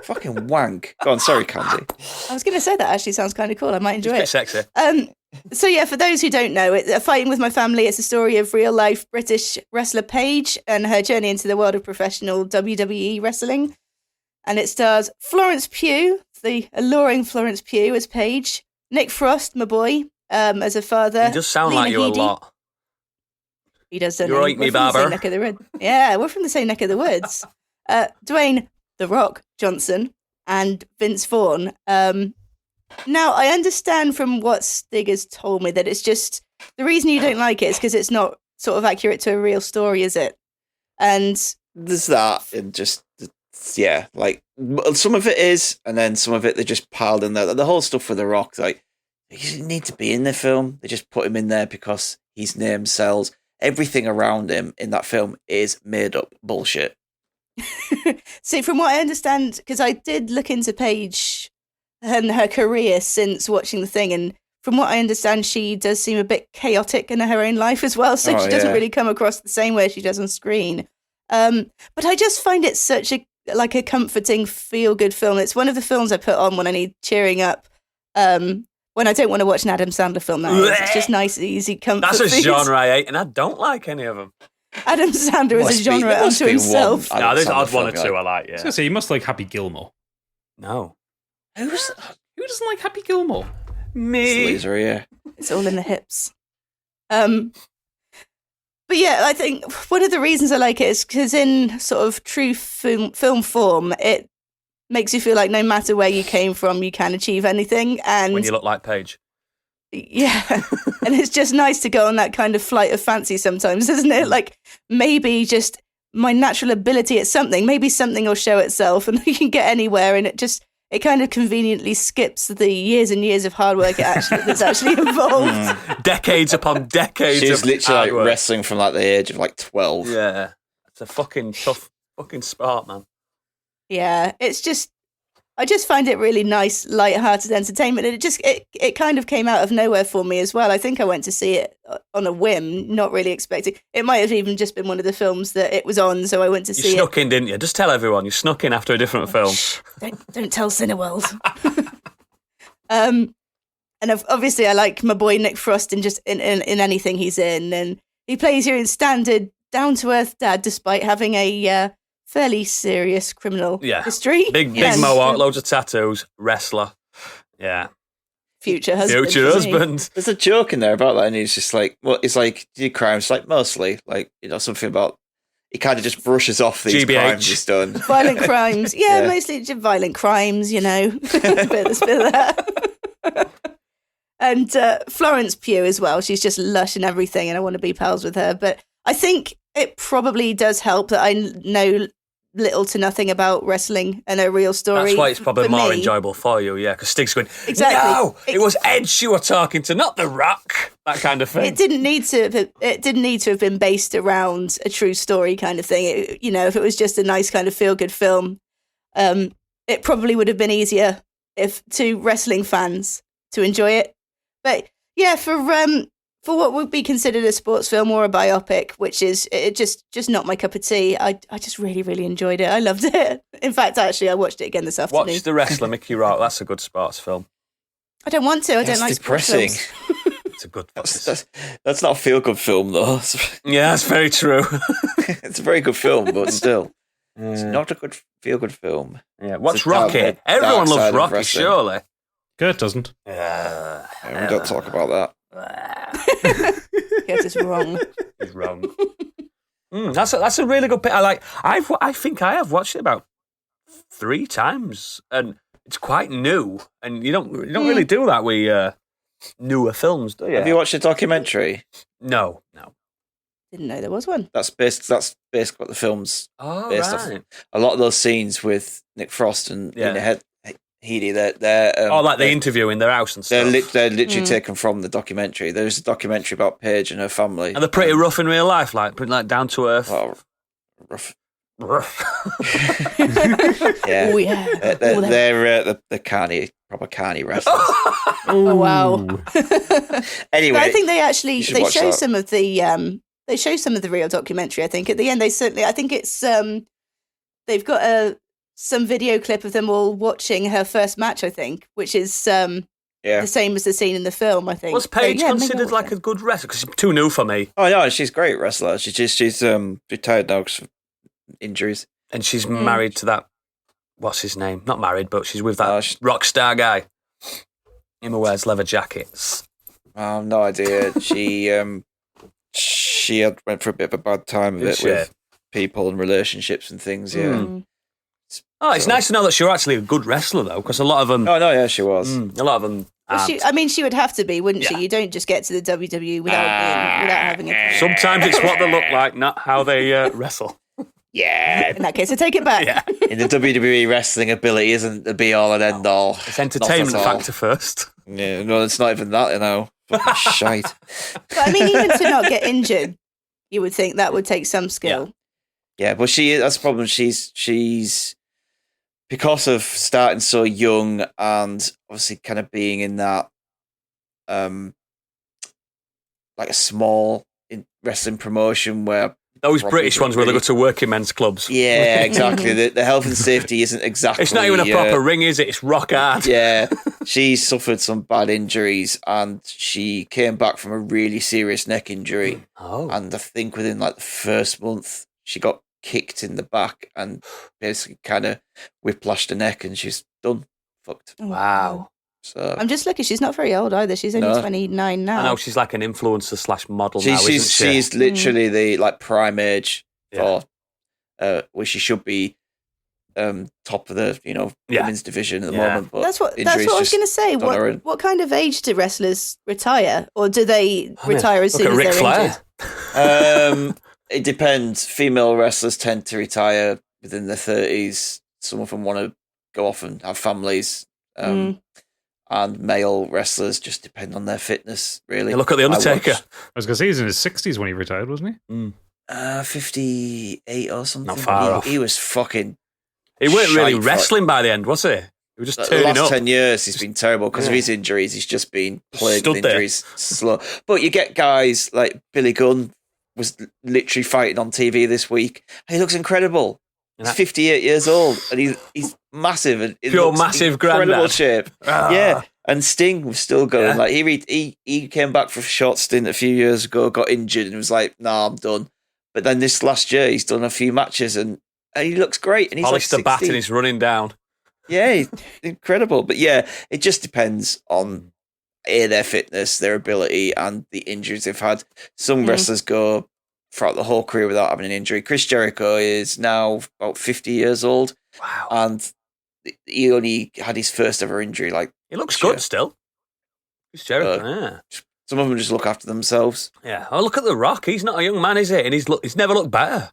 Fucking wank. Go on, sorry, Candy. I was going to say that actually sounds kind of cool. I might enjoy it. It's a bit sexy. So yeah, for those who don't know, Fighting With My Family, it's a story of real-life British wrestler Paige and her journey into the world of professional WWE wrestling. And it stars Florence Pugh, the alluring Florence Pugh as Paige, Nick Frost, my boy, as her father. He does sound Lena like you Headey. a lot. He does. You're right, me barber. Yeah, we're from the same neck of the woods. Dwayne "The Rock" Johnson and Vince Vaughn. Now, I understand from what Stig has told me that it's just the reason you don't like it is because it's not sort of accurate to a real story, is it? And there's that, and just like some of it is, and then some of it they just piled in there. The whole stuff with The Rock, like he didn't need to be in the film. They just put him in there because his name sells. Everything around him in that film is made up bullshit. See, from what I understand, because I did look into Paige and her career since watching the thing, and from what I understand, she does seem a bit chaotic in her own life as well, so she doesn't really come across the same way she does on screen. But I just find it such a comforting, feel-good film. It's one of the films I put on when I need cheering up, when I don't want to watch an Adam Sandler film. It's just nice, easy comfort. That's a food. genre I hate, and I don't like any of them. Adam Sandler is a genre unto himself. No, there's odd one or two I like, yeah. I was going to say, you must like Happy Gilmore. No. Who doesn't like Happy Gilmore? Me. Loser, yeah. It's all in the hips. But yeah, I think one of the reasons I like it is because in sort of true film form, it makes you feel like no matter where you came from, you can achieve anything. And when you look like Paige. Yeah. And it's just nice to go on that kind of flight of fancy sometimes, isn't it? Like maybe just my natural ability at something, maybe something will show itself and you can get anywhere, and it kind of conveniently skips the years and years of hard work that's actually involved. Decades upon decades. She's of literally hard work. wrestling from like the age of like 12. Yeah. It's a fucking tough fucking sport, man. Yeah, I just find it really nice, light-hearted entertainment. And it kind of came out of nowhere for me as well. I think I went to see it on a whim, not really expecting. It might have even just been one of the films that it was on, so I went to see it. You snuck in, didn't you? Just tell everyone you snuck in after a different film. Don't tell Cineworld. And obviously, I like my boy Nick Frost in anything he's in, and he plays your standard down to earth dad, despite having a fairly serious criminal history. Big mohawk, loads of tattoos, wrestler. Yeah. Future husband. There's a joke in there about that, and he's just like, well, it's like, do crimes, like mostly, like, you know, something about, he kind of just brushes off these crimes he's done. Violent crimes. Yeah, mostly just violent crimes, you know. bit of that. And Florence Pugh as well. She's just lush and everything, and I want to be pals with her. But I think it probably does help that I know little to nothing about wrestling and a real story. That's why it's probably more enjoyable for you, yeah, because Stig's going, exactly. No, it was Edge you were talking to, not The Rock. That kind of thing. It didn't need to have been based around a true story kind of thing. You know, if it was just a nice kind of feel-good film, it probably would have been easier to wrestling fans to enjoy it. But yeah, for what would be considered a sports film or a biopic, which is just not my cup of tea. I just really, really enjoyed it. I loved it. In fact, actually, I watched it again this afternoon. Watch The Wrestler, Mickey Rourke. That's a good sports film. I don't want to. I don't like depressing. Sports films. It's a good. That's not a feel-good film, though. Yeah, that's very true. It's a very good film, but still, it's not a good feel-good film. Yeah, watch Rocky. Everyone loves Rocky, surely. Kurt doesn't. Yeah, we don't talk about that. Yes, it's wrong. He's wrong. That's a really good pick. I think I have watched it about 3 times, and it's quite new. And you don't really do that with newer films, do you? Have you watched the documentary? No. Didn't know there was one. That's basically what the film's based off. A lot of those scenes with Nick Frost and Heedy, they're like the interview in their house and stuff. They're literally taken from the documentary. There's a documentary about Paige and her family. And they're pretty rough in real life, like down to earth. Oh, rough. Yeah. Oh, yeah. They're proper carny wrestlers. Oh wow. Anyway, but I think they show that. some of the real documentary. I think at the end I think it's they've got some video clip of them all watching her first match, I think, which is the same as the scene in the film, I think. Was Paige considered like a good wrestler? Because she's too new for me. Oh, yeah, she's a great wrestler. She's retired now because of injuries. And she's married to that, what's his name? Not married, but she's with that rock star guy. Him who wears leather jackets. Oh, no idea. She went for a bit of a bad time with people and relationships and things, Oh, it's nice to know that she's actually a good wrestler, though, because a lot of them... Oh, no, yeah, she was. A lot of them she would have to be, wouldn't she? You don't just get to the WWE without having a... Sometimes it's what they look like, not how they wrestle. Yeah. In that case, I take it back. Yeah. In the WWE, wrestling ability isn't the be-all and end-all. It's entertainment factor first. Yeah, no, it's not even that, you know. Fucking shite. But I mean, even to not get injured, you would think that would take some skill. Yeah, but that's the problem. She's because of starting so young and obviously kind of being in that like a small wrestling promotion where those British ones where they go to working men's clubs. Yeah, exactly. the health and safety isn't exactly... It's not even a proper ring, is it? It's rock hard. Yeah. She suffered some bad injuries and she came back from a really serious neck injury. Oh. And I think within like the first month, she got kicked in the back and basically kind of whiplashed her neck and she's done. Fucked. Wow. So I'm just looking. She's not very old either. She's only 29 now. I know she's like an influencer / model now, isn't she? She's literally the like prime age for where she should be top of the women's division at the moment. But that's what I was going to say. What kind of age do wrestlers retire, or do they retire as soon as they're injured? It depends. Female wrestlers tend to retire within their 30s. Some of them want to go off and have families. And male wrestlers just depend on their fitness, really. Yeah, look at The Undertaker. I was going to say he's in his 60s when he retired, wasn't he? 58 or something. Not far off. He was fucking... He weren't really wrestling by the end, was he? He was just turning up. The last 10 years, he's been terrible because of his injuries. He's just been plagued with injuries. Slow. But you get guys like Billy Gunn was literally fighting on TV this week. He looks incredible. He's 58 years old and he's massive and pure massive incredible granddad. shape. Yeah, And Sting was still going. Yeah. Like he came back for a short stint a few years ago, got injured, and was like, "Nah, I'm done." But then this last year, he's done a few matches, and he looks great. And he's Polished like the bat 60. and he's running down. Yeah, he's incredible. But yeah, it just depends on their fitness, their ability, and the injuries they've had. Some wrestlers go throughout the whole career without having an injury. Chris Jericho is now about 50 years old, Wow. and he only had his first ever injury. Like, He looks Sure. good still. He's Jericho, some of them just look after themselves. yeah. Oh, look at The Rock. He's not a young man, is he? And he's never looked better.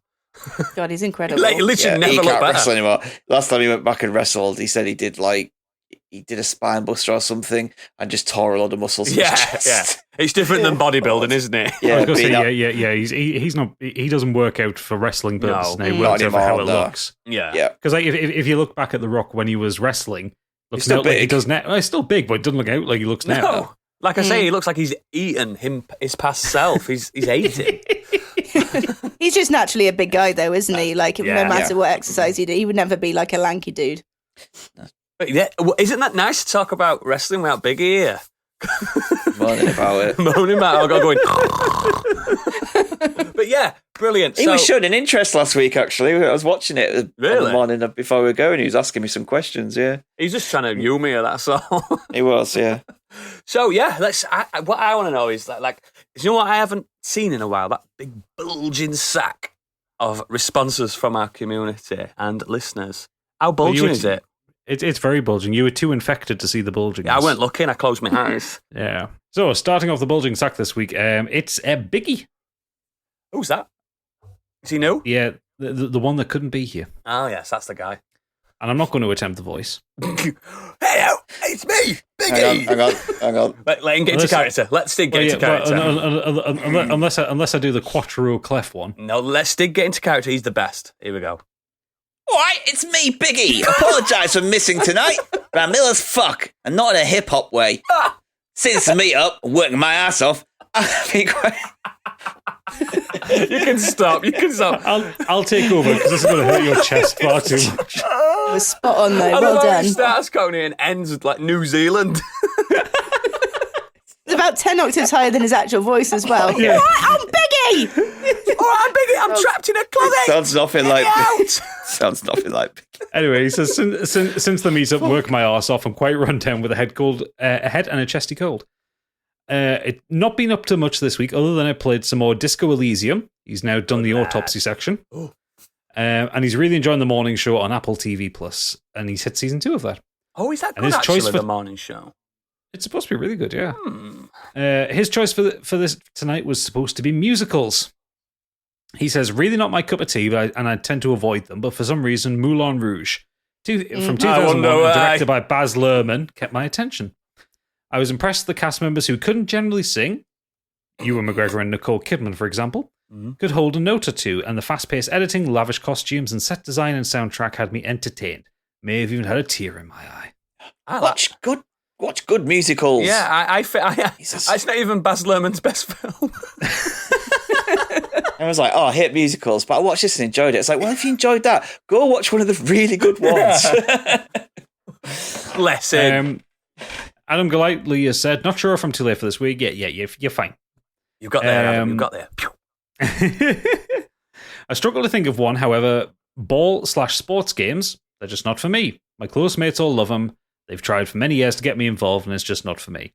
God, he's He incredible. literally Yeah, never he looked can't better. wrestle anymore. Last time he went back and wrestled, he said he did a spine buster or something and just tore a lot of muscles in Yeah, his chest. yeah. It's different than bodybuilding, isn't it? Yeah, I was being gonna up- say, yeah. He's not. He doesn't work out for wrestling purposes. No. He Not works out for how it anymore, no. looks. Yeah. yeah. Because like, if you look back at The Rock when he was wrestling, looks still now like he big. does now. Well, he's still big, but it doesn't look out like he looks now. No. Like I say, he looks like he's eaten his past self. He's ate it. He's just naturally a big guy, though, isn't he? Like, Yeah. no matter what exercise he do, he would never be like a lanky dude. But yeah, isn't that nice to talk about wrestling without Biggie here? Moaning about it. Moaning about I'll go going. But yeah, brilliant. He was showing an interest last week, actually. I was watching it on Really? the morning before we were going. He was asking me some questions, yeah. He's just trying to humor you, that's all. He was, yeah. So yeah, what I want to know is like, you know what I haven't seen in a while? That big bulging sack of responses from our community and listeners. How bulging is it? It's very bulging. You were too infected to see the bulging. Yeah, I weren't looking. I closed my eyes. Yeah. So starting off the bulging sack this week, it's Biggie. Who's that? Is he new? Yeah, the one that couldn't be here. Oh yes, that's the guy. And I'm not going to attempt the voice. Hey, it's me, Biggie. Hang on. Let him get into character. Let Stig get into character. Unless I do the Quattro Clef one. No, let Stig get into character. He's the best. Here we go. All right, it's me, Biggie. Apologise for missing tonight, but I'm ill as fuck, and not in a hip-hop way. Since the meet-up, working my ass off, I've been quite... You can stop. I'll take over because this is going to hurt your chest far too much. It was spot on, though. I Well love how done. it starts Coney and ends with like New Zealand. It's about 10 octaves higher than his actual voice as well. Yeah. All right, I'm Biggie! All right, Biggie, I'm trapped in a closet. Sounds nothing like... out. Sounds nothing like Biggie. Anyway, he says, since the meetup, work my arse off. I'm quite run down with a head and a chesty cold. It not been up to much this week, other than I played some more Disco Elysium. He's now done the autopsy section. And he's really enjoying the morning show on Apple TV Plus, and he's hit season 2 of that. Oh, is that And good, his actually, choice for- the morning show? It's supposed to be really good, yeah. His choice for this tonight was supposed to be musicals. He says, really not my cup of tea, and I tend to avoid them, but for some reason, Moulin Rouge, from 2001, directed by Baz Luhrmann, kept my attention. I was impressed with the cast members who couldn't generally sing, Ewan McGregor and Nicole Kidman, for example, could hold a note or two, and the fast-paced editing, lavish costumes, and set design and soundtrack had me entertained. May have even had a tear in my eye. Watch good musicals. Yeah, Jesus. it's not even Baz Luhrmann's best film. I was like, I hate musicals, but I watched this and enjoyed it. It's like, well, if you enjoyed that, go watch one of the really good ones. Bless him. Adam Golightly has said, not sure if I'm too late for this week. Yeah, you're fine. You got there, Adam. You got there. Pew. I struggle to think of one, however, ball/sports games, they're just not for me. My close mates all love them. They've tried for many years to get me involved, and it's just not for me.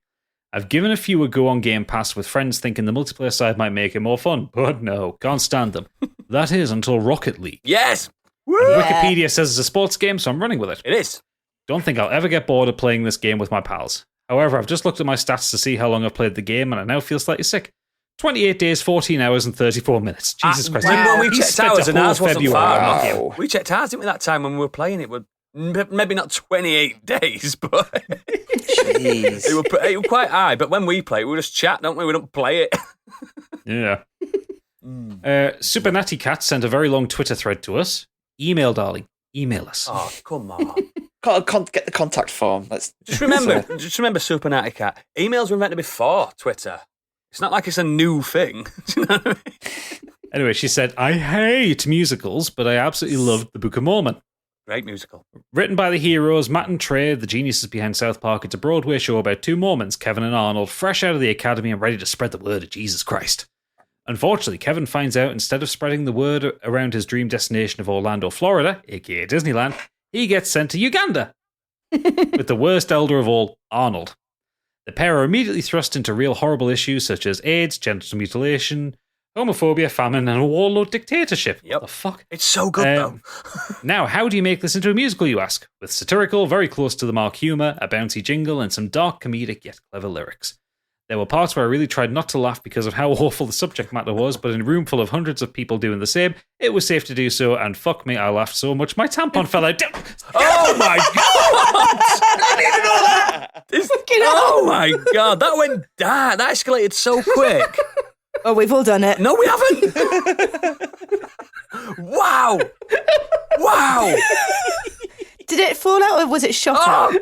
I've given a few a go on Game Pass with friends thinking the multiplayer side might make it more fun, but no, can't stand them. That is until Rocket League. Yes. Woo! Wikipedia says it's a sports game, so I'm running with it. It is. Don't think I'll ever get bored of playing this game with my pals. However, I've just looked at my stats to see how long I've played the game, and I now feel slightly sick. 28 days, 14 hours, and 34 minutes. Jesus Christ. When we He's checked spent ours a and whole ours wasn't February far. on that Wow. game. We checked ours, didn't we, that time when we were playing it? Maybe not 28 days, but Jeez. it was quite high. But when we play, we just chat, don't we? We don't play it. Yeah. Super Natty Cat sent a very long Twitter thread to us. Email, darling. Email us. Oh, come on. Get the contact form. Just remember Super Natty Cat. Emails were invented before Twitter. It's not like it's a new thing. Do you know what I mean? Anyway, she said, I hate musicals, but I absolutely loved the Book of Mormon. Great musical. Written by the heroes Matt and Trey, the geniuses behind South Park, it's a Broadway show about two Mormons, Kevin and Arnold, fresh out of the academy and ready to spread the word of Jesus Christ. Unfortunately, Kevin finds out instead of spreading the word around his dream destination of Orlando, Florida, aka Disneyland, he gets sent to Uganda with the worst elder of all, Arnold. The pair are immediately thrust into real horrible issues such as AIDS, genital mutilation, homophobia, famine, and a warlord dictatorship. Yep. What the fuck? It's so good, though. Now, how do you make this into a musical, you ask? With satirical, very close to the mark humour, a bouncy jingle, and some dark comedic yet clever lyrics. There were parts where I really tried not to laugh because of how awful the subject matter was, but in a room full of hundreds of people doing the same, it was safe to do so, and fuck me, I laughed so much my tampon fell out. Oh my god! I didn't even know that! Oh my god, that went down. That escalated so quick. Oh, we've all done it. No, we haven't. Wow. Wow. Did it fall out or was it shot out?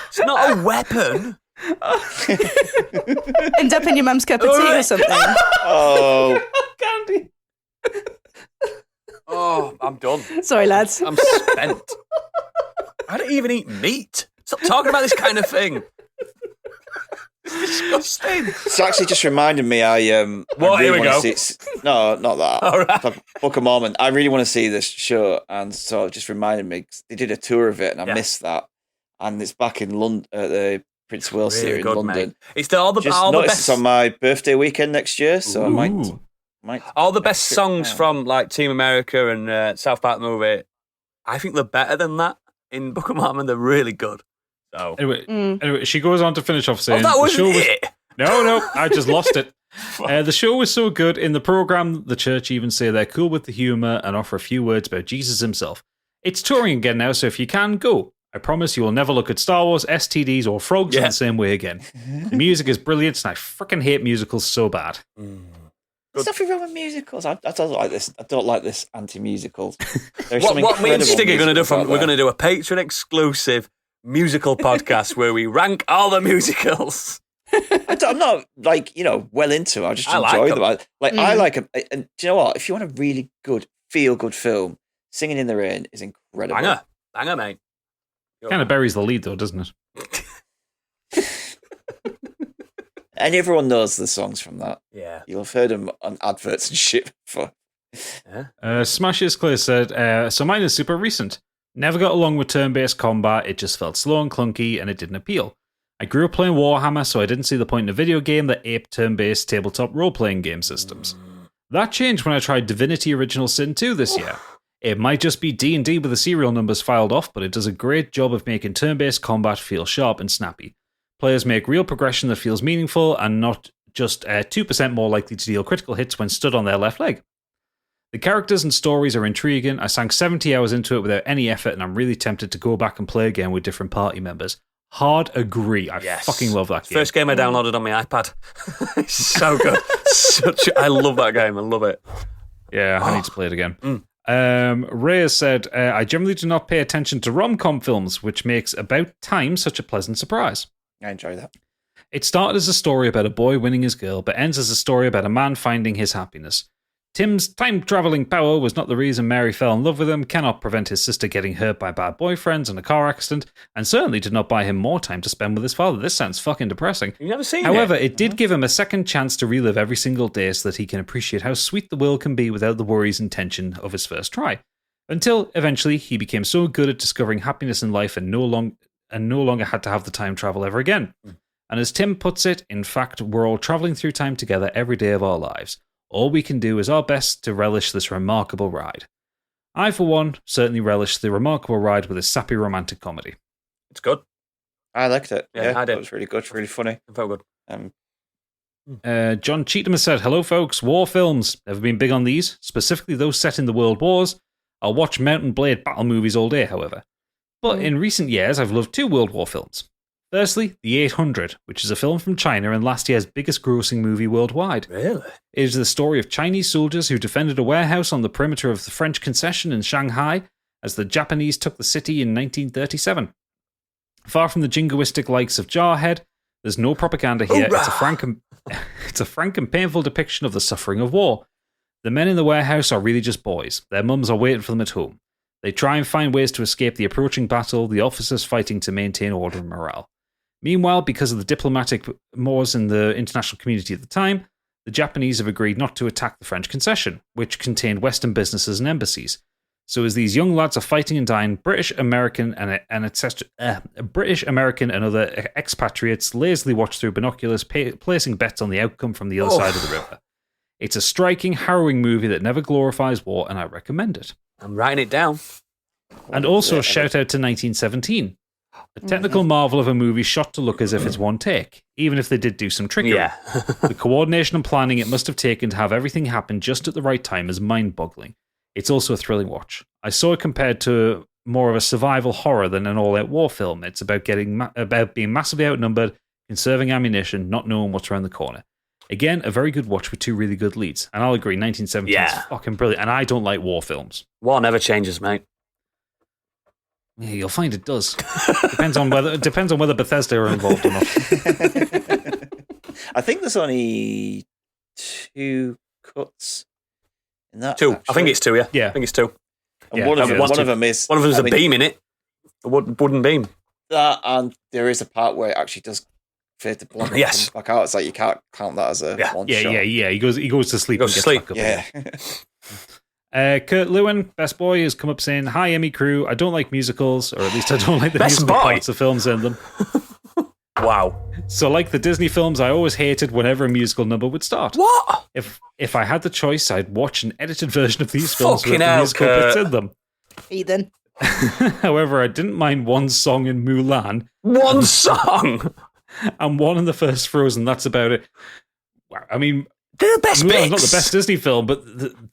It's not a weapon. End up in your mum's cup of tea or something. Oh, Candy. Oh, I'm done. Sorry, lads. I'm spent. I don't even eat meat. Stop talking about this kind of thing. It's disgusting. it's actually just reminded me. I Here really we wanna go. No, not that. All right. Like Book of Mormon. I really want to see this show, and so it just reminded me. 'Cause they did a tour of it, and I missed that. And it's back in London at the Prince of Wales Really Theatre good, in London. mate. It's all the Noticed best. it's on my birthday weekend next year, so I might. All the best check it songs out. from like Team America and South Park the movie. I think they're better than that in Book of Mormon. They're really good. So. Anyway, she goes on to finish off saying, that the wasn't show was it. No, I just lost it. The show was so good. In the program, the church even say they're cool with the humor and offer a few words about Jesus himself. It's touring again now, so if you can, go. I promise you will never look at Star Wars, STDs, or frogs in the same way again. The music is brilliant, and I freaking hate musicals so bad. There's nothing wrong with musicals. I don't like this. I don't like this anti-musicals. What me and Stig are going to do? We're going to do a Patreon exclusive musical podcast where we rank all the musicals. I'm not well into it. I just enjoy them. I like them. And do you know what? If you want a really good, feel-good film, Singing in the Rain is incredible. Banger, mate. Kind of buries the lead, though, doesn't it? And everyone knows the songs from that. Yeah. You'll have heard them on adverts and shit before. Smashes Clay said, so mine is super recent. Never got along with turn-based combat. It just felt slow and clunky, and it didn't appeal. I grew up playing Warhammer, so I didn't see the point in a video game that aped turn-based tabletop role-playing game systems. That changed when I tried Divinity Original Sin 2 this year. It might just be D&D with the serial numbers filed off, but it does a great job of making turn-based combat feel sharp and snappy. Players make real progression that feels meaningful and not just 2% more likely to deal critical hits when stood on their left leg. The characters and stories are intriguing. I sank 70 hours into it without any effort, and I'm really tempted to go back and play again with different party members. Hard agree. I fucking love that game. First game I downloaded on my iPad. It's so good. I love that game. I love it. Yeah, I need to play it again. Ray has said, I generally do not pay attention to rom-com films, which makes About Time such a pleasant surprise. I enjoy that. It started as a story about a boy winning his girl, but ends as a story about a man finding his happiness. Tim's time-traveling power was not the reason Mary fell in love with him, cannot prevent his sister getting hurt by bad boyfriends and a car accident, and certainly did not buy him more time to spend with his father. This sounds fucking depressing. You've never seen However, it? it did give him a second chance to relive every single day so that he can appreciate how sweet the world can be without the worries and tension of his first try. Until, eventually, he became so good at discovering happiness in life and no longer had to have the time travel ever again. And as Tim puts it, in fact, we're all traveling through time together every day of our lives. All we can do is our best to relish this remarkable ride. I, for one, certainly relish the remarkable ride with a sappy romantic comedy. It's good. I liked it. Yeah, I did. It was really good, really funny. Very good. John Cheatham has said, hello folks, war films. Never been big on these, specifically those set in the World Wars. I'll watch Mountain Blade battle movies all day, however. But in recent years, I've loved two World War films. Firstly, The 800, which is a film from China and last year's biggest grossing movie worldwide. Really? It is the story of Chinese soldiers who defended a warehouse on the perimeter of the French concession in Shanghai as the Japanese took the city in 1937. Far from the jingoistic likes of Jarhead, there's no propaganda here. It's a frank and painful depiction of the suffering of war. The men in the warehouse are really just boys. Their mums are waiting for them at home. They try and find ways to escape the approaching battle, the officers fighting to maintain order and morale. Meanwhile, because of the diplomatic mores in the international community at the time, the Japanese have agreed not to attack the French concession, which contained Western businesses and embassies. So as these young lads are fighting and dying, British, American, and other expatriates lazily watch through binoculars, placing bets on the outcome from the other side of the river. It's a striking, harrowing movie that never glorifies war, and I recommend it. I'm writing it down. And also, shout out to 1917. A technical marvel of a movie shot to look as if it's one take, even if they did do some trickery. Yeah. The coordination and planning it must have taken to have everything happen just at the right time is mind-boggling. It's also a thrilling watch. I saw it compared to more of a survival horror than an all-out war film. It's about about being massively outnumbered, conserving ammunition, not knowing what's around the corner. Again, a very good watch with two really good leads. And I'll agree, 1917 is fucking brilliant. And I don't like war films. War never changes, mate. Yeah, you'll find it does. Depends on whether Bethesda are involved or not. I think there's only 2 cuts in that. 2. Actually. I think it's 2, yeah. Yeah. I think it's 2. And Yeah, one of okay, them is... One of them's a beam in it. A wooden beam. That, and there is a part where it actually does fade to black. Yes. Back out. It's like you can't count that as a one shot. Yeah. He goes to sleep. Goes and to gets sleep. back up. Yeah. Kurt Lewin, Best Boy, has come up saying, "Hi, Emmy crew. I don't like musicals, or at least I don't like the Best musical Boy? parts of films in them. Wow. So, like the Disney films, I always hated whenever a musical number would start. What? If I had the choice, I'd watch an edited version of these films Fucking with the hell, musical Kurt. bits in them. Ethan. However, I didn't mind one song in Mulan One song? and one in the first Frozen. That's about it. Wow, I mean, They're the best Mulan's bits. not the best Disney film, but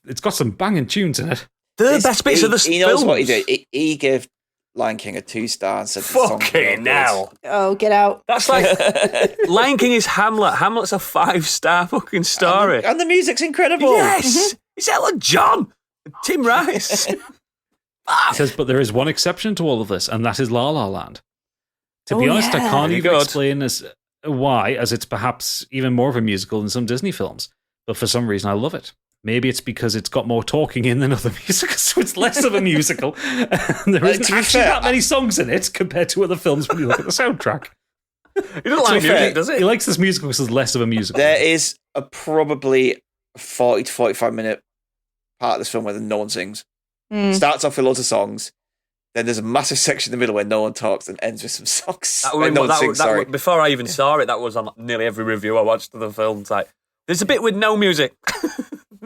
it's got some banging tunes in it. They're the best bits of the He knows films. what he did. He gave Lion King a 2-star and said the song was Fucking no hell. Oh, get out. That's like Lion King is Hamlet. Hamlet's a 5-star fucking story. And the music's incredible. Yes. It's Elton John. Tim Rice. He says, but there is one exception to all of this, and that is La La Land. To be Oh, honest, I yeah. can't Very even good. explain why, as it's perhaps even more of a musical than some Disney films. But for some reason, I love it. Maybe it's because it's got more talking in than other musicals, so it's less of a musical. And there isn't to be actually fair, that many songs in it compared to other films when you look at the soundtrack. He doesn't like fair, music, does He he? likes this musical because it's less of a musical. There is a probably 40 to 45 minute part of this film where no one sings. Starts off with loads of songs. Then there's a massive section in the middle where no one talks and ends with some songs. Before I even saw it, that was on nearly every review I watched of the film. It's like, there's a bit with no music.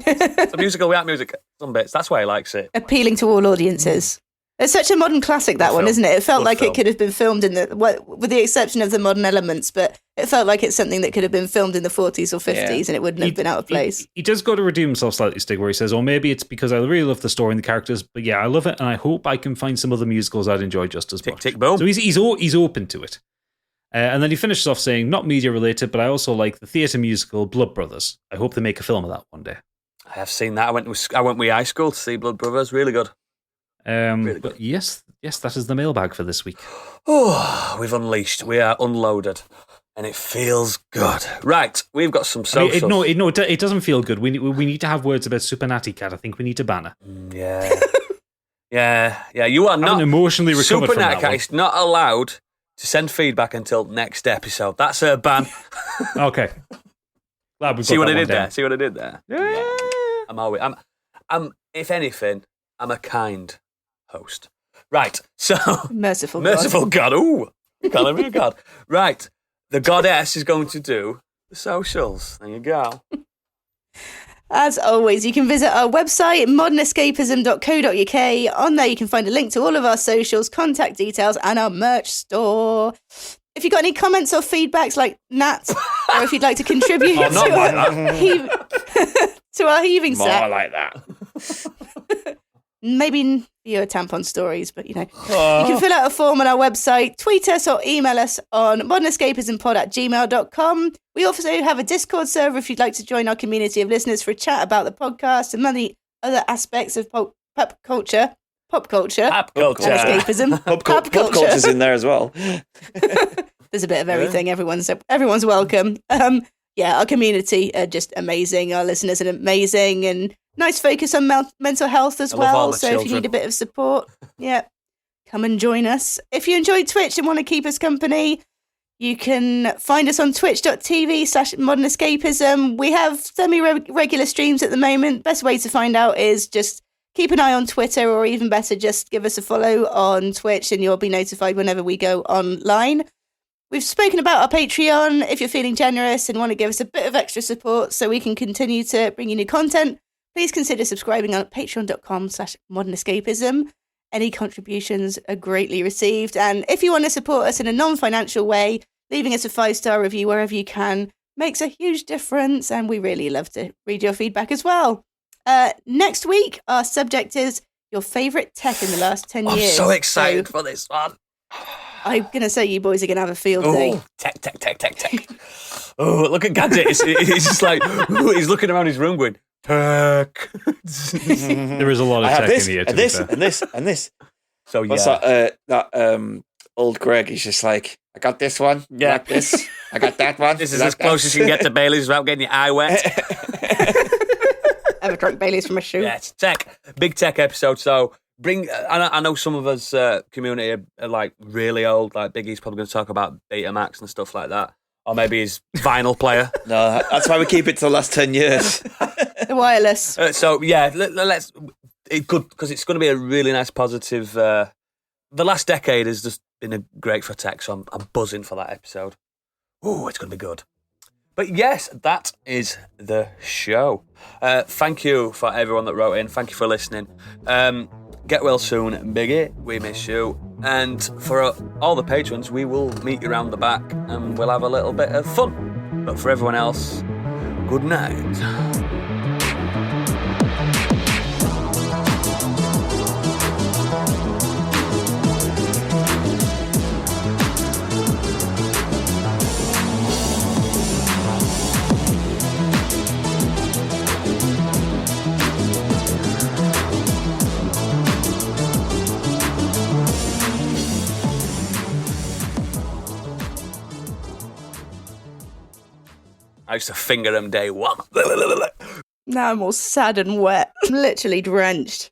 It's a musical without music. Some bits. That's why he likes it. Appealing to all audiences. It's such a modern classic, that Good one, film. isn't it? It felt Good like film. it could have been filmed with the exception of the modern elements, but it felt like it's something that could have been filmed in the 40s or 50s and it wouldn't have been out of place. He does go to redeem himself slightly, Stig, where he says, maybe it's because I really love the story and the characters, but yeah, I love it, and I hope I can find some other musicals I'd enjoy just as Tick, much. tick, boom. So he's open to it. And then he finishes off saying, not media related, but I also like the theatre musical Blood Brothers. I hope they make a film of that one day. I have seen that. I went with high school to see Blood Brothers. Really good. But yes, that is the mailbag for this week. Oh, we've unleashed. We are unloaded. And it feels good. Right, we've got some socials. It doesn't feel good. We need to have words about Super Natty Cat. I think we need to ban her. Yeah. You are not emotionally recovered Super from that Natty Cat one. is not allowed to send feedback until next episode. That's her ban. Okay. Glad we've got See what that I one did there? down. See what I did there? Yeah. I'm if anything, I'm a kind host. Right, so Merciful God. Ooh, calling me a god. Right, the goddess is going to do the socials. There you go. As always, you can visit our website, modernescapism.co.uk. On there, you can find a link to all of our socials, contact details, and our merch store. If you've got any comments or feedbacks like Nat, or if you'd like to contribute Oh, not like that. to our heaving More set, like that. maybe your tampon stories, but you can fill out a form on our website, tweet us or email us on modernescapismpod@gmail.com. We also have a Discord server if you'd like to join our community of listeners for a chat about the podcast and many other aspects of pop culture. Pop culture. And escapism. Pop culture's in there as well. There's a bit of everything. Everyone's welcome. Our community are just amazing. Our listeners are amazing, and Nice focus on mental health as I love all well. the So if you children. need a bit of support, come and join us. If you enjoyed Twitch and want to keep us company, you can find us on twitch.tv/modernescapism. We have semi-regular streams at the moment. Best way to find out is just keep an eye on Twitter, or even better, just give us a follow on Twitch and you'll be notified whenever we go online. We've spoken about our Patreon. If you're feeling generous and want to give us a bit of extra support so we can continue to bring you new content, please consider subscribing on patreon.com/modernescapism. Any contributions are greatly received. And if you want to support us in a non-financial way, leaving us a 5-star review wherever you can makes a huge difference. And we really love to read your feedback as well. Next week, our subject is your favourite tech in the last 10 years. I'm so excited for this one. I'm going to say you boys are going to have a field day. Oh, tech. Oh, look at Gadget. He's just like, he's looking around his room going, tech. There is a lot of tech in here, and this. So, yeah. What's that old Greg? He's just like, I got this one. Yeah. Like this. I got that one. This is as close as you can get to Bailey's without getting your eye wet. Ever drunk Bailey's from a shoe? Yeah, it's tech. Big tech episode. So, I know some of us community are like really old. Like Biggie's probably going to talk about Betamax and stuff like that, or maybe his vinyl player. No, that's why we keep it to the last 10 years. The wireless. So yeah, let's. It could, because it's going to be a really nice positive. The last decade has just been great for tech, so I'm buzzing for that episode. Oh, it's going to be good. But yes, that is the show. Thank you for everyone that wrote in. Thank you for listening. Get well soon, Biggie. We miss you. And for all the patrons, we will meet you around the back and we'll have a little bit of fun. But for everyone else, good night. I used to finger him day one. Now I'm all sad and wet. I'm literally drenched.